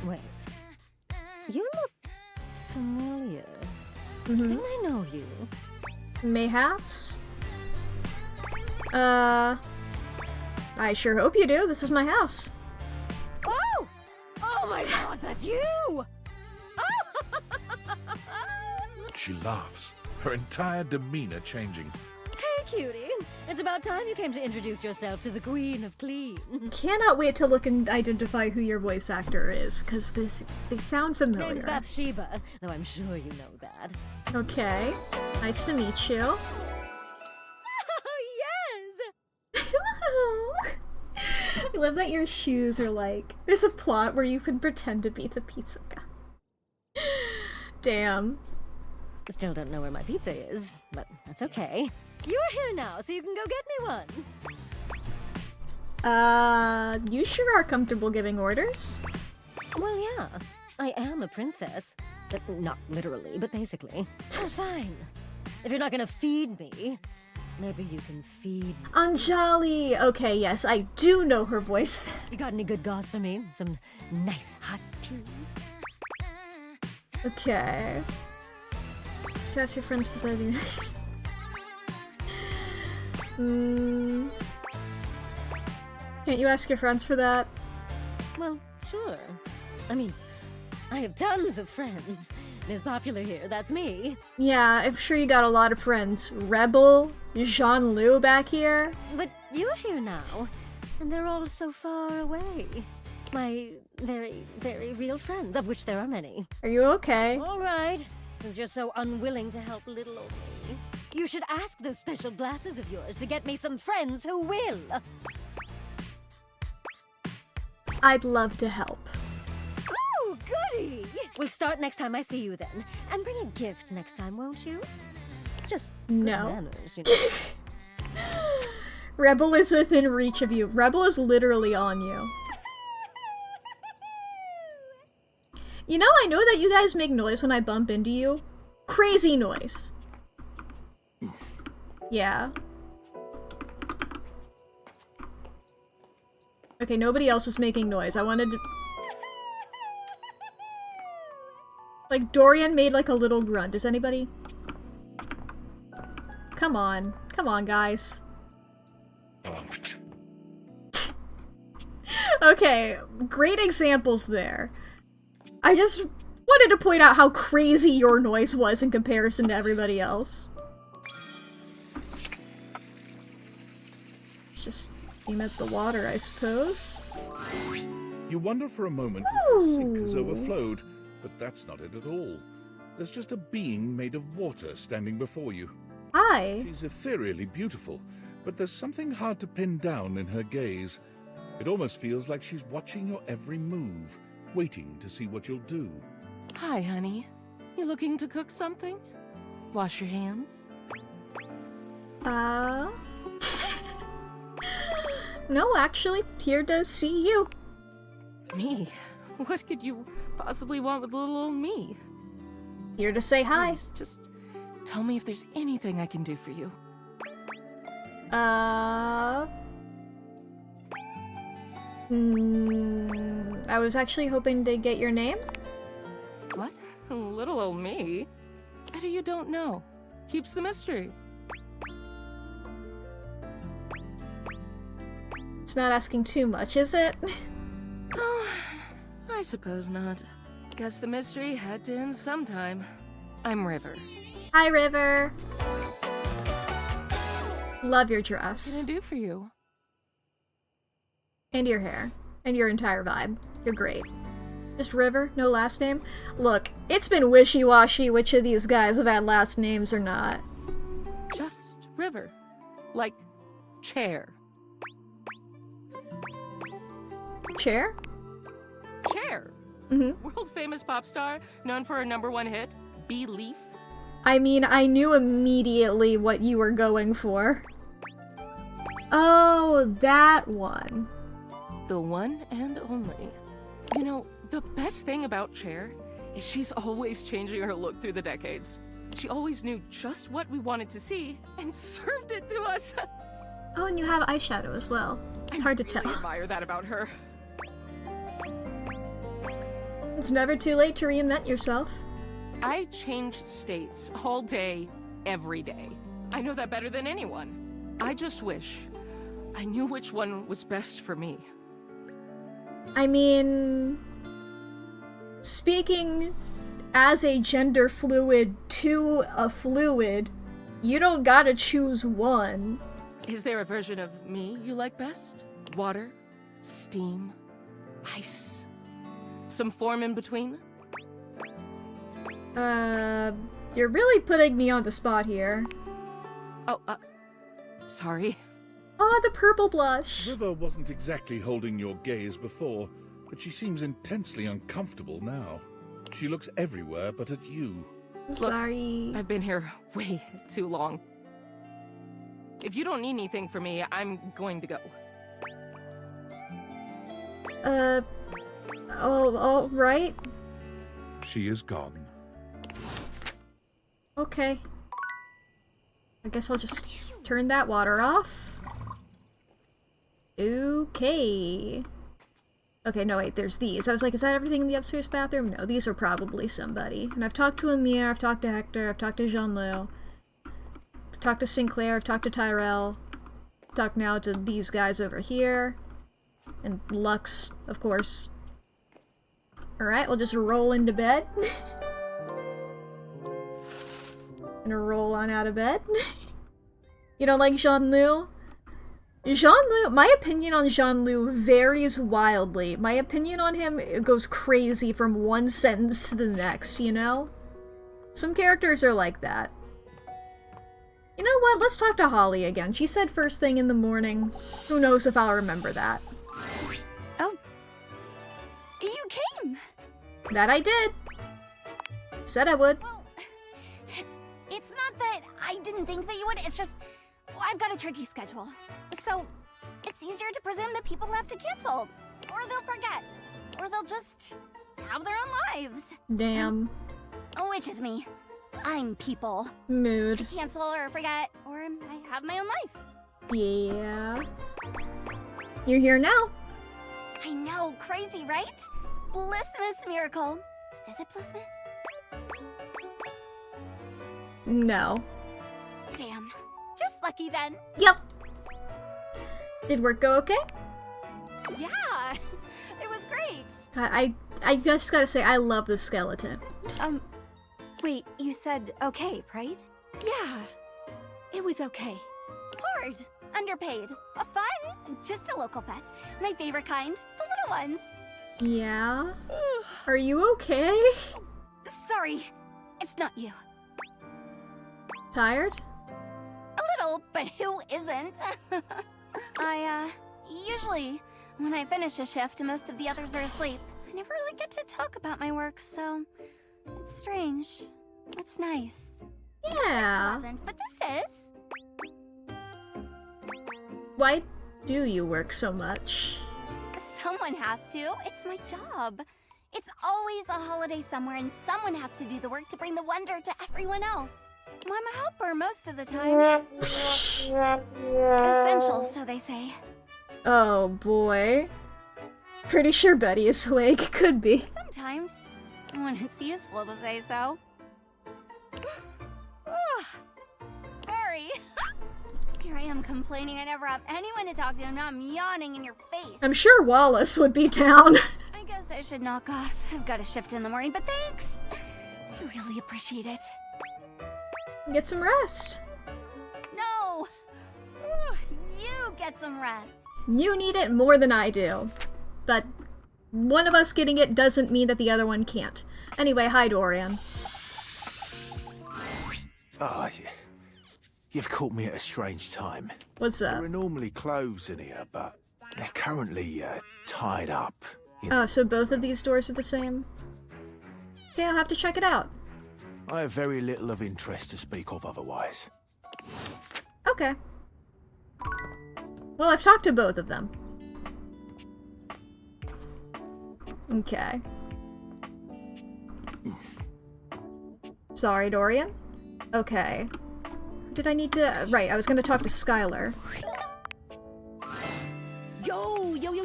Wait. You look familiar. Mm-hmm. Don't I know you? Mayhaps? I sure hope you do. This is my house. Oh! Oh my god, that's you! She laughs, her entire demeanor changing. Hey, cutie. It's about time you came to introduce yourself to the Queen of Clean. Cannot wait to look and identify who your voice actor is, because they sound familiar. Name's Bathsheba, though I'm sure you know that. Okay. Nice to meet you. I love that your shoes are like... There's a plot where you can pretend to be the pizza guy. Damn. Still don't know where my pizza is, but that's okay. You're here now, so you can go get me one. You sure are comfortable giving orders? Well, yeah. I am a princess. But not literally, but basically. Oh, fine. If you're not gonna feed me, maybe you can feed me. Anjali! Okay, yes, I do know her voice. You got any good goss for me? Some nice hot tea? Okay. You ask your friends for the... Can't you ask your friends for that? Well, sure. I mean, I have tons of friends. Ms. Popular here, that's me. Yeah, I'm sure you got a lot of friends. Rebel, Jean-Lu back here. But you're here now, and they're all so far away. My very, very real friends, of which there are many. Are you okay? All right. Since you're so unwilling to help little old me, you should ask those special glasses of yours to get me some friends who will. I'd love to help. Oh, goody! We'll start next time I see you then. And bring a gift next time, won't you? It's just good manners, you know. Rebel is within reach of you. Rebel is literally on you. You know, I know that you guys make noise when I bump into you. Crazy noise. Yeah. Okay, nobody else is making noise. I wanted to... Like, Dorian made like a little grunt. Does anybody? Come on. Come on, guys. Okay, great examples there. I just wanted to point out how crazy your noise was in comparison to everybody else. Just aim at the water, I suppose. You wonder for a moment if the sink has overflowed, but that's not it at all. There's just a being made of water standing before you. Hi. She's ethereally beautiful, but there's something hard to pin down in her gaze. It almost feels like she's watching your every move, waiting to see what you'll do. Hi, honey. You looking to cook something? Wash your hands? No, actually, here to see you. Me? What could you possibly want with little old me? Here to say hi. Please, just tell me if there's anything I can do for you. I was actually hoping to get your name. What? Little old me? Better you don't know. Keeps the mystery. It's not asking too much, is it? I suppose not. Guess the mystery had to end sometime. I'm River. Hi, River. Love your What can I dress. do for you? And your hair. And your entire vibe. You're great. Just River? No last name? Look, it's been wishy-washy which of these guys have had last names or not. Just River. Like, chair. Chair? Chair. Mm-hmm. World famous pop star, known for her #1 hit, Belief. I mean, I knew immediately what you were going for. Oh, that one. The one and only. You know, the best thing about Cher is she's always changing her look through the decades. She always knew just what we wanted to see and served it to us. Oh, and you have eyeshadow as well. It's hard to tell. I admire that about her. It's never too late to reinvent yourself. I change states all day, every day. I know that better than anyone. I just wish I knew which one was best for me. I mean, speaking as a gender fluid to a fluid, you don't gotta choose one. Is there a version of me you like best? Water? Steam? Ice? Some form in between? You're really putting me on the spot here. Oh, sorry. Oh, the purple blush. River wasn't exactly holding your gaze before, but she seems intensely uncomfortable now. She looks everywhere but at you. I'm sorry. I've been here way too long. If you don't need anything from me, I'm going to go. All right. She is gone. Okay. I guess I'll just turn that water off. Okay. Okay, no wait, there's these. I was like, is that everything in the upstairs bathroom? No, these are probably somebody. And I've talked to Amir, I've talked to Hector, I've talked to Jean-Lou. I've talked to Sinclair, I've talked to Tyrell. I've talked now to these guys over here. And Lux, of course. Alright, we'll just roll into bed. Gonna roll on out of bed. You don't like Jean-Lou? Jean-Lou, my opinion on Jean-Lou varies wildly. My opinion on him goes crazy from one sentence to the next, you know? Some characters are like that. You know what? Let's talk to Holly again. She said first thing in the morning. Who knows if I'll remember that. Oh. You came! That I did. Said I would. Well, it's not that I didn't think that you would, it's just I've got a tricky schedule. So, it's easier to presume that people have to cancel. Or they'll forget. Or they'll just have their own lives. Damn. Which is me. I'm people. Mood. I cancel or forget, or I have my own life. Yeah. You're here now. I know, crazy, right? Blissmas miracle. Is it Blissmas? No. Damn. Just lucky then. Yep. Did work go okay? Yeah. It was great. I just gotta say, I love the skeleton. Wait, you said okay, right? Yeah. It was okay. Hard. Underpaid. Fun. Just a local pet. My favorite kind. The little ones. Yeah? Are you okay? Sorry. It's not you. Tired? A little, but who isn't? Usually, when I finish a shift, most of the others are asleep. I never really get to talk about my work, so it's strange. It's nice. Yeah. It's pleasant, but this is. Why do you work so much? Someone has to. It's my job. It's always a holiday somewhere, and someone has to do the work to bring the wonder to everyone else. I'm a helper most of the time. Essential, so they say. Oh boy. Pretty sure Betty is awake. Could be. Sometimes. When it's useful to say so. Sorry. Here I am complaining I never have anyone to talk to, and now I'm yawning in your face. I'm sure Wallace would be down. I guess I should knock off. I've got a shift in the morning, but thanks! I really appreciate it. Get some rest. No! Ooh, you get some rest. You need it more than I do. But one of us getting it doesn't mean that the other one can't. Anyway, hi, Dorian. Oh, you've caught me at a strange time. What's up? There are normally clothes in here, but they're currently tied up. Oh, so both of these doors are the same? Okay, I'll have to check it out. I have very little of interest to speak of otherwise. Okay. Well, I've talked to both of them. Okay. Sorry, Dorian. Okay. Did I need to... Right, I was gonna talk to Skylar.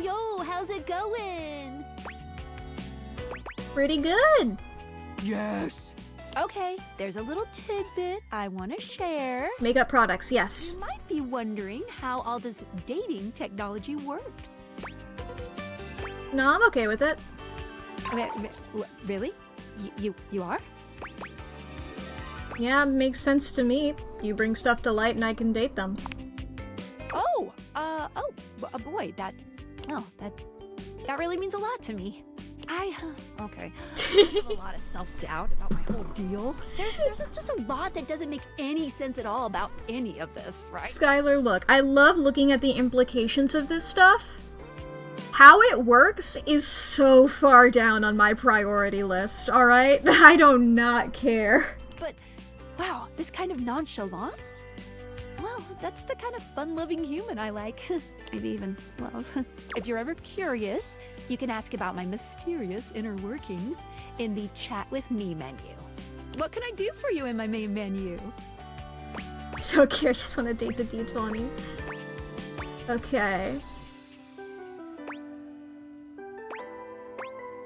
Yo, how's it going? Pretty good. Yes. Okay, there's a little tidbit I want to share. Makeup products, yes. You might be wondering how all this dating technology works. No, I'm okay with it. Really? You are? Yeah, makes sense to me. You bring stuff to light and I can date them. Boy, that really means a lot to me. Okay. I have a lot of self-doubt about my whole deal. There's just a lot that doesn't make any sense at all about any of this, right? Skylar, look, I love looking at the implications of this stuff. How it works is so far down on my priority list, alright? I do not care. But, wow, this kind of nonchalance? Well, that's the kind of fun-loving human I like. Maybe even love. If you're ever curious, you can ask about my mysterious inner workings in the Chat With Me menu. What can I do for you in my main menu? So curious, just want to date the D20. Okay.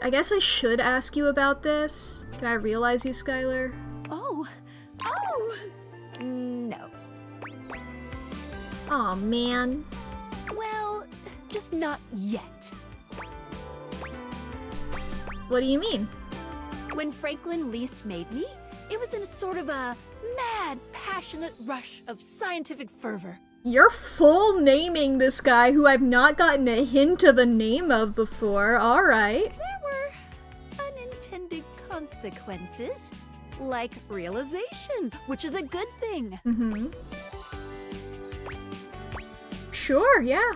I guess I should ask you about this. Can I realize you, Skylar? Oh! No. Aw, man. Well, just not yet. What do you mean? When Franklin least made me, it was in a sort of a mad, passionate rush of scientific fervor. You're full naming this guy who I've not gotten a hint of a name of before. Alright. There were unintended consequences, like realization, which is a good thing. Mm-hmm. Sure, yeah.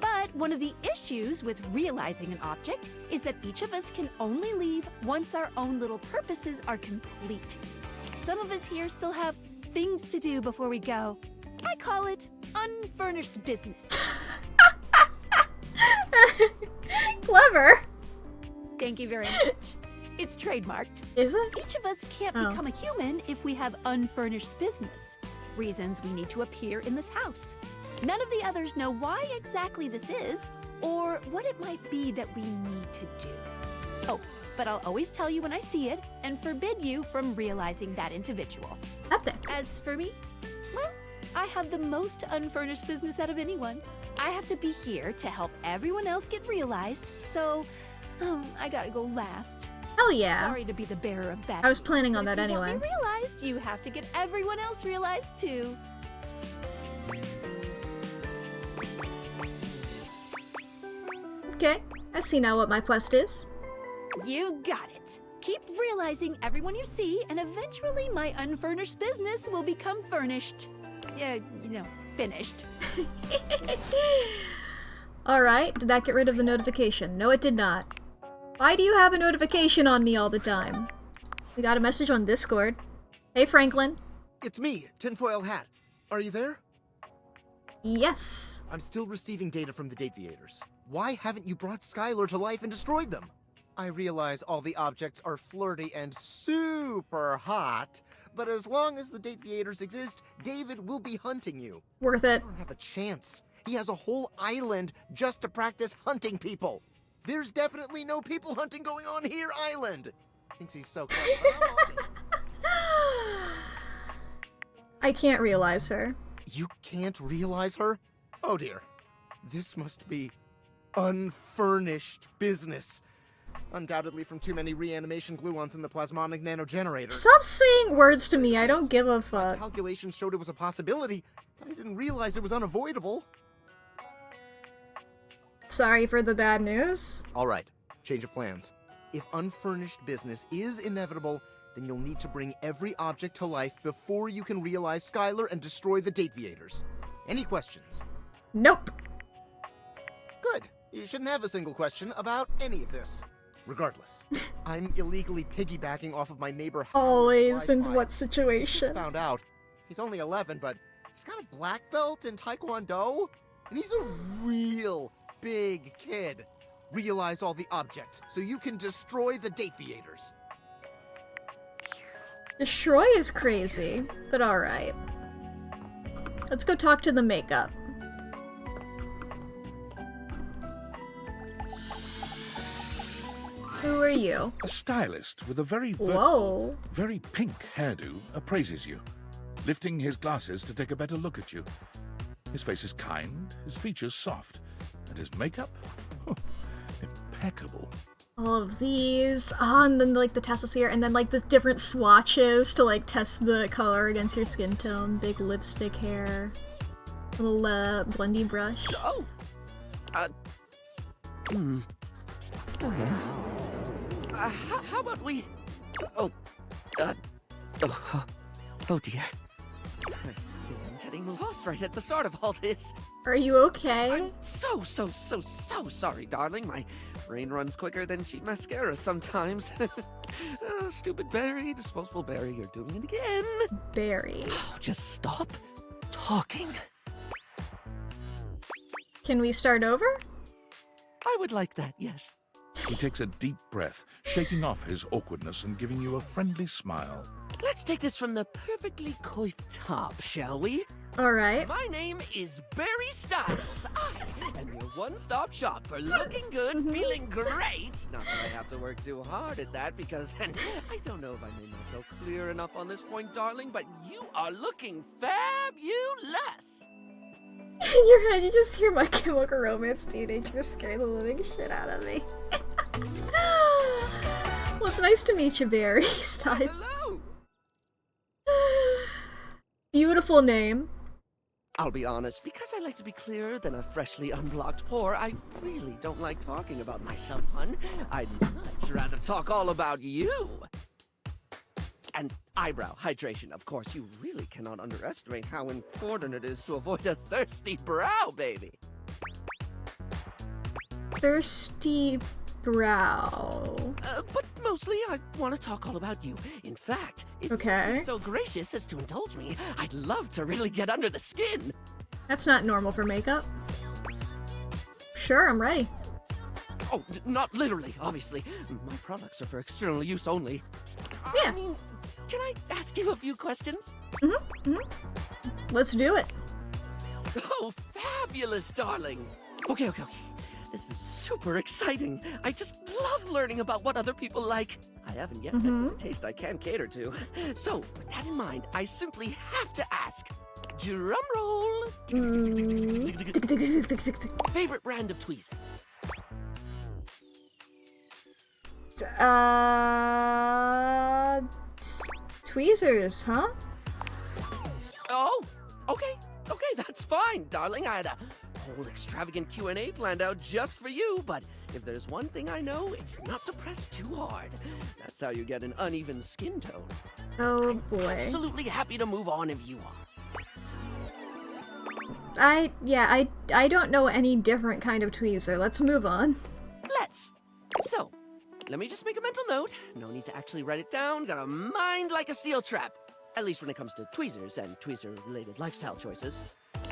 But one of the issues with realizing an object is that each of us can only leave once our own little purposes are complete. Some of us here still have things to do before we go. I call it unfurnished business. Clever. Thank you very much. It's trademarked. Is it? Each of us can't become a human if we have unfurnished business. Reasons we need to appear in this house. None of the others know why exactly this is, or what it might be that we need to do. Oh, but I'll always tell you when I see it, and forbid you from realizing that individual. Epic. As for me, well, I have the most unfurnished business out of anyone. I have to be here to help everyone else get realized, so I gotta go last. Hell yeah. Sorry to be the bearer of bad I was planning on news, that but if you anyway. want me realized, you have to get everyone else realized too. Okay, I see now what my quest is. You got it. Keep realizing everyone you see, and eventually my unfurnished business will become furnished. Finished. Alright, did that get rid of the notification? No, it did not. Why do you have a notification on me all the time? We got a message on Discord. Hey, Franklin. It's me, Tinfoil Hat. Are you there? Yes. I'm still receiving data from the Dateviators. Why haven't you brought Skylar to life and destroyed them? I realize all the objects are flirty and super hot, but as long as the Dateviators exist, David will be hunting you. Worth it. I don't have a chance. He has a whole island just to practice hunting people. There's definitely no people hunting going on here, island. Thinks he's so clever. I'm on it. I can't realize her. You can't realize her? Oh dear. This must be Unfurnished business. Undoubtedly from too many reanimation gluons in the plasmonic nanogenerator. Stop saying words to me, I don't give a fuck. Calculations showed it was a possibility, but I didn't realize it was unavoidable. Sorry for the bad news. Alright, change of plans. If unfurnished business is inevitable, then you'll need to bring every object to life before you can realize Skylar and destroy the Dateviators. Any questions? Nope. Good. You shouldn't have a single question about any of this. Regardless, I'm illegally piggybacking off of my neighbor. Always in what Just situation? found out. He's only 11, but he's got a black belt in Taekwondo, and he's a real big kid. Realize all the objects so you can destroy the Dateviators. Destroy is crazy, but alright. Let's go talk to the makeup. Who are you? A stylist with a very Whoa. very pink hairdo appraises you, lifting his glasses to take a better look at you. His face is kind, his features soft, and his makeup? Impeccable. All of these. Oh, and then like the tassels here, and then like the different swatches to like test the color against your skin tone. Big lipstick hair. Little blending brush. Oh! How about we... Oh dear. I think I'm getting lost right at the start of all this. Are you okay? I'm so sorry, darling. My brain runs quicker than cheap mascara sometimes. Stupid Barry, disposable Barry, you're doing it again. Barry. Oh, just stop talking. Can we start over? I would like that, yes. He takes a deep breath, shaking off his awkwardness and giving you a friendly smile. Let's take this from the perfectly coiffed top, shall we? Alright. My name is Barry Styles. I am your one-stop shop for looking good, feeling great. Not that I have to work too hard at that because, and I don't know if I made myself clear enough on this point, darling, but you are looking fabulous. In your head, you just hear My Chemical Romance teenager scare the living shit out of me. Well, it's nice to meet you, Barry Styles. Hello. Beautiful name. I'll be honest, because I like to be clearer than a freshly unblocked pore, I really don't like talking about myself, hun. I'd much rather talk all about you. And eyebrow hydration, of course. You really cannot underestimate how important it is to avoid a thirsty brow, baby. Thirsty brow. But mostly, I want to talk all about you. In fact, if you'd be so gracious as to indulge me, I'd love to really get under the skin. That's not normal for makeup. Sure, I'm ready. Oh, not literally, obviously. My products are for external use only. Yeah. I mean, can I ask you a few questions? Let's do it. Oh, fabulous, darling. Okay. This is super exciting. I just love learning about what other people like. I haven't yet met with a taste I can cater to. So, with that in mind, I simply have to ask. Drum roll. Favorite brand of tweezer? Tweezers, huh? Oh, okay, that's fine, darling. I had a whole extravagant Q&A planned out just for you, but if there's one thing I know, it's not to press too hard. That's how you get an uneven skin tone. Oh I'm boy. absolutely happy to move on if you are. I don't know any different kind of tweezer. Let's move on. Let's. So, let me just make a mental note. No need to actually write it down. Got a mind like a steel trap. At least when it comes to tweezers and tweezer-related lifestyle choices.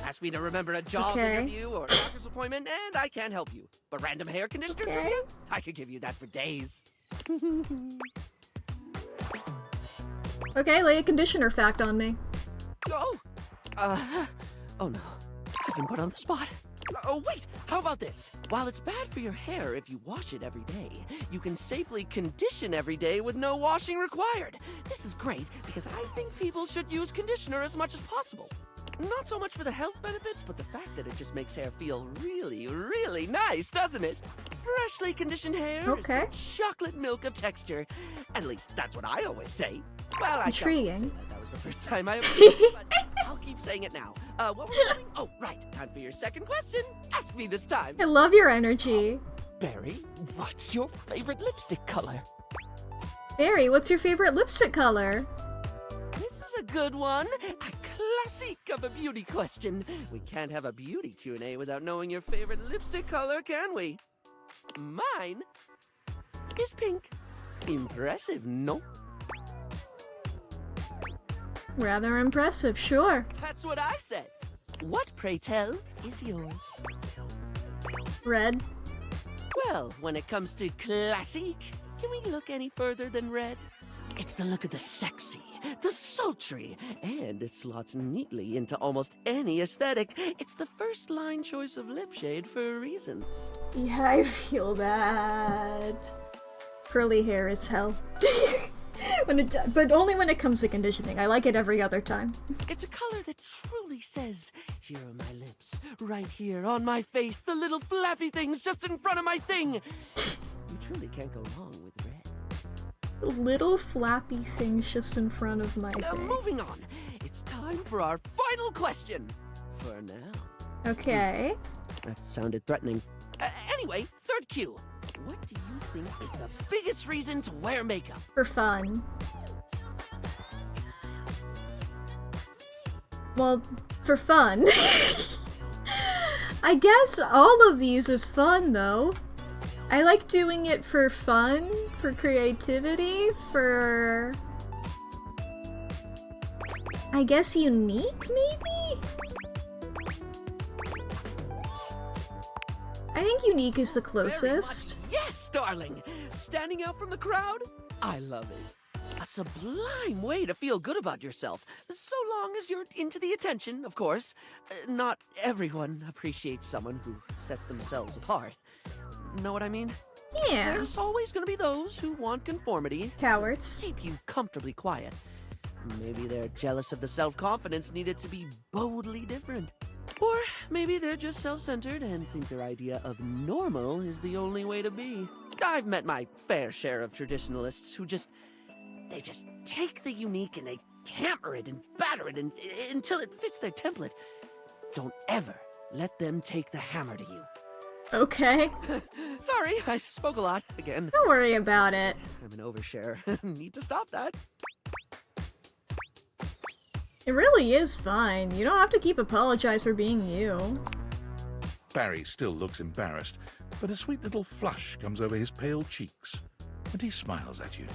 Ask me to remember a job interview or a doctor's appointment, and I can't help you. But random hair conditioner trivia? I could give you that for days. Okay, lay a conditioner fact on me. Oh no. I've been put on the spot. Oh, wait! How about this? While it's bad for your hair if you wash it every day, you can safely condition every day with no washing required. This is great because I think people should use conditioner as much as possible. Not so much for the health benefits, but the fact that it just makes hair feel really, really nice, doesn't it? Freshly conditioned hair is the chocolate milk of texture. At least that's what I always say. Well, I Intriguing. don't say that was the first time I ever said it, but I'll keep saying it now. What were we doing? Oh, right. Time for your second question. Ask me this time. I love your energy. Barry, what's your favorite lipstick color? Barry, what's your favorite lipstick color? This is a good one. A classic of a beauty question. We can't have a beauty Q&A without knowing your favorite lipstick color, can we? Mine is pink. Impressive, no? Rather impressive, sure. That's what I said. What, pray tell, is yours? Red. Well, when it comes to classic, can we look any further than red? It's the look of the sexy, the sultry, and it slots neatly into almost any aesthetic. It's the first line choice of lip shade for a reason. Yeah, I feel that. Curly hair is hell. But only when it comes to conditioning. I like it every other time. It's a color that truly says, here are my lips, right here on my face, the little flappy things just in front of my thing. You truly can't go wrong with red. Little flappy things just in front of my thing. Moving on. It's time for our final question. For now. Okay. That sounded threatening. Anyway, third cue. What do you think is the biggest reason to wear makeup? For fun. Well, for fun. I guess all of these is fun, though. I like doing it for fun, for creativity, for... I guess unique, maybe? I think unique is the closest. Yes, darling! Standing out from the crowd? I love it. A sublime way to feel good about yourself, so long as you're into the attention, of course. Not everyone appreciates someone who sets themselves apart. Know what I mean? Yeah. There's always gonna be those who want conformity. Cowards. Keep you comfortably quiet. Maybe they're jealous of the self-confidence needed to be boldly different. Or maybe they're just self-centered and think their idea of normal is the only way to be. I've met my fair share of traditionalists who they just take the unique and they tamper it and batter it until it fits their template. Don't ever let them take the hammer to you. Okay. Sorry, I spoke a lot again. Don't worry about it. I'm an overshare. Need to stop that. It really is fine. You don't have to keep apologize for being you. Barry still looks embarrassed, but a sweet little flush comes over his pale cheeks, and he smiles at you.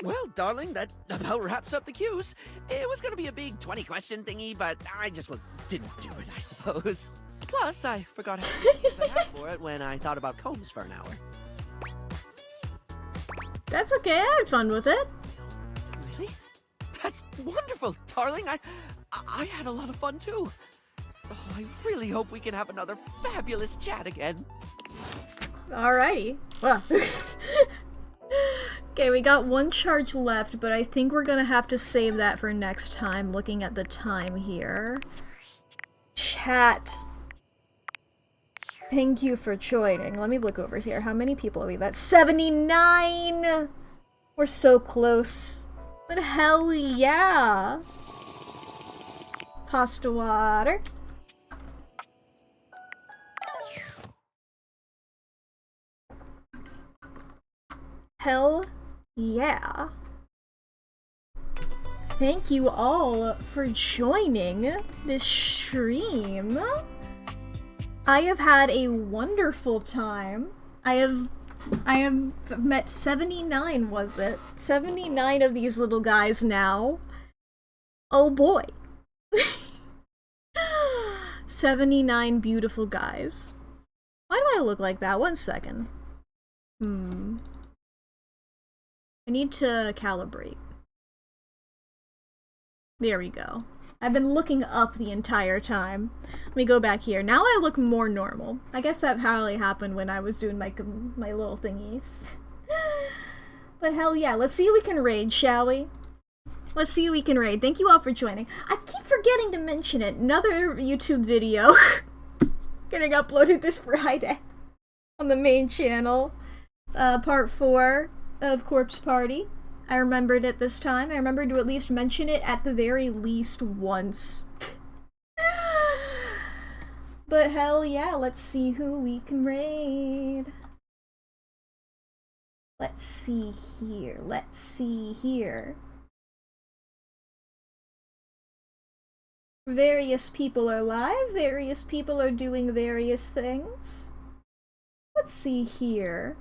Well, darling, that about wraps up the cues. It was gonna be a big 20-question thingy, but I just didn't do it, I suppose. Plus, I forgot how many questions I had for it when I thought about combs for an hour. That's okay, I had fun with it. Really? That's wonderful, darling. I had a lot of fun, too. Oh, I really hope we can have another fabulous chat again. Alrighty. Well. Okay, we got one charge left, but I think we're gonna have to save that for next time, looking at the time here. Chat. Thank you for joining. Let me look over here. How many people are we at? 79! We're so close. But hell yeah! Pasta water. Hell yeah. Thank you all for joining this stream. I have had a wonderful time. I have met 79, was it? 79 of these little guys now. Oh boy. 79 beautiful guys. Why do I look like that? 1 second. I need to calibrate. There we go. I've been looking up the entire time. Let me go back here. Now I look more normal. I guess that probably happened when I was doing my little thingies. But hell yeah, let's see if we can raid, shall we? Let's see who we can raid. Thank you all for joining. I keep forgetting to mention it. Another YouTube video getting uploaded this Friday on the main channel. Part 4 of Corpse Party. I remembered it this time. I remembered to at least mention it at the very least once. But hell yeah, let's see who we can raid. Let's see here. Let's see here. Various people are live. Various people are doing various things. Let's see here.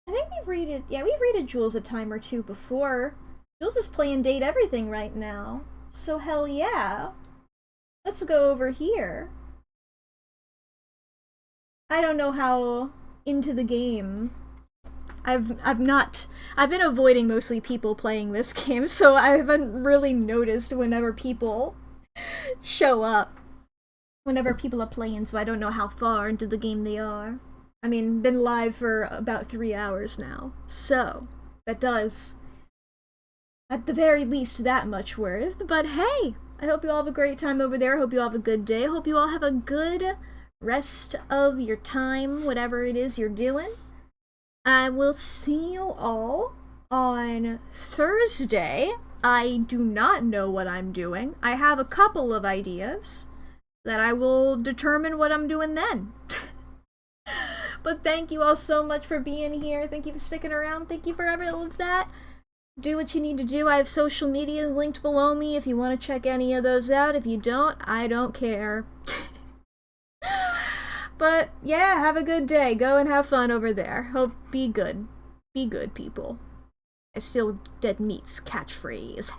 I think we've raided, yeah, we've raided Jules a time or two before. Jules is playing Date Everything right now. So hell yeah. Let's go over here. I don't know how into the game. I've been avoiding mostly people playing this game, so I haven't really noticed whenever people show up. Whenever people are playing, so I don't know how far into the game they are. I mean, been live for about 3 hours now, so that does, at the very least, that much worth. But hey, I hope you all have a great time over there. I hope you all have a good day. I hope you all have a good rest of your time, whatever it is you're doing. I will see you all on Thursday. I do not know what I'm doing. I have a couple of ideas that I will determine what I'm doing then. But thank you all so much for being here. Thank you for sticking around. Thank you for all of that. Do what you need to do. I have social medias linked below me if you want to check any of those out. If you don't, I don't care. But yeah, have a good day. Go and have fun over there. Hope, be good. Be good, people. I steal dead meat's catchphrase.